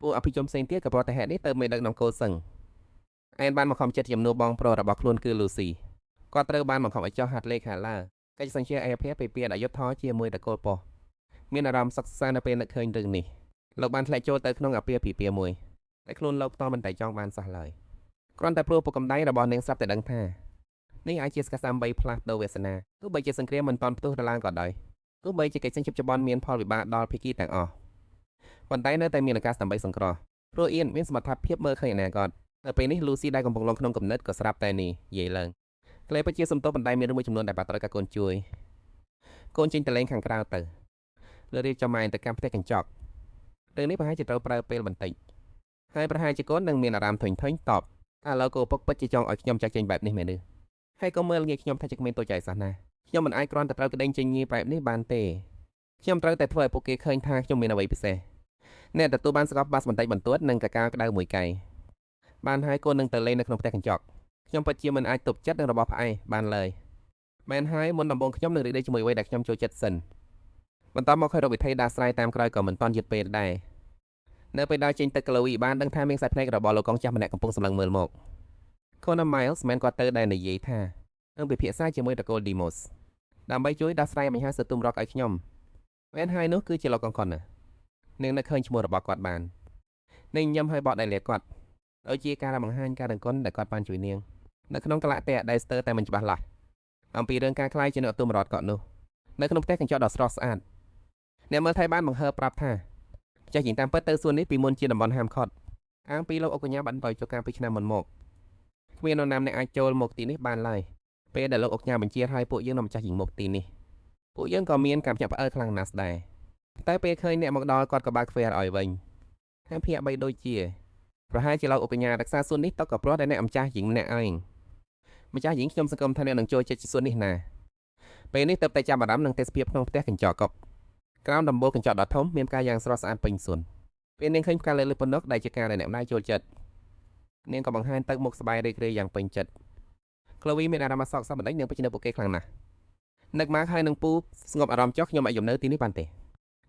ពួកអភិជនផ្សេងទៀតក៏ប្រតិហេតុនេះទៅមិនដឹកនាំកូលសឹងអែនបានមកខំចិត្តជំនួសបងប្រុសរបស់ខ្លួនគឺ Lucy គាត់ត្រូវបានបង្ខំឲ្យចោះហាត់លេខហាឡាកិច្ចសន្យាអភិអាពាហ៍ពីអយុធធជាមួយត្រកូលប៉ុស្តិ៍មានអារម្មណ៍សិក្សានៅពេលនឹកឃើញរឿងនេះលោកបានធ្លាក់ចូលទៅក្នុងអាពាហ៍ពិពាហ៍មួយតែខ្លួនលោកតមិនតែចង់បានសោះឡើយគ្រាន់តែព្រោះពុកកំដៃរបស់នាងស្រាប់តែដឹងថានេះអាចជាសកាសា3ផ្លាស់ដូរវាសនាទោះបីជាសង្គ្រាមមិនតាន់ផ្ទុះទៅឡើងក៏ដោយទោះបីជាកិច្ចសន្យាជប៉ុនមានផលវិបាកដល់ភាគីទាំងអស់ប៉ុន្តែនៅតែមានឱកាសដើម្បីសង្គ្រោះព្រោះអៀនមានសមត្ថភាពមើលឃើញអនាគតនៅពេលនេះ Lucy ដែលកំពុងលងក្នុងគំនិតក៏ស្រាប់តែនេះនិយាយឡើងក្លែពិតជាសំទោសប៉ុន្តែមានរឿងមួយចំនួនដែលបាត់ត្រូវការកូនជួយកូនចេញទៅលេងខាងក្រៅទៅលើរៀបចំម៉ែទៅកាន់ផ្ទះកញ្ចក់រឿងនេះប្រហែលជាត្រូវប្រើពេលបន្តិចហើយប្រហែលជាកូននឹងមានអារម្មណ៍ធុញតបថាឥឡូវកូនពុកពិតជាចង់ឲ្យខ្ញុំចាក់ចេញបែបនេះមែនទេហើយកុំមើលងាយខ្ញុំថាជាក្មេងតូចចៃសោះណាខ្ញុំមិនអាចគ្រាន់តែត្រូវក្តេញចេញងាយបែបនេះបានទេខ្ញុំត្រូវតែធ្វើឲ្យពួកគេឃើញថាខ្ញុំមានអ្វីពិសេសអ្នកទទួលបានស្កប់បាសបន្តិចបន្តួចនិងកកាក្តៅមួយកែ បានហើយកូននឹងទៅលេងនៅក្នុងផ្ទះកញ្ចក់ខ្ញុំពិតជាមិនអាចទប់ចិត្តនឹងរបស់ផ្អែបានឡើយមែនហើយមុនដំបូងខ្ញុំនឹងរីករាយជាមួយអ្វីដែលខ្ញុំចូលចិត្តសិនបន្តមកហើយរកវិធីដាស់ស្រាយតាមក្រោយក៏មិនទាន់យឺតពេលដែរនៅពេលដល់ចេញទឹកក្លូវីបានដឹងថាមានខ្សែភ្នែករបស់លោកកងចាស់ម្នាក់កំពុងសម្លឹងមើលមក Connor Miles មិនគាត់ទៅដែលនិយាយថានឹងពិភាក្សាជាមួយតកូល Demos ដើម្បីជួយដោះស្រាយបញ្ហាសទុំរកឲ្យខ្ញុំមែនហើយនោះគឺជាលោកកង Connor នឹងនឹកឃើញឈ្មោះរបស់គាត់បាននឹងញញឹមឲ្យបកដៃលាគាត់ដូចជាការបង្ហាញការដឹងគុណដែលគាត់បានជួយនាងនៅក្នុងកលៈតេដែលស្ទើរតែមិនច្បាស់លាស់អំពីរឿងការខ្លាយជាអ្នកទុំរត់គាត់នោះនៅក្នុងផ្ទះកញ្ចក់ដ៏ស្រស់ស្អាតអ្នកមើលថៃបានបង្ហើបប្រាប់ថាចាស់ជាងតាមពិតទៅសួននេះពីមុនជាតំបន់ហាមឃាត់អាងពីលោកអុកកញ្ញាបានបើចូលការពីឆ្នាំមុនមកគ្មាននរណាម្នាក់អាចចូលមកទីនេះបានឡើយពេលដែលលោកអុកកញ្ញាបញ្ជាឲ្យពួកយើងនាំម្ចាស់ជាងមកទីនេះពួកយើងក៏មានការភ្ញាក់ផ្អើលខ្លាំងណាស់ដែរតែពេលឃើញអ្នកមកដល់គាត់ក៏បើកទ្វារឲ្យវិញហើយភ័យបីដូចជាប្រហែលជាលោកអុកកញ្ញារក្សាសួននេះតក៏ព្រោះតែអ្នកម្ចាស់ជាងម្នាក់ឯងម្ចាស់ហญิงខ្ញុំសង្ឃឹមថាអ្នកនឹងចូលចិត្តសួននេះណាពេលនេះទៅតែចាប់អារម្មណ៍នឹងទេសភាពក្នុងផ្ទះកញ្ចក់កប់ក្រោមដំបូលកញ្ចក់ដ៏ធំមានផ្កាយ៉ាងស្រស់ស្អាតពេញសួនពេលនាងឃើញផ្កាលើលើប៉ុណ្ណោះដែលជាការដែលអ្នកម្ដាយចូលចិត្តនាងក៏បង្ហាញទឹកមុខសប្បាយរីករាយយ៉ាងពេញចិត្ត Chloe មានអារម្មណ៍សោកសៅបន្តិចនឹងពេញនៅពួកគេខ្លាំងណាស់នឹកមកហើយនឹងពូស្ងប់អារម្មណ៍ចុះខ្ញុំអាចយំនៅទីនេះបានទេ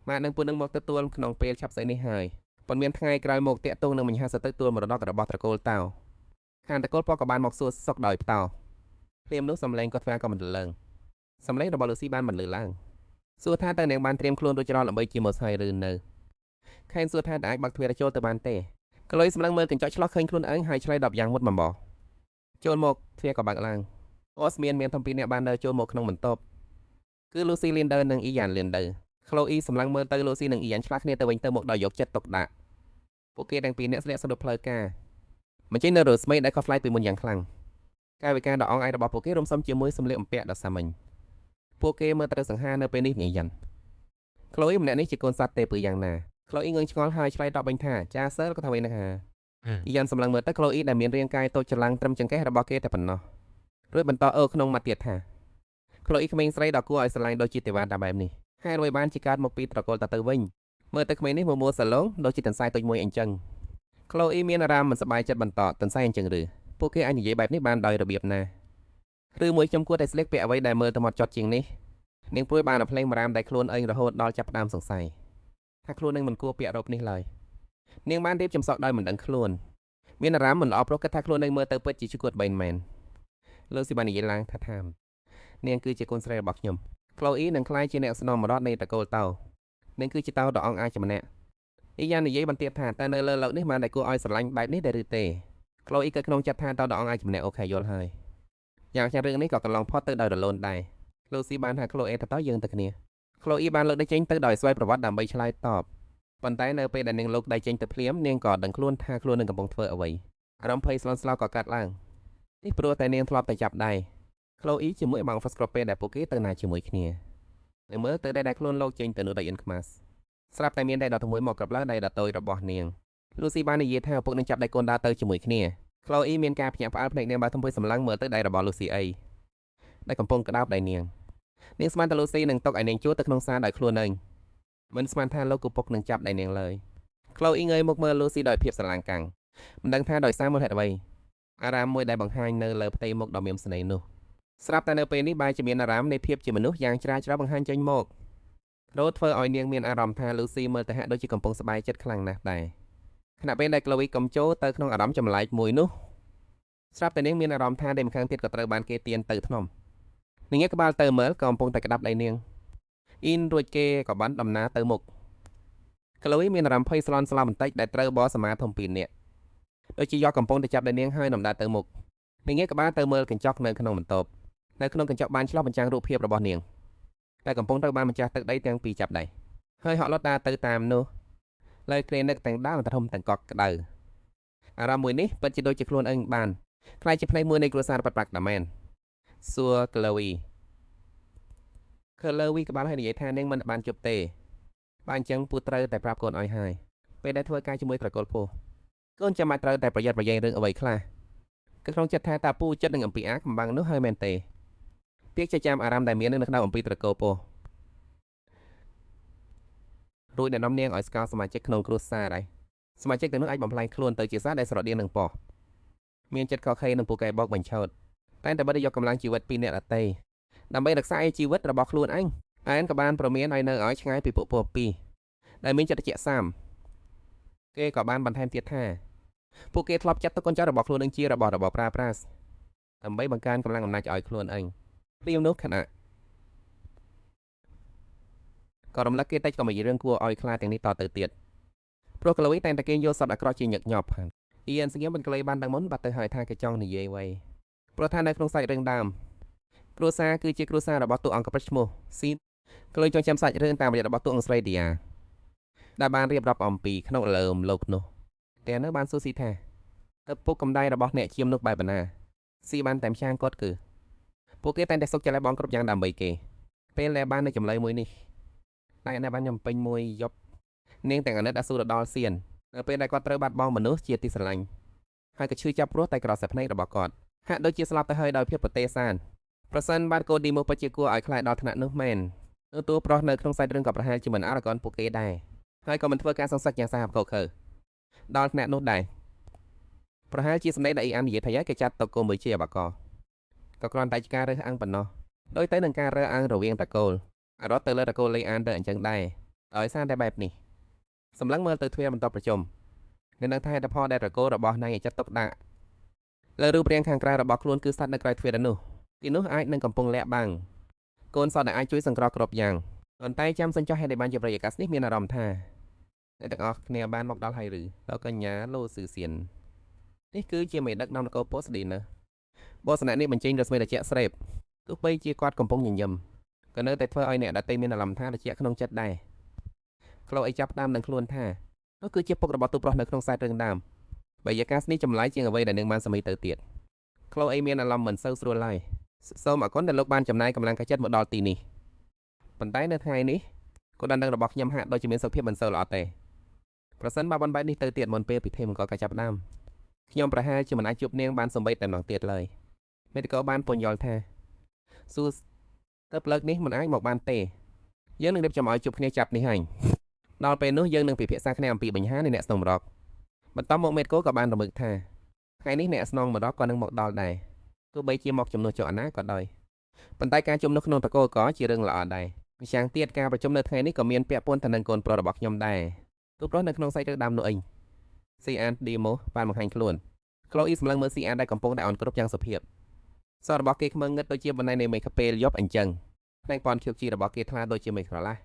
ម៉ាក់នឹងពូនឹងមកទទួលក្នុងពេលឆាប់ស្អីនេះហើយប៉ុន្មានថ្ងៃក្រោយមកតាក់ទងនឹងបញ្ហាសទៅទួលមរតករបស់ត្រកូលតៅខាងត្រកូលប៉ុក៏បានមកសួរសុខដោយផ្តោព្រាមនោះសំឡេងគាត់ស្វាក៏មិនលើងសំឡេងរបស់លូស៊ីបានបន្លឺឡើងសួរថាតើនាងបានត្រៀមខ្លួនរួចរាល់ដើម្បីជាមកហើយឬនៅខេនសួរថាតើអាចបើកទ្វារចូលទៅបានទេក្លុយសម្លឹងមើលកញ្ចក់ឆ្លោះឃើញខ្លួនឯងហើយឆ្លើយដបយ៉ាងមុតមមចូលមកទ្វារក៏បើកឡើងអូសមានធំពីរនាក់បានដើរចូលមកក្នុងបន្ទប់គឺលូស៊ីលីនដឺនិងអ៊ីយ៉ានលីនដឺក្លូអ៊ីសម្លឹងមើលទៅលូស៊ីនិងអ៊ីយ៉ានឆ្លាស់គ្នាទៅវិញទៅមកដោយយកចិត្តទុកដាក់ពួកគេទាំងពីរនាក់ស្លៀកសណ្ដុផ្លូវការមិនចេញនៅរស្មីដែលខុសប្លែកពីមុនយ៉ាងខ្លាំងកាយវិការដ៏អង្អែលរបស់ពួកគេរំសំជាមួយសម្លៀកបំពាក់ដ៏សាមញ្ញពួកគេមើលទៅសង្ហានៅពេលនេះអ៊ីយ៉ានក្លូអ៊ីម្នាក់នេះជាកូនសត្វទេពឺយ៉ាងណាក្លូអ៊ីងឿងឆ្ងល់ហើយឆ្លើយតបវិញថាចាសើក៏ថាវិញនឹងហាអ៊ីយ៉ានសម្លឹងមើលទៅក្លូអ៊ីដែលមានរាងកាយតូចច្រឡំត្រឹមចង្កេះរបស់គេតែប៉ុណ្ណោះរួចបន្តក្នុងមាត់ទៀតថាក្លូអ៊ីក្មេងស្រីដ៏គួរឲ្យស្រឡាញ់ដូចជាទេវតាបែបនេះហេតុអ្វីបានជាកើតមកពីត្រកូលទៅវិញមើលទៅក្មេងនេះមួសាឡុងដូចជាទន្សាយតូចមួយអញ្ចឹងក្លូអ៊ីមានអារម្មណ៍មិនសប្បាយចិត្តបន្តទន្សាយអញ្ចឹងឬពួកគេអាចនិយាយបែបនេះបានដោយរបៀបណាឬមួយខ្ញុំគួរតែស្លៀកពាក់អ្វីដែលមើលទៅមកចត់ជាងនេះនាងព្រួយបានតែភ្លេងបារាមដែលខ្លួនឯងរហូតដល់ចាប់ផ្ដើមសង្ស័យថាខ្លួននឹងមិនគួរពាក់រ៉ូបនេះឡើយនាងបានរៀបចំសក់ដោយមិនដឹងខ្លួនមានអារម្មណ៍មិនល្អព្រោះគិតថាខ្លួននឹងមើលទៅពិតជាឈឺគួតបែនមែនលើស៊ីបាននិយាយឡើងថានាងគឺជាកូនស្រីរបស់ខ្ញុំក្លូអ៊ីនឹងក្លាយជាអ្នកស្នំមរតនៃតកូលតៅនាងគឺជាតៅដ៏អង្អាចម្នាក់អ៊ីយ៉ាននិយាយបន្ទាបថាតើនៅលើលោកនេះបានតែគួរឲ្យស្រឡាញ់បែបនេះដែរឬទេក្លូអ៊ីក៏ក្នុងចិត្តថាតៅដ៏អង្អាចម្នាក់អូខេយល់ហើយយ៉ាងចឹងរឿងនេះក៏កន្លងផុតទៅដោយរលូនដែរលូស៊ីបានថាក្លូអ៊ីទៅយើងទៅគ្នាក្លូអ៊ីបានលើកដៃចេញទៅដោយស្វ័យប្រវត្តិដើម្បីឆ្លើយតបប៉ុន្តែនៅពេលដែលនាងលោកដៃចេញទៅភ្លាមនាងក៏ដឹងខ្លួនថាខ្លួននឹងកំពុងធ្វើអ្វីអារម្មណ៍ភ័យស្លន់ស្លោក៏កាត់ឡើងនេះព្រោះតែនាងធ្លាប់តែចាប់ដៃក្លូអ៊ីជាមួយបងហ្វាស្ក្រូពេដែលពួកគេទៅណាជាមួយគ្នានៅមើលទៅដែលខ្លួនលោកចេញទៅនៅដៃអ៊ិនខ្មាស់ស្រាប់តែមានដៃដតមួយមកក្រាបឡើងដៃដតូចរបស់នាងលូស៊ីបាននិយាយថាឪពុកនឹងចាប់ដៃកូនដើរទៅជាមួយគ្នាក្លូអ៊ីមានការភ្ញាក់ផ្អើលភ្នែកនាងបើទំពុយសម្លឹងមើលទៅដៃរបស់លូស៊ីអីដែលកំពុងក្តោបដៃនាងស្មានថាលូស៊ីនឹងຕົកឲ្យនាងជួទៅក្នុងសាលដោយខ្លួនឯងមិនស្មានថាលោកឪពុកនឹងចាប់ដៃនាងឡើយក្លូអ៊ីងើយមកមើលលូស៊ីដោយភាពស្រឡាញ់កាំងមិនដឹងថាដោយសារមូលហេតុអ្វីអារម្មណ៍មួយដែលបង្ហាញនៅលើផ្ទៃមុខដ៏មានស្នេហ៍នោះស្រាប់តែនៅពេលនេះបែរជាមានអារម្មណ៍នៃភាពជាមនុស្សយ៉ាងច្រាលជ្រៅបង្ហាញចេញមករោធ្វើឲ្យនាងមានអារម្មណ៍ថាលូស៊ីមើលទៅហាក់ដូចជាកំពុងសប្បាយចិត្តខ្លាំងណាស់ដែរខណៈពេលដែលក្លូវីកំចូលទៅក្នុងអារម្មណ៍ចម្លែកមួយនោះស្រាប់តែនាងមានអារម្មណ៍ថាដេម្ខាងទៀតក៏ត្រូវបានគេទានទៅថ្នមនាងងាកក្បាលទៅមើលក៏កំពុងតែក្តាប់ដៃនាងអ៊ីនរួចគេក៏បានដំណើរទៅមុខក្លូវីមានអារម្មណ៍ភ័យស្លន់ស្លោបន្តិចដែលត្រូវបសមាធំពីរនាក់ដូចជាយកកំពុងតែចាប់ដៃនាងហើយដំណើរទៅមុខនាងងាកក្បាលទៅមើលកញ្ចក់នៅក្នុងបន្ទប់នៅក្នុងកញ្ចក់បានឆ្លុះបញ្ចាំងរូបភាពរបស់នាងតែកំពុងត្រូវបានម្ចាស់ទឹកដីទាំងពីរចាប់ដៃហើយហក់លត់ដើរទៅតាមនោះលើគ្រានឹកទាំងដើមធំទាំងកក់ក្ដៅអារម្មណ៍មួយនេះពិតជាដូចជាខ្លួនឯងបានខ្លាចជាផ្នែកមួយនៃគ្រួសារប៉ាត់ប្រាក់ណាមែនសួរក្លូវីក្បាលឲ្យនិយាយថានាងមិនបានជប់ទេបើអញ្ចឹងពូត្រូវតែប្រាប់កូនឲ្យហើយពេលដែលធ្វើការជាមួយត្រកូលពោះកូនចាំបាច់ត្រូវតែប្រយ័ត្នប្រយែងរឿងអ្វីខ្លះគឺក្នុងចិត្តថាតាពូចិត្តនឹងអំពីអាកំបាំងនោះហើយមែនទេពាក្យចចាមអារម្មណ៍ដែលមាននៅក្នុងអំពីត្រកូលពោះរួចណែនាំនាងឲ្យស្គាល់សមាជិកក្នុងគ្រួសារដែរសមាជិកទាំងនោះអាចបំផ្លាញខ្លួនទៅជាសារដែលស្រដៀងនឹងពោះ មានចិត្តខកខេនឹងពួកគេបោកបញ្ឆោតតែតែបើយកកម្លាំងជីវិតពីអ្នកដតីដើម្បីរក្សាជីវិតរបស់ខ្លួនឯងឯនក៏បានប្រមានឲ្យនៅឲ្យឆ្ងាយពីពួកពីរដែលមានចិត្តជាក់សាមគេក៏បានបន្ថែមទៀតថាពួកគេធ្លាប់ចាត់ទុកកូនចៅរបស់ខ្លួននឹងជារបស់ប្រើប្រាស់ដើម្បីបង្កើនកម្លាំងអំណាចឲ្យខ្លួនឯងពីនោះខណៈក៏រំលឹកគេតិចក៏មានរឿងគួរឲ្យខ្លាចទាំងនេះតទៅទៀតព្រោះក្លូវីតែងតែគេយកសត្វអាក្រក់ជាញឹកញាប់អ៊ីអែនសង្ឃឹមមិនក្លីបានដឹងមុនបាត់ទៅហើយថាគេចង់និយាយអ្វីព្រោះថានៅក្នុងសាច់រឿងដើមគ្រួសារគឺជាគ្រួសាររបស់តួអង្គប្រុសឈ្មោះស៊ីនក្លូចង់ចាំសាច់រឿងតាមរយៈរបស់តួអង្គស្រីឌីយ៉ាដែលបានរៀបរាប់អំពីក្នុងលើមលោកនោះតែនៅបានសួរស៊ីថាទៅពុកកំដៃរបស់អ្នកជាមនោះបែបណាស៊ីបានតែម្ចាងគាត់គឺពួកគេតែងតែសុកចិត្តឲ្យបងគ្រប់យ៉ាងដើម្បីគេពេលដែលបាននៅចម្លើយមួយនេះតែអ្នកបានញ៉ាំពេញមួយយប់នាងទាំងអាណិតអាស៊ូដល់សៀននៅពេលដែលគាត់ត្រូវបាត់បង់មនុស្សជាទីស្រឡាញ់ហើយក៏ឈឺចាប់ព្រោះតែក្រសែភ្នែករបស់គាត់ហាក់ដូចជាស្លាប់ទៅហើយដោយភាពប្រទេសសានប្រសិនបានកូឌីមកពិតជាគួរឲ្យខ្លាចដល់ថ្នាក់នោះមែននៅតួប្រុសនៅក្នុងសាច់រឿងក៏ប្រហែលជាមិនអារកនពួកគេដែរហើយក៏មិនធ្វើការសង្សឹកយ៉ាងសាហាវកោខើដល់ថ្នាក់នោះដែរប្រហែលជាសម្ដីដែលអ៊ីអាននិយាយថាគេចាត់តកូលមួយជាអបកក៏គ្រាន់តែជាការរើសអើងប៉ុណ្ណោះដោយទៅនឹងការរើសអើងរវាងតកូលរត់ទៅលើតកូលលេអានទៅអញ្ចឹងដែរដោយសារតែបែបនេះសម្លឹងមើលទៅទ្វារបន្តប្រជុំនៅនឹងថាហេតុផលដែលតកូលរបស់ណៃចាត់ទុកដាក់លើរូបរាងខាងក្រៅរបស់ខ្លួនគឺស្ថិតនៅក្រៅទ្វារនោះទីនោះអាចនឹងកំពុងលាក់បាំងកូនសតដែលអាចជួយសង្គ្រោះគ្រប់យ៉ាងប៉ុន្តែចាំសិនចុះហេតុដែលបានជាប្រយាកាសនេះមានអារម្មណ៍ថាអ្នកទាំងអស់គ្នាបានមកដល់ហើយឬដល់កញ្ញាឡូស៊ឺសៀននេះគឺជាមេដឹកនាំនគរប៉ូស្ឌីនបោសនៈនេះបញ្ចេញរស្មីត្រជាក់ស្រេបទោះបីជាគាត់កំពុងញញឹមក៏នៅតែធ្វើឲ្យអ្នកដតីមានអារម្មណ៍ថាត្រជាក់ក្នុងចិត្តដែរក្លូអីចាប់តាមនឹងខ្លួនថានោះគឺជាពុករបស់ទូប្រុសនៅក្នុងខ្សែរឿងដើមបើយាកាសនេះចម្លែកជាងអ្វីដែលនឹងបានសម័យទៅទៀតក្លូអីមានអារម្មណ៍មិនសូវស្រួលឡើយសូមអរគុណដែលលោកបានចំណាយកម្លាំងកាយចិត្តមកដល់ទីនេះប៉ុន្តែនៅថ្ងៃនេះក៏ដណ្ដឹងរបស់ខ្ញុំហាក់ដូចជាមានសុខភាពមិនសូវល្អទេប្រសិនបើបានបែបនេះទៅទៀតមុនពេលពិធីមង្គលការចាប់ដើមខ្ញុំប្រហែលជាមិនអាចជួបនាងបានសំបីតែម្ដងទៀតឡើយមេតិកោបានពន្យល់ថាសួរទៅផ្លូវនេះមិនអាចមកបានទេយើងនឹងរៀបចំឲ្យជួបគ្នាចាប់នេះហើយដល់ពេលនោះយើងនឹងពិភាក្សាគ្នាអំពីបញ្ហានៃអ្នកស្នងរកបន្តមកមេតិកោក៏បានរំលឹកថាថ្ងៃនេះអ្នកស្នងរកក៏នឹងមកដល់ដែរទោះបីជាមកជំនួសចុះអាណាក៏ដោយប៉ុន្តែការជំនួសក្នុងតកោក៏ជារឿងល្អដែរម្យ៉ាងទៀតការប្រជុំនៅថ្ងៃនេះក៏មានពាក់ព័ន្ធទៅនឹងកូនប្រុសរបស់ខ្ញុំដែរទូប្រុសនៅក្នុងសាច់រឿងដើមនោះអីស៊ីអានឌីម៉ូបានបង្ហាញខ្លួនក្លូអ៊ីសម្លឹងមើលស៊ីអានដែលកំពុងតែអន់គ្រប់យ៉ាងសុភាពសររបស់គេខ្មឹងងឹតដូចជាបណ្ដៃនៃមេឃពេលយប់អញ្ចឹងផ្នែកប៉ុនខៀវជីរបស់គេថ្លាដូចជាមេឃក្រឡាស់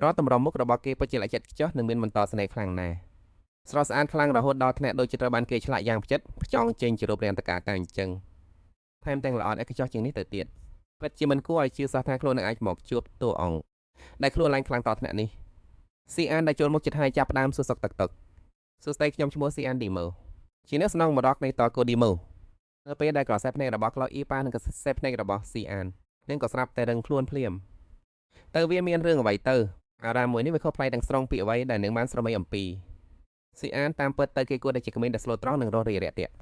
រាល់តម្រំមុខរបស់គេពិតជាល្អិតខ្ចោះនិងមានបន្តស្នេហ៍ខ្លាំងណាស់ស្រស់ស្អាតខ្លាំងរហូតដល់ថ្នាក់ដូចជាត្រូវបានគេឆ្លាក់យ៉ាងផ្ចិតផ្ចង់ចេញជារូបរាងតកាកាអញ្ចឹងថែមទាំងល្អឥតខ្ចោះជាងនេះទៅទៀតពិតជាមិនគួរឲ្យជឿសោះថាខ្លួននឹងអាចមកជួបតួអង្គដែលខ្លួនឡើងខ្លាំងតថ្នាក់នេះស៊ីអានដែលចូលមកចិត្តហើយចាប់ផ្ដើមសួរសុខទឹកសួស្ដីខ្ញុំឈ្មោះស៊ីអានឌីម៉ូជាអ្នកស្នងមរកនៃតកូឌីម៉ូនៅពេលដែលក្រសែភ្នែករបស់ក្លូអ៊ីប៉ានិងក្រសែភ្នែករបស់ស៊ីអាននឹងក៏ស្រាប់តែរឹងខ្លួនភ្លាមទៅវាមានរឿងអ្វីទៅអារ៉ាមមួយនេះវាខុសប្លែកទាំងស្រុងពីអ្វីដែលនឹងបានស្រមៃអំពីស៊ីអានតាមពិតទៅគេគួរតែជាក្មេងដែលស្លូតត្រង់និងរស់រាយរាក់ទាក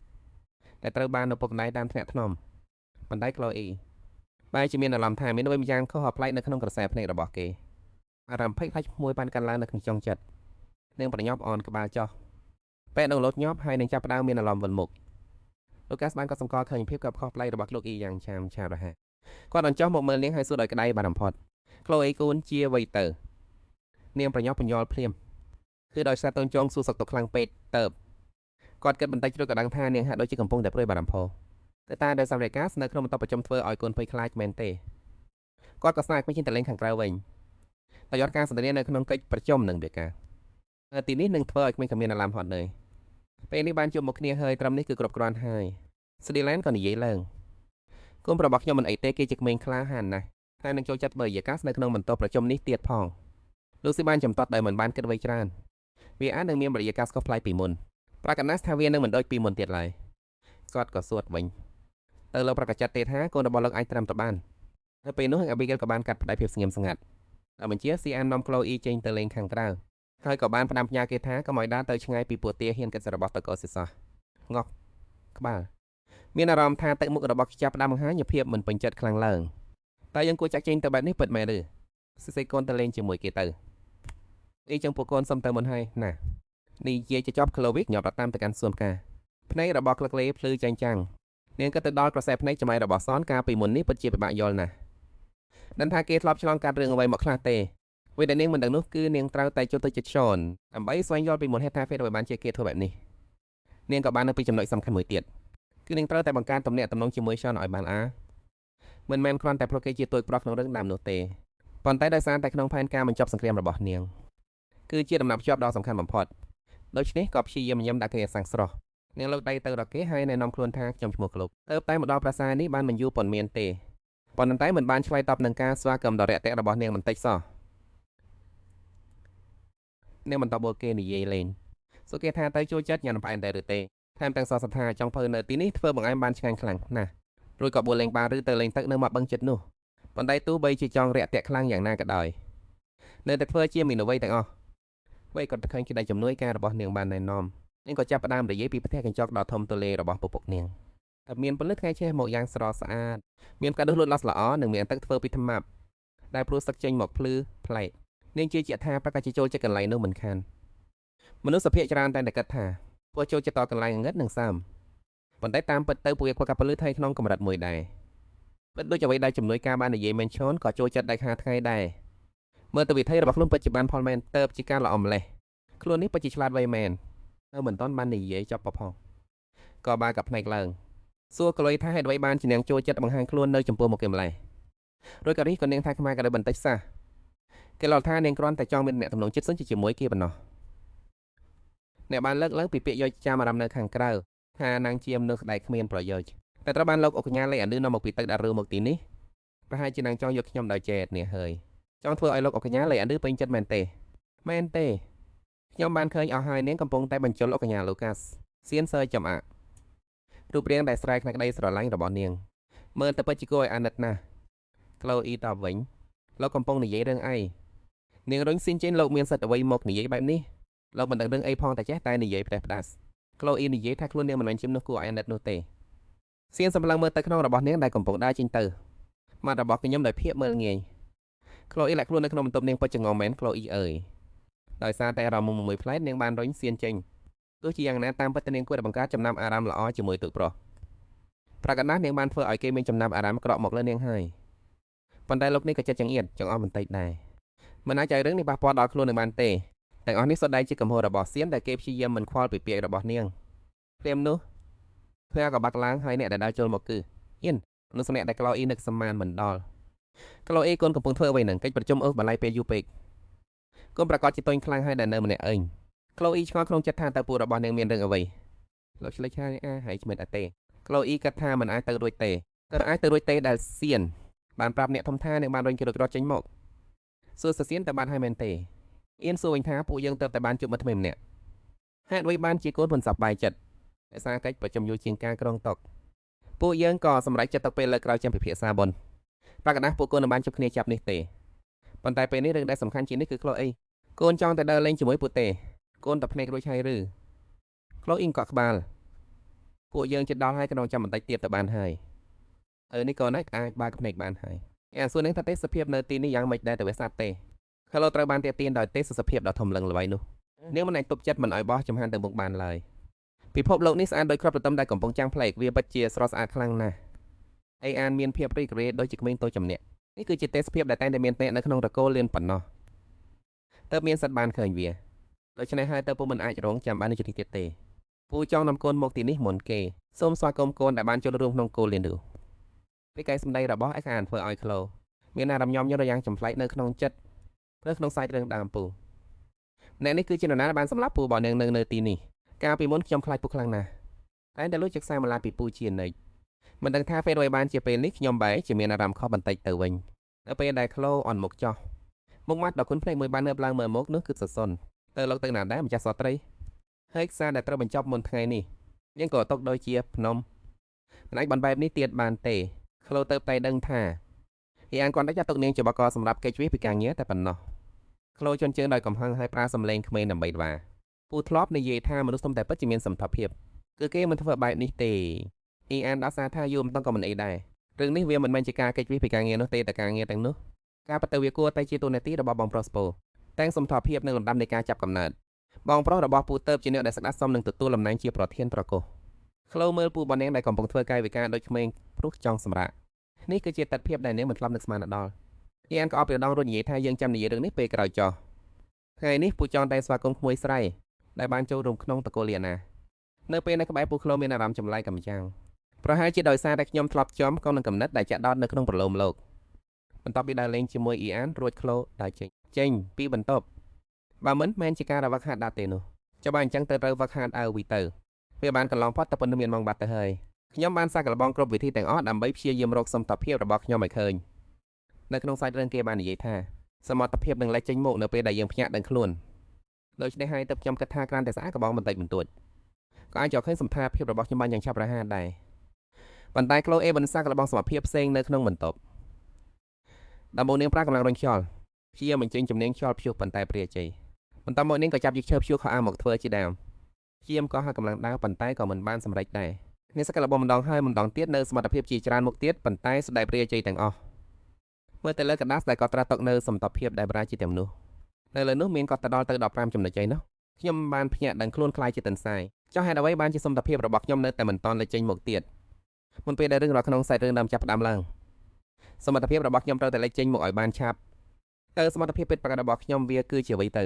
់តែត្រូវបាននៅពុកម្ដាយតាមថ្នាក់ថ្នមបណ្ដៃក្លូអ៊ីបែរជាមានអារម្មណ៍ថាមានអ្វីម្យ៉ាងខុសប្លែកនៅក្នុងក្រសែភ្នែករបស់គេអារម្មណ៍ភ័យខ្លាចមួយបានកាន់ឡើងនៅក្នុងចុងចិត្តនឹងប្រញាប់អនក្បាលចោះពេលនឹងលោតញាប់ហើយនឹងចាប់ផ្ដើមមានអារម្មណ៍វិលមុខលោកកាសបានក៏សម្គាល់ឃើញភាពកັບខុសប្លែករបស់លោកអ៊ីយ៉ាងឆារហ័សគាត់អញ្ចោះមកមើលនាងហើយសួរដោយក្តីបានបំផុតក្លូអ៊ីគូនជាអ្វីទៅនាងប្រញាប់បញ្យល់ភ្លាមគឺដោយសារតូនចងសួរសុខទុក្ខខ្លាំងពេកទៅគាត់គិតបន្តិចរួចក៏ដឹងថានាងហាក់ដូចជាកំពុងតែព្រួយបារម្ភតែដោយសាររេកាសនៅក្នុងបន្ទប់ប្រជុំធ្វើឲ្យកូនភ័យខ្លាចមែនទេគាត់ក៏ស្នើឲ្យក្មេងជិនតលេងខាងក្រៅវិញតែយត់ការសន្ទនានៅក្នុងកិច្ចប្រជុំនឹងវាការនៅទីនេះនឹងធ្វើឲ្យក្មេងក៏មានអារម្មណ៍ហត់នឿយពេលនេះបានជួបមុខគ្នាហើយត្រឹមនេះគឺគ្រប់គ្រាន់ហើយស្ទីឡែនក៏និយាយឡើងកូនប្រុសរបស់ខ្ញុំមិនអីទេគេជាក្មេងក្លាហានណាស់តែនឹងចូលចិត្តមើលយាកាសនៅក្នុងបន្ទប់ប្រជុំនេះទៀតផងលោកស៊ីបានចំទាត់ដោយមិនបានគិតអ្វីច្រើនវាអាចនឹងមានបរិយាកាសខុសប្លែកពីមុនប្រកាសណាស់ថាវានឹងមិនដូចពីមុនទៀតឡើយគាត់ក៏សួរវិញទៅលោកប្រកាសចាត់ទេថាកូនរបស់លោកអាចត្រាំទៅបាននៅពេលនោះអាប៊ីហ្គេលក៏បានកាត់ផ្ដាច់ភាពស្ងៀមស្ងាត់ដល់បញ្ជាស៊ីអាននាំក្លូអ៊ីចេញទៅលេងខាងក្រៅហើយក៏បានផ្ដាំផ្ញើគេថាកុំឲ្យដើរទៅឆ្ងាយពីពួកទាហ៊ានកិច្ចរបស់តកោសិសោះងក់ក្បាលមានអារម្មណ៍ថាទឹកមុខរបស់ខ្ជាប់ផ្ដាំបង្ហាញភាពមិនពេញចិត្តខ្លាំងឡើងតែយើងគួរចាក់ចេញទៅបែបនេះពិតមែនឬសិស្សកូនទៅលេងជាមួយគេទៅអ៊ីចឹងពួកកូនសុំទៅមុនហើយណានិយាយជាចប់ក្លូវិកញាប់តាមទៅកាន់សួនផ្កា ភ្នែករបស់ក្លឹកលេភ្លឺចាញ់ចាំងនាងក៏ទៅដល់ក្រសែភ្នែកច្មៃរបស់សនកាលពីមុននេះពិតជាពិបាកយល់ណាស់ដឹងថាគេធ្លាប់ឆ្លងកាត់រឿងអ្វីមកខ្លះទេពេលដែលនាងមិនដឹងនោះគឺនាងត្រូវតែចូលទៅជិត Sean ដើម្បីស្វែងយល់ពីមូលហេតុថាអ្វីបានជាគេធ្វើបែបនេះនាងក៏បាននៅពីចំណុចសំខាន់មួយទៀតគឺនាងត្រូវតែបង្កើតទំនាក់ទំនងជាមួយ Sean ឲ្យបានមិនមែនគ្រាន់តែព្រោះគេជាទួយប្រុសក្នុងរឿងដើមនោះទេប៉ុន្តែដោយសារតែក្នុងផែនការបញ្ចប់សង្គ្រាមរបស់នាងគឺជាដំណាក់ភ្ជាប់ដ៏សំខាន់បំផុតដូច្នេះក៏ព្យាយាមញញឹមដាក់គេឲ្យសាំងស្រស់នាងលោកដៃទៅដល់គេហើយណែនាំខ្លួនថាខ្ញុំឈ្មោះក្លុកទៅតែមកដល់ប្រាសាទនេះបានមិនយូរប៉ុន្មានទេប៉ុន្តែមិនបានឆ្លើយតបនឹងការស្វាគមន៍ដ៏រាក់ទាក់របស់នាងបន្តិចសោះនាងបន្តបូកគេនិយាយលេងសួរគេថាទៅចូលចិត្តញ៉ាំផ្អែមដែរឬទេថែមទាំងសរសេរថាចង់ធ្វើនៅទីនេះធ្វើបង្អែមបានឆ្ងាញ់ខ្លាំងណាស់រួចក៏បួលលេងបាឬទៅលេងទឹកនៅមាត់បឹងចិត្តនោះប៉ុន្តែទោះបីជាចង់រាក់ទាក់ខ្លាំងយ៉ាងណាក៏ដោយនៅតែធ្វើជាមានអ្វីទាំងអស់វេក៏ឃើញគេដែលជំនួយការរបស់នាងបានណែនាំនាងក៏ចាប់ផ្ដើមនិយាយពីផ្ទះកញ្ចក់ដ៏ធំទូលាយរបស់ពុកនាងតែមានពន្លឺថ្ងៃឆេះមកយ៉ាងស្រស់ស្អាតមានកាដូលូតលាស់ល្អនិងមានទឹកធ្វើពីថ្មដែលព្រោះទឹកចេញមកភ្លឺប្លែកនាងជឿជាក់ថាប្រកាសជាចូលចិត្តកន្លែងនោះមិនខានមនុស្សសភាច្រើនតែគិតថាពួកចូលចិត្តតកន្លែងងឹតនិងសើមប៉ុន្តែតាមពិតទៅពួកវាខ្វះការពលឺថៃក្នុងកម្រិតមួយដែរពិតដូចអ្វីដែលជំនួយការបាននិយាយមែនឈនក៏ចូលចិត្តដាច់ខាតថ្ងៃដែរមើលទៅវិធីរបស់ខ្លួនពិតជាបានផលមែនទៅជាការល្អម្លេះខ្លួននេះពិតជាឆ្លាតវៃមែននៅមិនទាន់បាននិយាយចប់ប្រផងក៏បានកាប់ភ្នែកឡើងសួរក្លុយថាហេតុអ្វីបានជានាងចូលចិត្តបង្ហាញខ្លួននៅចំពោះមុខគេម្លេះរួចក៏រិះក៏នាងថាខ្មែរក៏ដោយបន្តិចសោះគេឡល់ថានាងគ្រាន់តែចង់មានអ្នកទំនងចិត្តសិនជាមួយគេប៉ុណ្ណោះអ្នកបានលើកឡើងពីពាក្យយកចាំអារម្មណ៍នៅខាងក្រៅថានាងជាមនុស្សដែលគ្មានប្រយោជន៍តែត្រូវបានលោកអុកញ៉ាលេខអានឺនាំមកពីទឹកដាក់រឿងមកទីនេះប្រហែលជានាងចង់យកខ្ញុំដោយចែកនេះហើយចង់ធ្វើឲ្យលោកអុកញ៉ាលេខអានឺពេញចិត្តមែនទេខ្ញុំបានឃើញអស់ហើយនាងកំពុងតែបញ្ជិលអុកញ៉ាលូកាសសៀនសើចំអាក់រូបរាងដែលស្រែកក្នុងក្តីស្រឡាញ់របស់នាងមើលទៅពិតជាគួរឲ្យអាណិតណាស់ក្លូអ៊ីតបវិញលោកកំពុងនិយាយរឿងអីនាងរុញស៊ីនចេញលោកមានសិទ្ធិអ្វីមកនិយាយបែបនេះលោកមិនដឹងរឿងអីផងតែចេះតែនិយាយផ្ដេសផ្ដាសក្លូអ៊ីនិយាយថាខ្លួននាងមិនមែនជាមនុស្សគួរឲ្យអាណិតនោះទេសៀនសម្លឹងមើលទៅក្នុងរបស់នាងដែលកំពុងដើរចេញទៅមាត់របស់ខ្ញុំដោយភាពមើលងាយក្លូអ៊ីលាក់ខ្លួននៅក្នុងបន្ទប់នាងពិតចងមែនក្លូអ៊ីអើយដោយសារតែអារម្មណ៍មួយផ្លែតនាងបានរុញសៀនចេញទោះជាយ៉ាងណាតាមពិតនាងគួរតែបង្កើតចំណាប់អារម្មណ៍ល្អជាមួយទូកប្រុសប្រកាសណាស់នាងបានធ្វើឲ្យគេមានចំណាប់អារម្មណ៍ក្រក់មកលើនាងហើយប៉ុន្តែលោកនេះក៏ចិត្តចង្អៀតចង្អុលបន្តិចដែរមិនអាចឲ្យរឿងនេះប៉ះពាល់ដល់ខ្លួននឹងបានទេទាំងអស់នេះសុទ្ធតែជាកំហុសរបស់សៀនដែលគេព្យាយាមមិនខ្វល់ពីពាក្យរបស់នាងព្រាមនោះធ្វើក៏បាក់ឡើងហើយអ្នកដែលដើរចូលមកគឺអ៊ីនមនុស្សម្នាក់ដែលក្លូអ៊ីនឹកសមានមិនដល់ក្លូអ៊ីកូនកំពុងធ្វើអ្វីនឹងកិច្ចប្រជុំអូសបន្លាយពេលយូរពេកកូនប្រកាសជាតុញខ្លាំងហើយដែលនៅម្នាក់ឯងក្លូអ៊ីឆ្ងល់ក្នុងចិត្តថាតើពូរបស់នាងមានរឿងអ្វីលោកឆ្លេចថាហើយឆ្មិតអត់ទេក្លូអ៊ីគិតថាមិនអាចទៅរួចទេដែលសៀនបានប្រាប់អ្នកធំថានាងបានរុញគេរត់ចេញមកសួរសៀនតើបានហើយមែនទេអ៊ីនសួរវិញថាពួកយើងទៅតែបានជួបមិត្តថ្មីម្នាក់ហេតុអ្វីបានជាកូនមិនសប្បាយចិត្តដោយសារកិច្ចប្រជុំយូរជាងការក្រុងតុកពួកយើងក៏សម្រេចចិត្តទៅពេលលើក្រោយចាំពិភាក្សាបុណ្យប្រកាសណាស់ពួកកូននឹងបានជួបគ្នាចាប់នេះទេប៉ុន្តែពេលនេះរឿងដែលសំខាន់ជាងនេះគឺក្លូអ៊ីកូនចង់តែដើរលេងជាមួយពួកទេកូនតែភ្នែករួចហើយឬក្លូអ៊ីកក់ក្បាលពួកយើងជិតដល់ហើយក្នុងចាំបន្តិចទៀតទៅបានហើយនេះកូនអាចបើកភ្នែកបានហើយសួរនាងថាទេសភាពនៅទីនេះយ៉ាងម៉េចដែរទៅវាស្អាតទេក្លូត្រូវបានទាក់ទាញដោយទេសភាពដ៏ធំលឹងល្បីនោះនាងមិនអាចទប់ចិត្តមិនឲ្យបោះចំហានទៅមុខបានឡើយពិភពលោកនេះស្អាតដោយគ្រាប់ទទឹមដែលកំពុងចាំងផ្លែកវាពិតជាស្រស់ស្អាតខ្លាំងណាស់អានមានភាពរីករាយដូចជាក្មេងតូចចំណែកនេះគឺជាទេសភាពដែលតែងតែមានតែនៅក្នុងតកូលលៀនប៉ុណ្ណោះតើមានសិទ្ធបានឃើញវាដូច្នេះហើយតើពូមិនអាចរងចាំបាននៅជំនាញទៀតទេពូចង់នាំកូនមកទីនេះមុនគេសូមស្វាគមន៍កូនដែលបានចូលរួមក្នុងគោលលៀននោះពីកាយសម្ដីរបស់ឯកអានធ្វើឲ្យក្លូមានអារម្មណ៍ញោមញឹមយ៉ាងចម្លែកនៅក្នុងចិត្តព្រោះក្នុងសាច់រឿងដើមពូអ្នកនេះគឺជានរណាបានសម្លាប់ពូរបស់នាងនៅទីនេះកាលពីមុនខ្ញុំខ្លាចពូខ្លាំងណាស់តែលួចជិះខ្សែមកឡាពីពូជានិច្ចមិនដឹងថាពេលរួយបានជាពេលនេះខ្ញុំបែរជាមានអារម្មណ៍ខុសបន្តិចទៅវិញនៅពេលដែលក្លូអន់មុខចោះមុខមាត់ដល់គុណភ្នែកមួយបាននៅឡើងមើលមុខនោះគឺសសុនទៅលោកទៅណាដែរម្ចាស់សត្រីហើយខ្សែដែលត្រូវបញ្ចប់មុនថ្ងៃនេះនាងក៏ຕົកដូចជាភ្នំមិនអាចបានបែបនេះទៀតបានទេក្លូទៅតែដឹងថាអានគាត់តែចាត់ទុកនាងជាបកសម្រាប់កិច្ចវិពីការងារតែប៉ុណ្ណោះក្លូជន់ជើងដោយកំហឹងហើយប្រើសំឡេងក្មេងដើម្បីវ៉ាពូធ្លាប់និយាយថាមនុស្សសុំតែពិតជាមានសមត្ថភាពគឺគេមិនធ្វើបែបនេះទេអានដោះសារថាយូរមិនតង់ក៏មិនអីដែររឿងនេះវាមិនមែនជាការកិច្ចវិពីការងារនោះទេតែការងារទាំងនោះការប្រតិវាគួរតែជាទូនាទីរបស់បងប្រុសស្ពូតែងសមត្ថភាពនិងលំដាប់នៃការចាប់កំណើតបងប្រុសរបស់ពូទៅជាអ្នកដែលស្ដាប់សមនឹងទទួលតំណែងជាប្រធានប្រកោស ក្លោមើលពូបននាងដែលកំពុងធ្វើកាយវិការដូចក្មេងព្រោះចង់សម្រាកនេះគឺជាទស្សនភាពដែលនាងមិនធ្លាប់នឹកស្មានដល់អ៊ីអានក៏អបពីដងរួចនិយាយថាយើងចាំនិយាយរឿងនេះពេលក្រោយចោះថ្ងៃនេះពូចង់តែស្វាគមន៍ក្មួយស្រីដែលបានចូលរួមក្នុងតកូលលៀណានៅពេលនៅក្បែរពូក្លោមានអារម្មណ៍ចម្លែកកំចាំងប្រហែលជាដោយសារតែខ្ញុំធ្លាប់ចំកងនឹងកំណត់ដែលចាក់ដោតនៅក្នុងប្រឡោមលោកបន្ទាប់ពីដើរលេងជាមួយអ៊ីអានរួចក្លោដើរចេញពីបន្ទប់បើមិនមែនជាការរវឹកហាត់ដាត់ទេនោះចុះបើអញ្ចឹងទៅវឹកហាត់អើវីទៅវាបានកន្លងផុតតែប៉ុណ្្នឹងមានម៉ោងបាត់ទៅហើយខ្ញុំបានសាកល្បងគ្រប់វិធីទាំងអស់ដើម្បីព្យាយាមរកសមត្ថភាពរបស់ខ្ញុំឲ្យឃើញនៅក្នុងសាច់រឿងគេបាននិយាយថាសមត្ថភាពនឹងលេចចេញមកនៅពេលដែលយើងភ្ញាក់ដឹងខ្លួនដូច្នេះហើយទើបខ្ញុំគិតថាក្រាន់តែស្អាតកបងបន្តិចបន្តួចក៏អាចរកឃើញសមត្ថភាពរបស់ខ្ញុំបានយ៉ាងឆាប់រហ័សដែរប៉ុន្តែក្លូអេបានសាកល្បងសមត្ថភាពផ្សេងនៅក្នុងបន្ទប់ដំបូងនាងប្រាកំឡុងរញខ្យល់ព្យាយាមបញ្ចេញជំនាញខ្យល់ព្យុះប៉ុន្តែព្រាជ័យបន្ទាប់មកនាងក៏ចាប់យកឈើព្យុះខោអាវមកធ្វើជាដើមព្យាយាមក៏ឲ្យកម្លាំងដើរប៉ុន្តែក៏មិនបានសម្រេចដែរនាងសាកល្បងម្ដងហើយម្ដងទៀតនៅសមត្ថភាពជាច្រើនមុខទៀតប៉ុន្តែស្ដាយព្រាជ័យទាំងអស់មើលទៅលើกระดาษដែលគាត់ត្រាស់ទុកនៅសមត្ថភាពដែលប្រាជាទាំងនោះនៅលើនោះមានគាត់ទៅដល់ទៅ15ចំណុចអីនោះខ្ញុំបានភ្ញាក់ដឹងខ្លួនខ្លាយជាទន្សាយចុះហេតុអ្វីបានជាសមត្ថភាពរបស់ខ្ញុំនៅតែមិនតាន់លេចចេញមកទៀតមុនពេលដែលរឿងរកក្នុងសាច់រឿងដើមចាប់ផ្ដើមឡើងសមត្ថភាពរបស់ខ្ញុំត្រូវតែលេចចេញមកឲ្យបានឆាប់តើសមត្ថភាពពិតប្រាកដរបស់ខ្ញុំវាគឺជាអ្វីទៅ